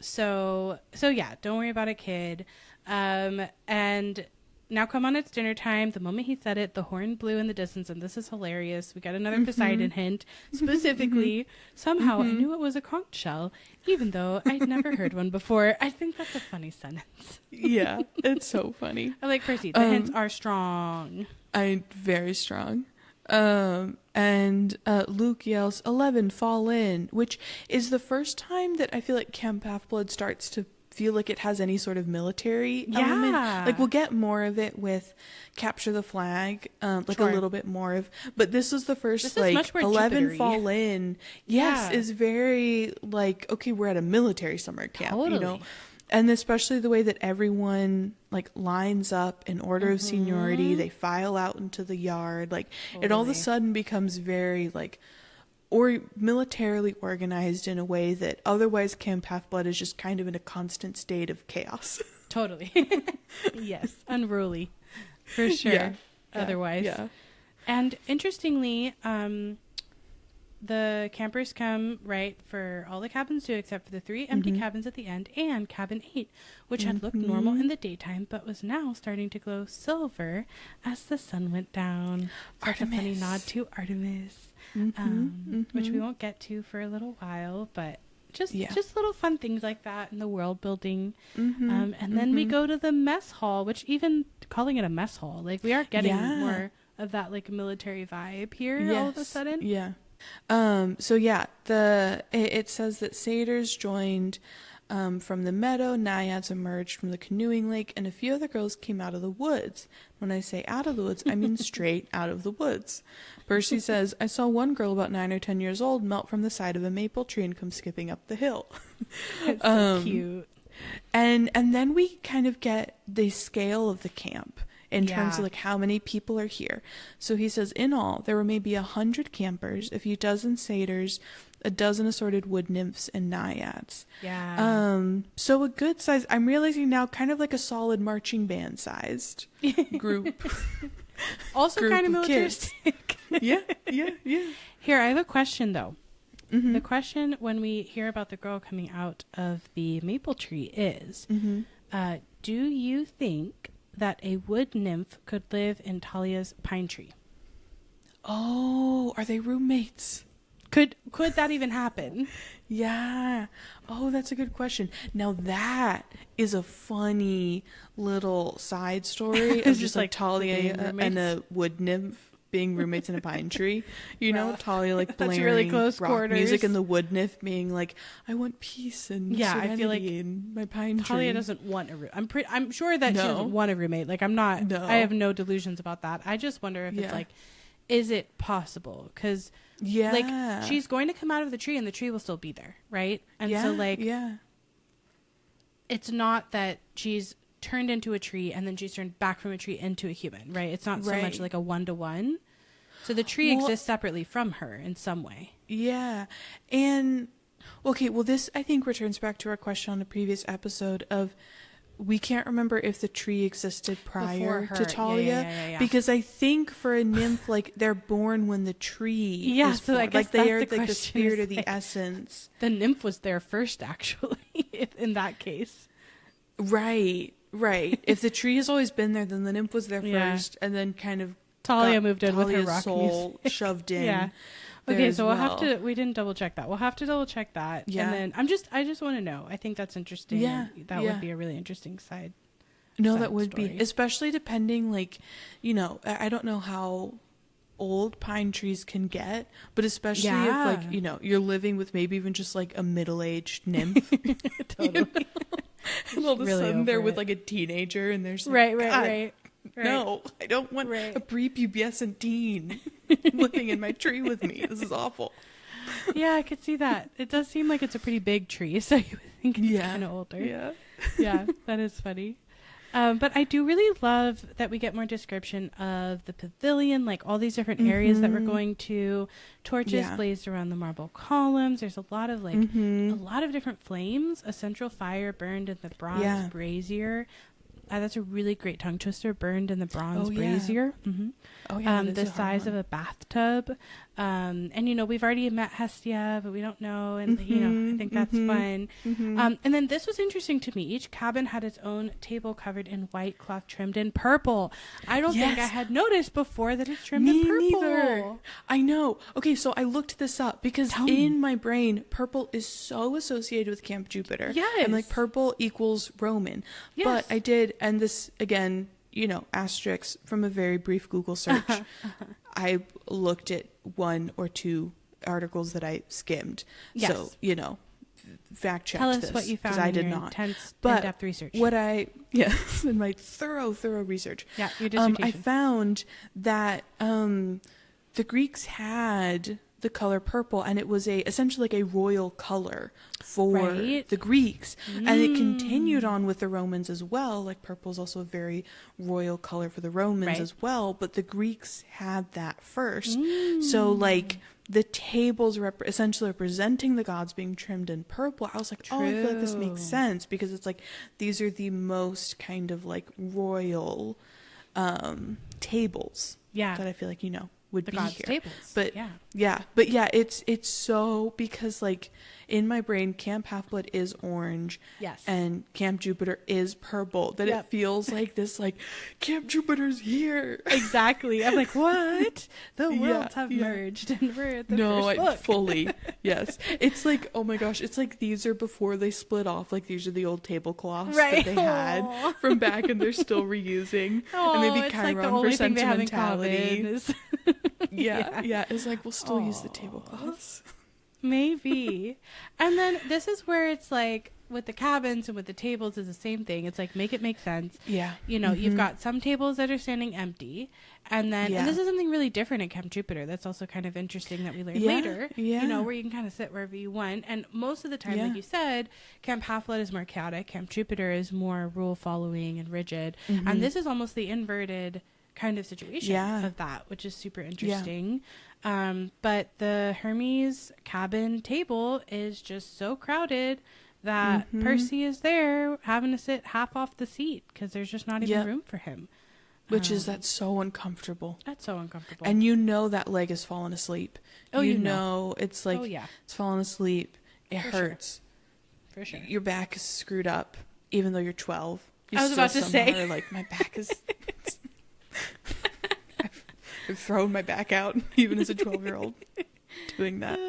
So yeah, don't worry about it, kid. And now come on, it's dinner time. The moment he said it, the horn blew in the distance, and this is hilarious. We got another Poseidon hint. Specifically, somehow I knew it was a conch shell, even though I'd never heard one before. I think that's a funny sentence. Yeah, it's so funny. I like Percy. The hints are strong. Very strong. And Luke yells, 11, fall in, which is the first time that I feel like Camp Half-Blood starts to feel like it has any sort of military element. Like we'll get more of it with Capture the Flag, a little bit more of, but this is the first, like 11 Jupiter-y. fall in. Yes, is very like, okay, we're at a military summer camp, Totally. And especially the way that everyone like lines up in order of seniority, they file out into the yard, like it all of a sudden becomes very like or militarily organized in a way that otherwise Camp Half-Blood is just kind of in a constant state of chaos. Totally. Yes. Unruly. For sure. Otherwise. Yeah. And interestingly, the campers come, right, for all the cabins too, except for the 3 empty cabins at the end and cabin 8, which had looked normal in the daytime, but was now starting to glow silver as the sun went down. So Artemis. A funny nod to Artemis. Which we won't get to for a little while, but just little fun things like that in the world building. And then we go to the mess hall, which even calling it a mess hall, like we are getting more of that like military vibe here all of a sudden. Yeah. It says that satyrs joined from the meadow, naiads emerged from the canoeing lake, and a few other girls came out of the woods. When I say out of the woods, I mean straight out of the woods. Percy says, I saw one girl about 9 or 10 years old melt from the side of a maple tree and come skipping up the hill. It's so cute. And then we kind of get the scale of the camp in terms of like how many people are here. So he says, in all, there were maybe 100 campers, a few dozen satyrs, a dozen assorted wood nymphs and naiads. So a good size, I'm realizing now, kind of like a solid marching band sized group. Also group kind of militaristic. Yeah. Here, I have a question though. The question when we hear about the girl coming out of the maple tree is, do you think that a wood nymph could live in Talia's pine tree? Oh, are they roommates? Could that even happen? Yeah. Oh, that's a good question. Now that is a funny little side story of just like Talia and a wood nymph being roommates in a pine tree. You know, Talia like blaring really close rock quarters. music, and the wood nymph being like, I want peace and serenity I feel like in my pine tree. Talia doesn't want a roommate. I'm sure that she doesn't want a roommate. Like I'm not. No. I have no delusions about that. I just wonder if it's like, is it possible? Because like she's going to come out of the tree and the tree will still be there, right? And so like it's not that she's turned into a tree and then she's turned back from a tree into a human, right? It's not so much like a 1-to-1. So the tree exists separately from her in some way. Yeah. And okay, well this I think returns back to our question on the previous episode of we can't remember if the tree existed prior to Talia, because I think for a nymph, like they're born when the tree is so born. I guess like they are like the spirit or the essence. The nymph was there first, actually, in that case. Right. Right. If the tree has always been there, then the nymph was there first, and then kind of Talia moved in with her rock soul music. shoved in. Yeah. Okay, so we'll have to. We didn't double check that. We'll have to double check that. Yeah. And then I just want to know. I think that's interesting. Yeah. That would be a really interesting side. No, that would be, especially depending, like, you know, I don't know how old pine trees can get, but especially if, like, you know, you're living with maybe even just like a middle-aged nymph. Totally. You know? And all of a sudden they're with like a teenager, and there's like, right. No, I don't want a prepubescent teen living in my tree with me. This is awful. Yeah, I could see that. It does seem like it's a pretty big tree, so you would think it's kind of older. Yeah. Yeah, that is funny. But I do really love that we get more description of the pavilion, like all these different areas that we're going to. Torches blazed around the marble columns. There's a lot of a lot of different flames. A central fire burned in the bronze brazier. That's a really great tongue twister. Burned in the bronze brazier. Oh yeah, the size of a bathtub. And you know, we've already met Hestia, but we don't know, and you know, I think that's fun. And then this was interesting to me. Each cabin had its own table covered in white cloth trimmed in purple. I don't think I had noticed before that it's trimmed in purple. Neither. I know. Okay, so I looked this up because in my brain, purple is so associated with Camp Jupiter. Yes. And like purple equals Roman. Yes. But I did, and this again, you know, asterisks from a very brief Google search. I looked at one or two articles that I skimmed. Yes. So, you know, fact check this. Tell us what you found in I did your not. Intense, in-depth research. What in my thorough research. Yeah, your dissertation. I found that the Greeks had the color purple, and it was essentially like a royal color for the Greeks, and it continued on with the Romans as well. Like purple is also a very royal color for the Romans as well, but the Greeks had that first. So like the tables essentially representing the gods being trimmed in purple. I was like, oh, I feel like this makes sense, because it's like these are the most kind of like royal tables that I feel like, you know, would be here. Tables. But it's so, because like in my brain, Camp Half-Blood is orange, and Camp Jupiter is purple, that it feels like this, like Camp Jupiter's here. Exactly. I'm like, what? The worlds have merged, and we're at the first book. Fully. Yes. It's like, oh my gosh, it's like these are before they split off. Like these are the old tablecloths that they had from back, and they're still reusing. And maybe Chiron for sentimentality. Yeah, it's like we'll still use the tablecloths. Maybe. And then this is where it's like with the cabins and with the tables is the same thing. It's like make it make sense. Yeah. You know, you've got some tables that are standing empty, and then and this is something really different at Camp Jupiter that's also kind of interesting that we learn later. You know, where you can kind of sit wherever you want. And most of the time, like you said, Camp Half-Blood is more chaotic. Camp Jupiter is more rule following and rigid. And this is almost the inverted kind of situation of that, which is super interesting. But the Hermes cabin table is just so crowded that Percy is there having to sit half off the seat because there's just not even room for him. That's so uncomfortable. That's so uncomfortable. And you know that leg has fallen asleep. Oh, you know it's like it's fallen asleep. It hurts. For sure. Your back is screwed up, even though you're 12. I was about to say, like, my back is. I've thrown my back out, even as a 12-year-old, doing that.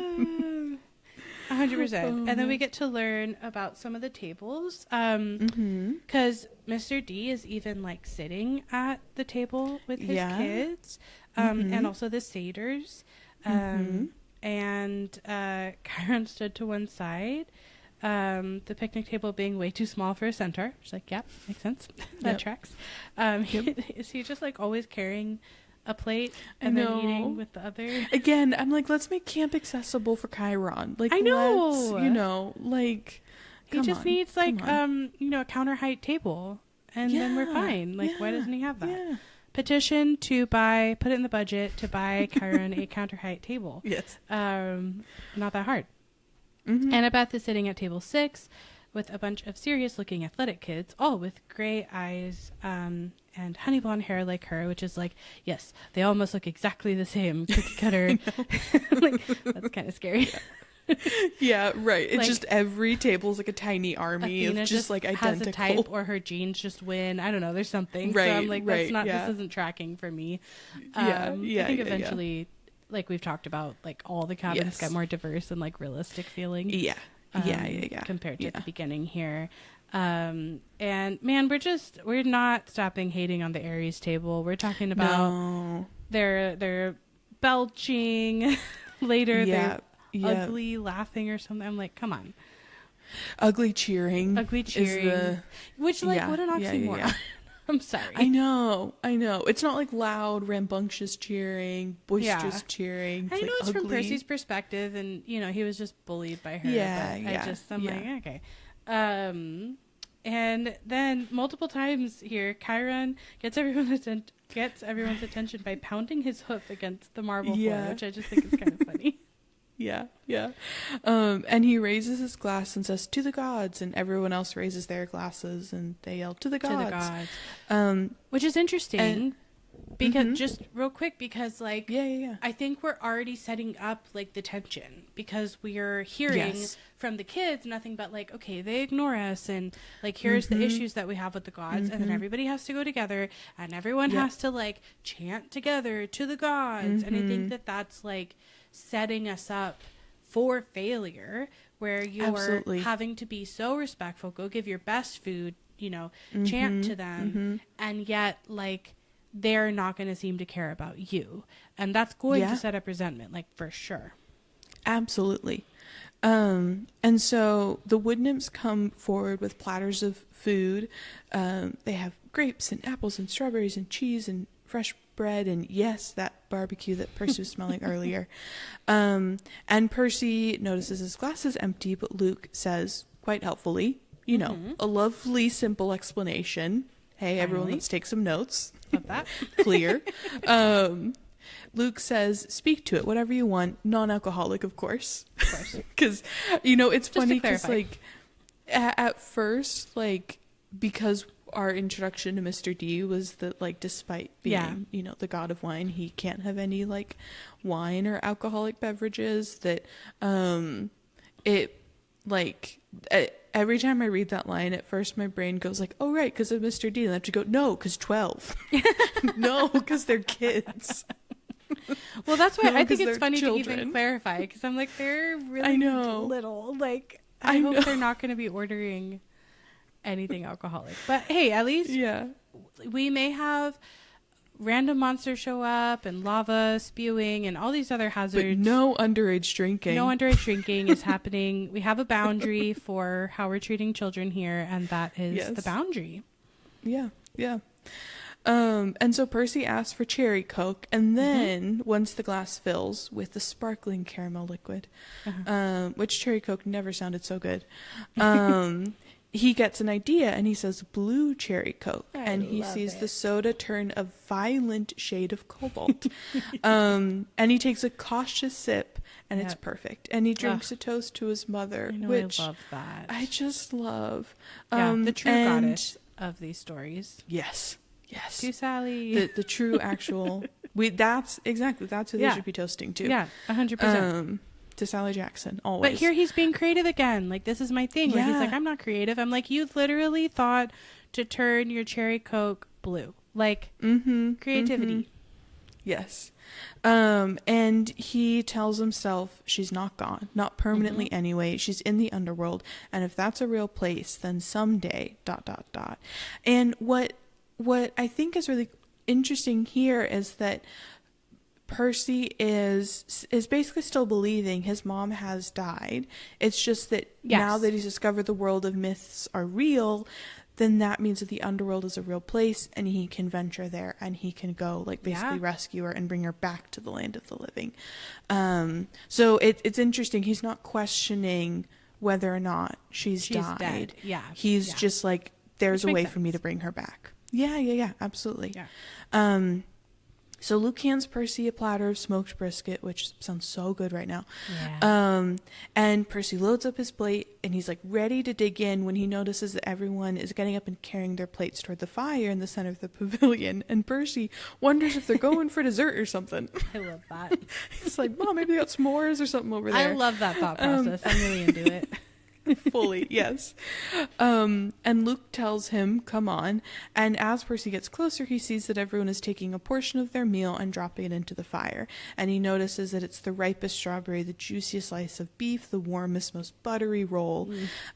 100%. And then we get to learn about some of the tables. Because Mr. D is even, like, sitting at the table with his kids. And also the satyrs. And Chiron stood to one side. The picnic table being way too small for a centaur. She's like, yeah, makes sense. That tracks. Is he just, like, always carrying a plate and then eating with the other? Again, I'm like, let's make camp accessible for Chiron. Like, I know. Let's, you know, like, he just needs like you know, a counter height table, and then we're fine. Like, why doesn't he have that? Petition to buy, put it in the budget to buy Chiron a counter height table. Yes. Not that hard. Annabeth is sitting at table 6 with a bunch of serious looking athletic kids, all with gray eyes and honey blonde hair like her, which is like, yes, they almost look exactly the same, cookie cutter. Like, that's kind of scary. Yeah, right. It's like, just every table's like a tiny army Athena of just like identical. Has a type, or her genes just win. I don't know. There's something. Right, so I'm like, right, this isn't tracking for me. Yeah, I think eventually, like we've talked about, like all the cabins get more diverse and like realistic feeling. Yeah. Compared to the beginning here. And man, we're not stopping hating on the Aries table. We're talking about they're belching later. They're ugly laughing or something. I'm like, come on. Ugly cheering. Which like what an oxymoron. Yeah. I'm sorry. I know. It's not like loud, rambunctious cheering, boisterous cheering. I know it's ugly. From Percy's perspective, and you know he was just bullied by her. I'm like, okay. And then multiple times here, Chiron gets everyone's attention by pounding his hoof against the marble floor, which I just think is kind of funny. Yeah. And he raises his glass and says, "To the gods," and everyone else raises their glasses and they yell, "To the gods." To the gods. Which is interesting. Because just real quick, because like I think we're already setting up like the tension, because we are hearing from the kids nothing but like, okay, they ignore us, and like here's the issues that we have with the gods, and then everybody has to go together and everyone has to like chant together to the gods, and I think that that's like setting us up for failure, where you're having to be so respectful, go give your best food, you know, chant to them, and yet like they're not going to seem to care about you. And that's going to set up resentment, like, for sure. Absolutely. And so the wood nymphs come forward with platters of food. They have grapes and apples and strawberries and cheese and fresh bread and, yes, that barbecue that Percy was smelling earlier. And Percy notices his glass is empty, but Luke says, quite helpfully, you know, a lovely, simple explanation. Hey, everyone, let's take some notes. Love that. Clear. Luke says, speak to it, whatever you want. Non-alcoholic, of course. Of course. Because, you know, it's funny because, like, at first, like, because our introduction to Mr. D was that, like, despite being, you know, the god of wine, he can't have any, like, wine or alcoholic beverages, that it, like... every time I read that line, at first my brain goes like, oh, right, because of Mr. D. And I have to go, no, because 12. No, because they're kids. Well, that's why I think it's funny children. To even clarify, because I'm like, they're really little. Like, I hope they're not going to be ordering anything alcoholic. But hey, at least we may have random monsters show up and lava spewing and all these other hazards. But no underage drinking. No underage drinking is happening. We have a boundary for how we're treating children here, and that is the boundary. Yeah. And so Percy asks for cherry Coke, and then once the glass fills with the sparkling caramel liquid, which cherry Coke never sounded so good, he gets an idea and he says blue cherry Coke, and he sees the soda turn a violent shade of cobalt. And he takes a cautious sip, and it's perfect. And he drinks a toast to his mother, which I love that. I just love. The true goddess of these stories. Yes. To Sally. The true actual. That's who they should be toasting to. Yeah, 100%. To Sally Jackson, always. But here he's being creative again. Like, this is my thing. Where he's like, I'm not creative. I'm like, you literally thought to turn your cherry Coke blue. Like, creativity. Yes. And he tells himself she's not gone, not permanently anyway. She's in the underworld. And if that's a real place, then someday, ... And what I think is really interesting here is that Percy is basically still believing his mom has died. It's just that now that he's discovered the world of myths are real, then that means that the underworld is a real place, and he can venture there, and he can go, like, basically rescue her and bring her back to the land of the living. So it's interesting. He's not questioning whether or not she's died. Dead. Yeah. He's just like, there's a way for me to bring her back. Yeah, absolutely. Yeah. So Luke hands Percy a platter of smoked brisket, which sounds so good right now. Yeah. And Percy loads up his plate, and he's like ready to dig in when he notices that everyone is getting up and carrying their plates toward the fire in the center of the pavilion. And Percy wonders if they're going for dessert or something. I love that. He's like, Mom, maybe they got s'mores or something over there. I love that thought process. I'm really into it. Fully, yes. And Luke tells him, come on. And as Percy gets closer, he sees that everyone is taking a portion of their meal and dropping it into the fire. And he notices that it's the ripest strawberry, the juiciest slice of beef, the warmest, most buttery roll.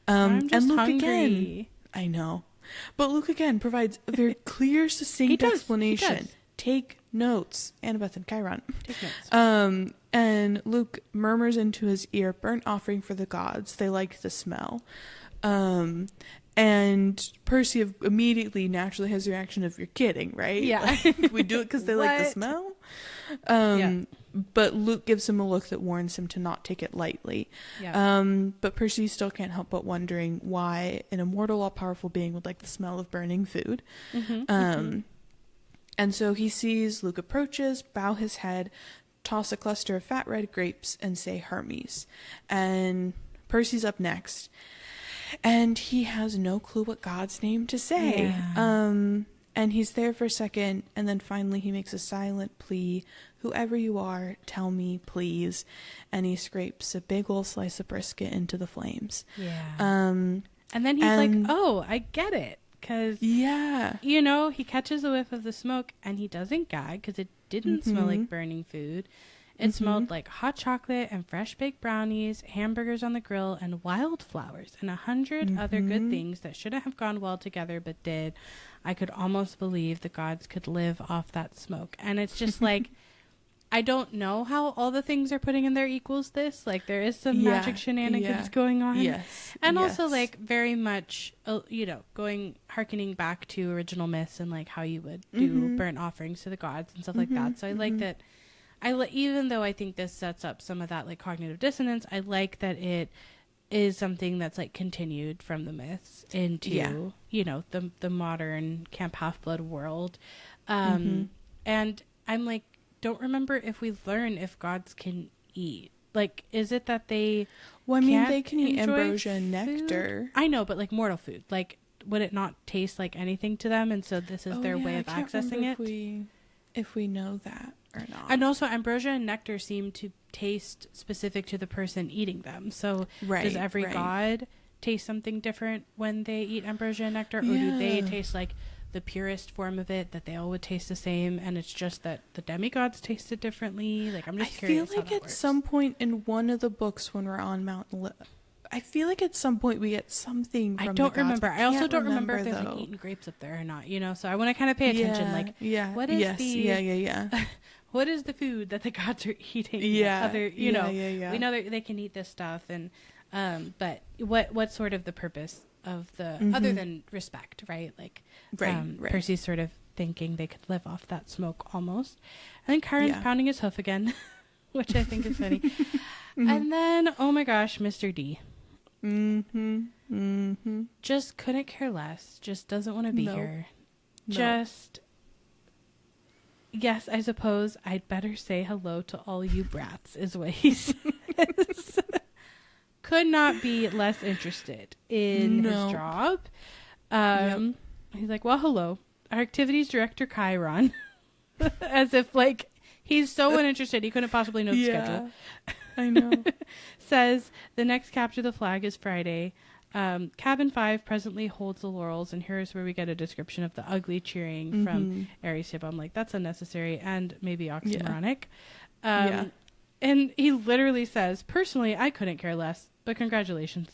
I'm just and Luke hungry. again, I know. But Luke again provides a very clear, succinct explanation. Take notes. Annabeth and Chiron. Take notes. And Luke murmurs into his ear, burnt offering for the gods. They like the smell. And Percy immediately naturally has the reaction of, you're kidding, right? Yeah. Like, we do it because they like the smell? But Luke gives him a look that warns him to not take it lightly. Yeah. But Percy still can't help but wondering why an immortal, all-powerful being would like the smell of burning food. And so he sees Luke approaches, bow his head, toss a cluster of fat red grapes, and say Hermes. And Percy's up next. And he has no clue what God's name to say. Yeah. And he's there for a second, and then finally he makes a silent plea, whoever you are, tell me, please. And he scrapes a big old slice of brisket into the flames. Yeah. And then he's like, oh, I get it. Because, you know, he catches a whiff of the smoke and he doesn't gag because it didn't smell like burning food. It smelled like hot chocolate and fresh baked brownies, hamburgers on the grill, and wildflowers, and 100 other good things that shouldn't have gone well together but did. I could almost believe the gods could live off that smoke. And it's just like, I don't know how all the things are putting in there equals this. Like, there is some magic shenanigans going on. Yes. And also, like, very much, you know, hearkening back to original myths and, like, how you would do burnt offerings to the gods and stuff like that. So I like that. Even though I think this sets up some of that, like, cognitive dissonance, I like that it is something that's, like, continued from the myths into, you know, the modern Camp Half-Blood world. And I'm, like, don't remember if we learn if gods can eat. Like, is it that they they can eat ambrosia and nectar. I know, but like mortal food. Like, would it not taste like anything to them? And so this is their way of accessing it? If we know that or not. And also ambrosia and nectar seem to taste specific to the person eating them. So does every god taste something different when they eat ambrosia and nectar? Or do they taste like the purest form of it, that they all would taste the same, and it's just that the demigods taste it differently? Like, I'm just curious. I feel like at some point in one of the books when we're on Mount I feel like at some point we get something from I don't the gods. remember. I also don't remember if they're like eating grapes up there or not, you know, so I want to kind of pay attention. What is what is the food that the gods are eating? We know that they can eat this stuff, and but what's sort of the purpose of the other than respect, right? Like, Percy's sort of thinking they could live off that smoke almost. And then Chiron's pounding his hoof again, which I think is funny. And then, oh my gosh, Mr. D. Just couldn't care less. Just doesn't want to be here. Just, yes, I suppose I'd better say hello to all you brats, is what he says. Could not be less interested in his job. He's like, well, hello. Our activities director, Chiron. As if, like, he's so uninterested he couldn't possibly know the schedule. I know. Says, the next capture the flag is Friday. Cabin 5 presently holds the laurels, and here's where we get a description of the ugly cheering from Ares Hib. I'm like, that's unnecessary and maybe oxymoronic. And he literally says, personally, I couldn't care less, but congratulations.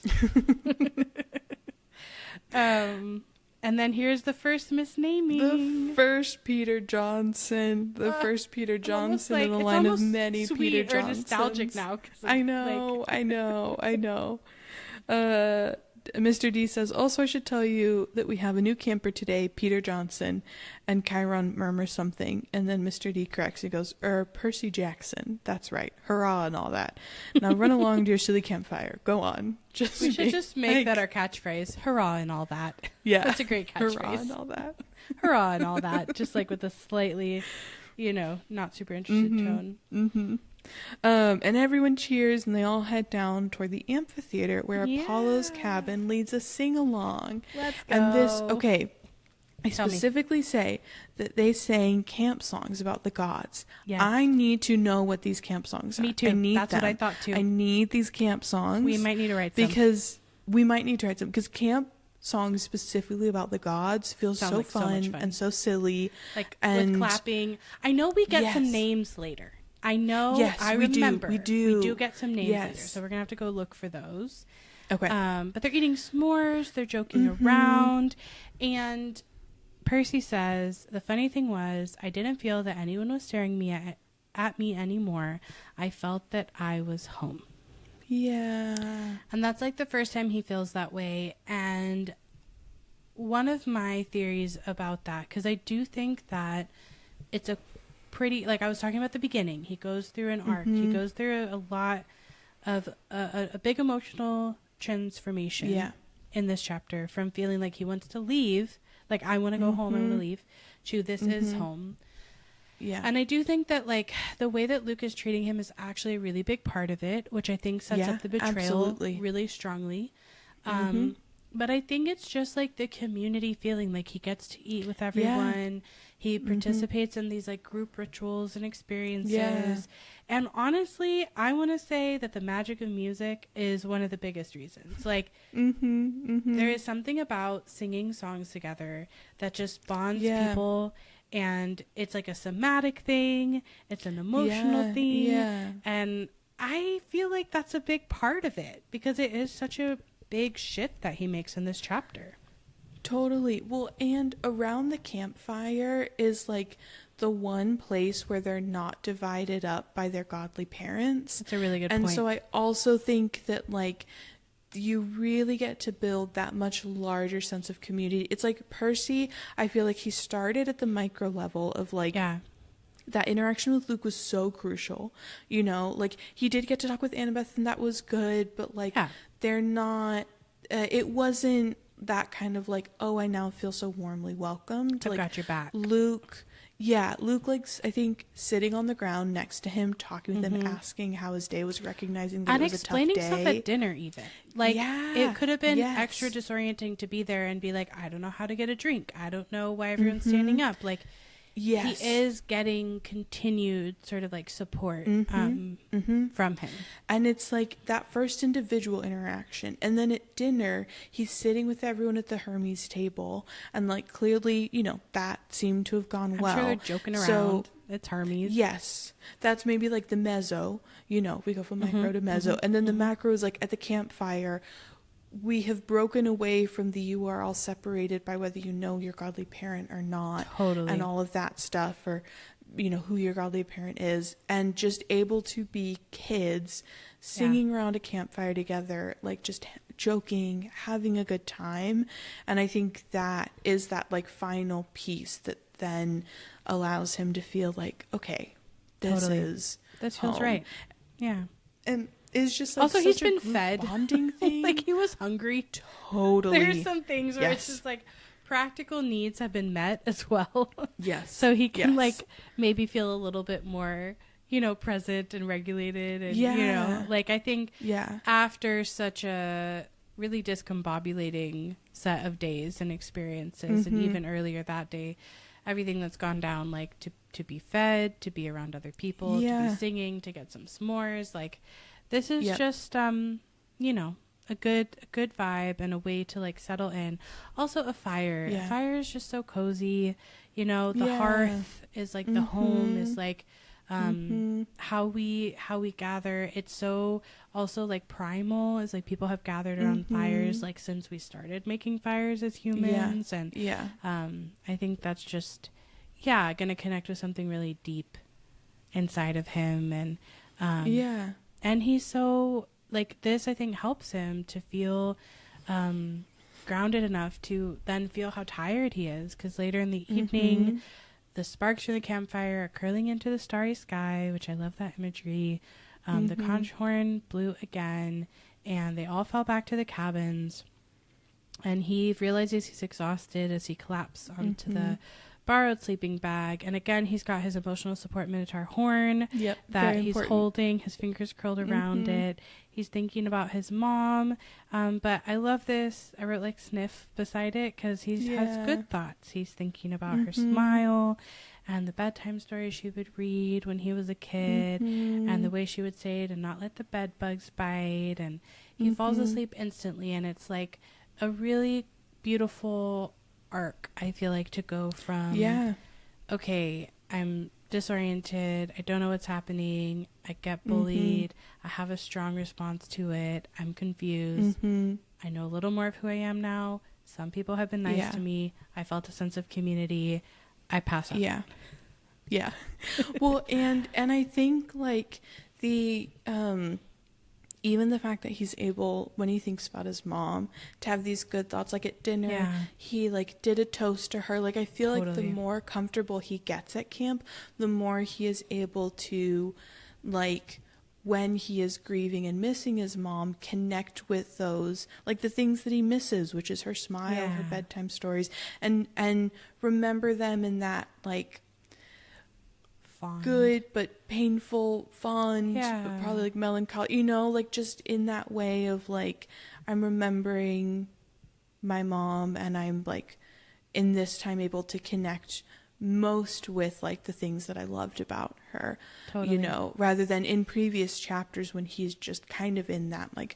And then here's the first misnaming. The first Peter Johnson. The first Peter Johnson in the line of many Peter Johnsons. It's nostalgic now. I know. Mr. D says, also I should tell you that we have a new camper today, Peter Johnson. And Chiron murmurs something. And then Mr. D corrects. He goes, Percy Jackson. That's right. Hurrah and all that. Now run along to your silly campfire. Go on. We should just make that our catchphrase. Hurrah and all that. Yeah. That's a great catchphrase. Hurrah and all that. Hurrah and all that. Just like with a slightly not super interested tone. And everyone cheers, and they all head down toward the amphitheater where Apollo's cabin leads a sing-along. Let's go. And I specifically say that they sang camp songs about the gods. Yes. I need to know what these camp songs are. Me too. I need That's them. what I thought too. I need these camp songs. We might need to write some. Because camp songs specifically about the gods feel so fun and so silly. With clapping. I know we get some names later. I know. Yes, I remember. We do get some names later. So we're going to have to go look for those. Okay. But they're eating s'mores. They're joking around. And Percy says, the funny thing was, I didn't feel that anyone was staring at me anymore. I felt that I was home. Yeah. And that's the first time he feels that way. And one of my theories about that, because I do think that it's a pretty, I was talking about the beginning, he goes through an arc. He goes through a lot of a big emotional transformation in this chapter, from feeling like he wants to leave, I want to go home, I want to leave, to this is home. Yeah. And I do think that the way that Luke is treating him is actually a really big part of it, which I think sets up the betrayal really strongly. But I think it's just the community feeling, he gets to eat with everyone. He participates in these there rituals and experiences. And honestly, I want to say that the magic of music is one of the biggest reasons. There is something about singing songs together that just bonds people. And it's a somatic thing. It's an emotional thing. Yeah. And I feel like that's a big part of it, because it is such a big shift that he makes in this chapter. Totally. Well, and around the campfire is the one place where they're not divided up by their godly parents. That's a really good point. And so I also think that you really get to build that much larger sense of community. It's Percy, I feel he started at the micro level of that interaction with Luke was so crucial. He did get to talk with Annabeth, and that was good, but they're not, it wasn't that kind of oh, I now feel so warmly welcomed. I've got your back. Luke, I think sitting on the ground next to him, talking with him, asking how his day was, recognizing that it was a tough day. And explaining stuff at dinner even. It could have been extra disorienting to be there and be I don't know how to get a drink. I don't know why everyone's standing up. He is getting continued sort of support from him. And it's that first individual interaction. And then at dinner, he's sitting with everyone at the Hermes table. And clearly, that seemed to have gone well. I'm sure they're joking around. So, it's Hermes. Yes. That's maybe the mezzo. We go from micro to mezzo. And then the macro is at the campfire. We have broken away from the you are all separated by whether you know your godly parent or not. Totally. And all of that stuff, or, who your godly parent is. And just able to be kids singing around a campfire together, just joking, having a good time. And I think that is that final piece that then allows him to feel okay, this is this feels home. Right. Yeah. And it's just also such he's been a fed bonding thing. He was hungry. Totally. There's some things where it's just practical needs have been met as well. Yes. So he can maybe feel a little bit more, present and regulated, and I think after such a really discombobulating set of days and experiences, and even earlier that day, everything that's gone down, to be fed, to be around other people, to be singing, to get some s'mores, this is just, a good vibe and a way to settle in. Also a fire. A fire is just so cozy. The hearth is the home is how we gather. It's so also primal. Is people have gathered around fires since we started making fires as humans. And I think that's just gonna connect with something really deep inside of him. And and he's so this, I think, helps him to feel grounded enough to then feel how tired he is, because later in the evening the sparks from the campfire are curling into the starry sky, which I love that imagery. The conch horn blew again, and they all fell back to the cabins, and he realizes he's exhausted as he collapses onto the borrowed sleeping bag. And again, he's got his emotional support minotaur horn that he's holding, his fingers curled around it. He's thinking about his mom. But I love this. I wrote like sniff beside it because he has good thoughts. He's thinking about her smile and the bedtime stories she would read when he was a kid and the way she would say to not let the bed bugs bite. And he falls asleep instantly. And it's like a really beautiful arc, I feel like, to go from okay, I'm disoriented, I don't know what's happening, I get bullied, I have a strong response to it, I'm confused, I know a little more of who I am now, some people have been nice to me, I felt a sense of community, I pass out. Well, and I think like the even the fact that he's able, when he thinks about his mom, to have these good thoughts, like at dinner, he like did a toast to her. Like I feel like the more comfortable he gets at camp, the more he is able to, like, when he is grieving and missing his mom, connect with those, like the things that he misses, which is her smile, her bedtime stories, and remember them in that like good but painful, fond, but probably like melancholy, you know, like just in that way of like, I'm remembering my mom and I'm like in this time able to connect most with like the things that I loved about her, you know, rather than in previous chapters when he's just kind of in that like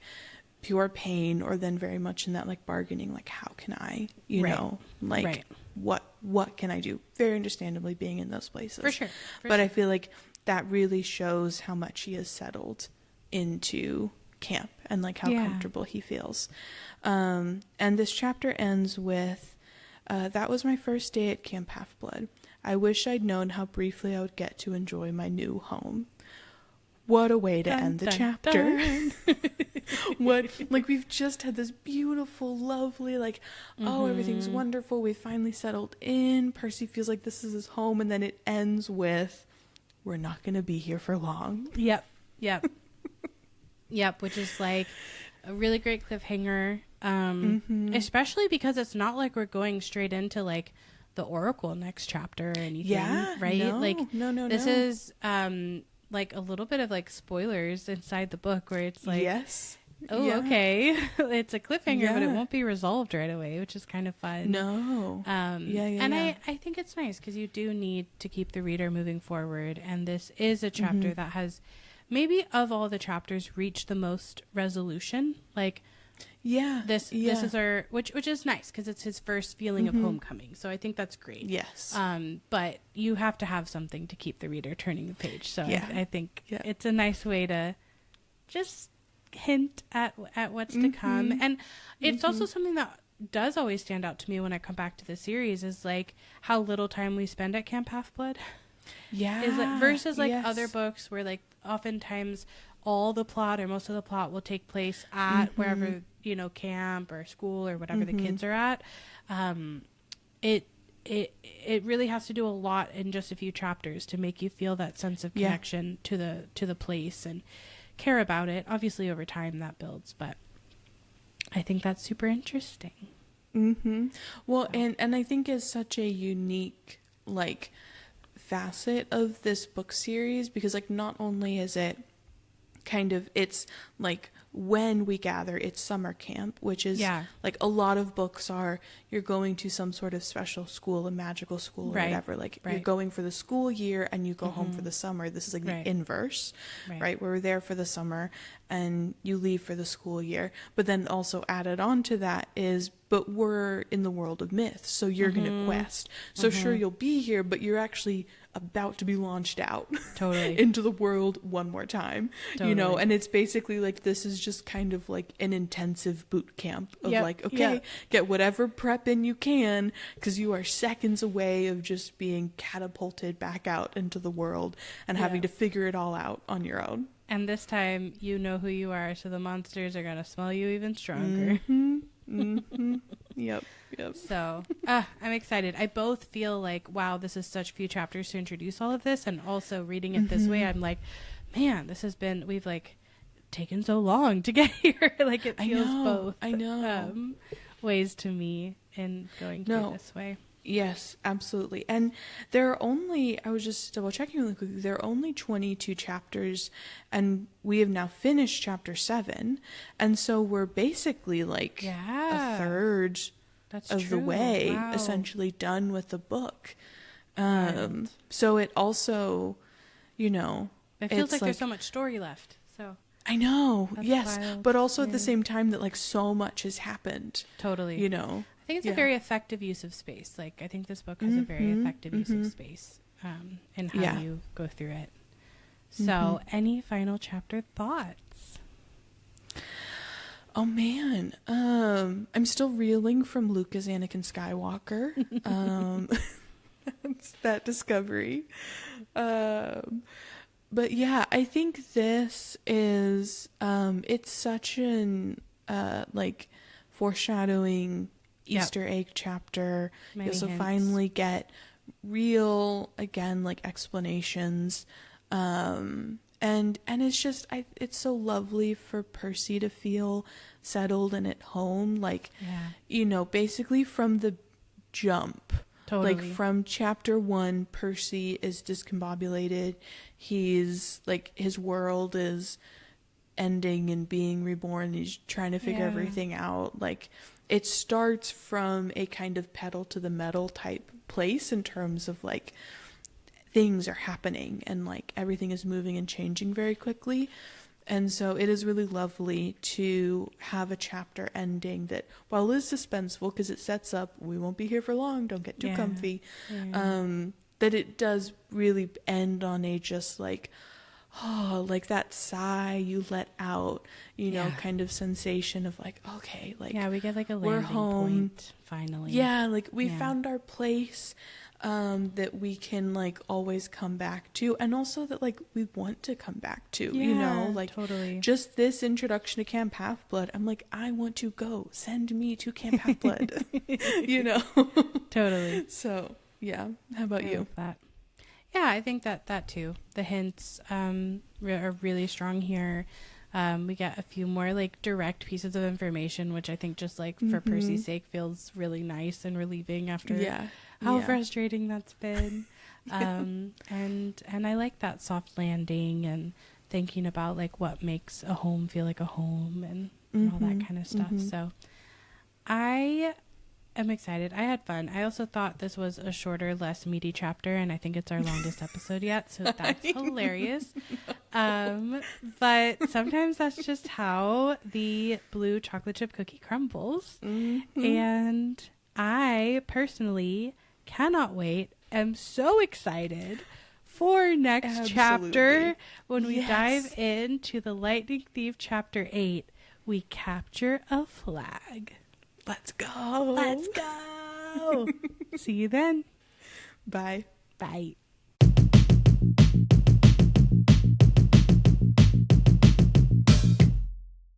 pure pain, or then very much in that like bargaining, like how can I, you know, like what can I do? Very understandably being in those places. For sure. But I feel like that really shows how much he has settled into camp and like how comfortable he feels. And this chapter ends with, that was my first day at Camp Half-Blood. I wish I'd known how briefly I would get to enjoy my new home. What a way to end the chapter. What, like, we've just had this beautiful, lovely, like, oh, everything's wonderful. We finally settled in. Percy feels like this is his home. And then it ends with, we're not going to be here for long. Yep. Which is like a really great cliffhanger. Especially because it's not like we're going straight into like the Oracle next chapter or anything, right? No. This is like a little bit of like spoilers inside the book where it's like, okay, it's a cliffhanger, but it won't be resolved right away, which is kind of fun. And I think it's nice because you do need to keep the reader moving forward, and this is a chapter that has maybe of all the chapters reached the most resolution. Like, this is our, which is nice because it's his first feeling of homecoming, so I think that's great. But you have to have something to keep the reader turning the page, so I think it's a nice way to just hint at what's to come. And it's also something that does always stand out to me when I come back to the series is like how little time we spend at Camp Half-Blood is like, versus like other books where like oftentimes all the plot or most of the plot will take place at wherever, you know, camp or school or whatever the kids are at. It really has to do a lot in just a few chapters to make you feel that sense of connection to the place and care about it. Obviously over time that builds, but I think that's super interesting. Well, so. and I think is such a unique like facet of this book series, because like not only is it kind of, it's like when we gather, it's summer camp, which is like a lot of books are, you're going to some sort of special school, a magical school or whatever, like you're going for the school year and you go home for the summer. This is like the inverse, right? Where we're there for the summer and you leave for the school year. But then also added on to that is, but we're in the world of myth, so you're going to quest. So sure, you'll be here, but you're actually about to be launched out into the world one more time, you know, and it's basically like, this is just kind of like an intensive boot camp of like, okay, get whatever prep in you can, because you are seconds away of just being catapulted back out into the world and having to figure it all out on your own. And this time you know who you are, so the monsters are going to smell you even stronger. Yep. So I'm excited. I both feel like, wow, this is such few chapters to introduce all of this, and also reading it this way, I'm like, man, this has been, we've like taken so long to get here. Like it feels both ways to me in going through this way. Yes, absolutely. And there are only, I was just double checking really quickly, there are only 22 chapters, and we have now finished chapter 7. And so we're basically like a third the way, essentially done with the book. So it also, you know, it feels like there's so much story left. So I know, yes, wild. but also at the same time that like so much has happened. Totally. You know. I think it's a very effective use of space. Like, I think this book has a very effective use of space in how you go through it. So, any final chapter thoughts? Oh, man. I'm still reeling from Luke as Anakin Skywalker. That's that discovery. But yeah, I think this is, it's such an, like, foreshadowing Easter egg chapter. You also finally get real, again, like explanations. And it's just, it's so lovely for Percy to feel settled and at home. Like, you know, basically from the jump, like from chapter 1, Percy is discombobulated. He's like, his world is ending and being reborn. He's trying to figure everything out. Like, it starts from a kind of pedal to the metal type place in terms of like things are happening and like everything is moving and changing very quickly. And so it is really lovely to have a chapter ending that, while it is suspenseful because it sets up we won't be here for long, don't get too comfy, that it does really end on a just like, oh, like that sigh you let out, you know, kind of sensation of like, okay, like, we get like a landing point finally. Like we found our place, that we can like always come back to, and also that like we want to come back to, you know, like just this introduction to Camp Half-Blood, I'm like, I want to go, send me to Camp Half-Blood. You know. So yeah, how about you? That. Yeah, I think that too. The hints are really strong here. We get a few more like direct pieces of information, which I think just like for Percy's sake feels really nice and relieving after how frustrating that's been. And I like that soft landing and thinking about like what makes a home feel like a home and all that kind of stuff. So I am excited. I had fun. I also thought this was a shorter, less meaty chapter, and I think it's our longest episode yet, so that's hilarious. But sometimes that's just how the blue chocolate chip cookie crumbles. And I personally cannot wait. I'm so excited for next chapter when we dive into the Lightning Thief chapter 8. We capture a flag. Let's go. Let's go. See you then. Bye. Bye.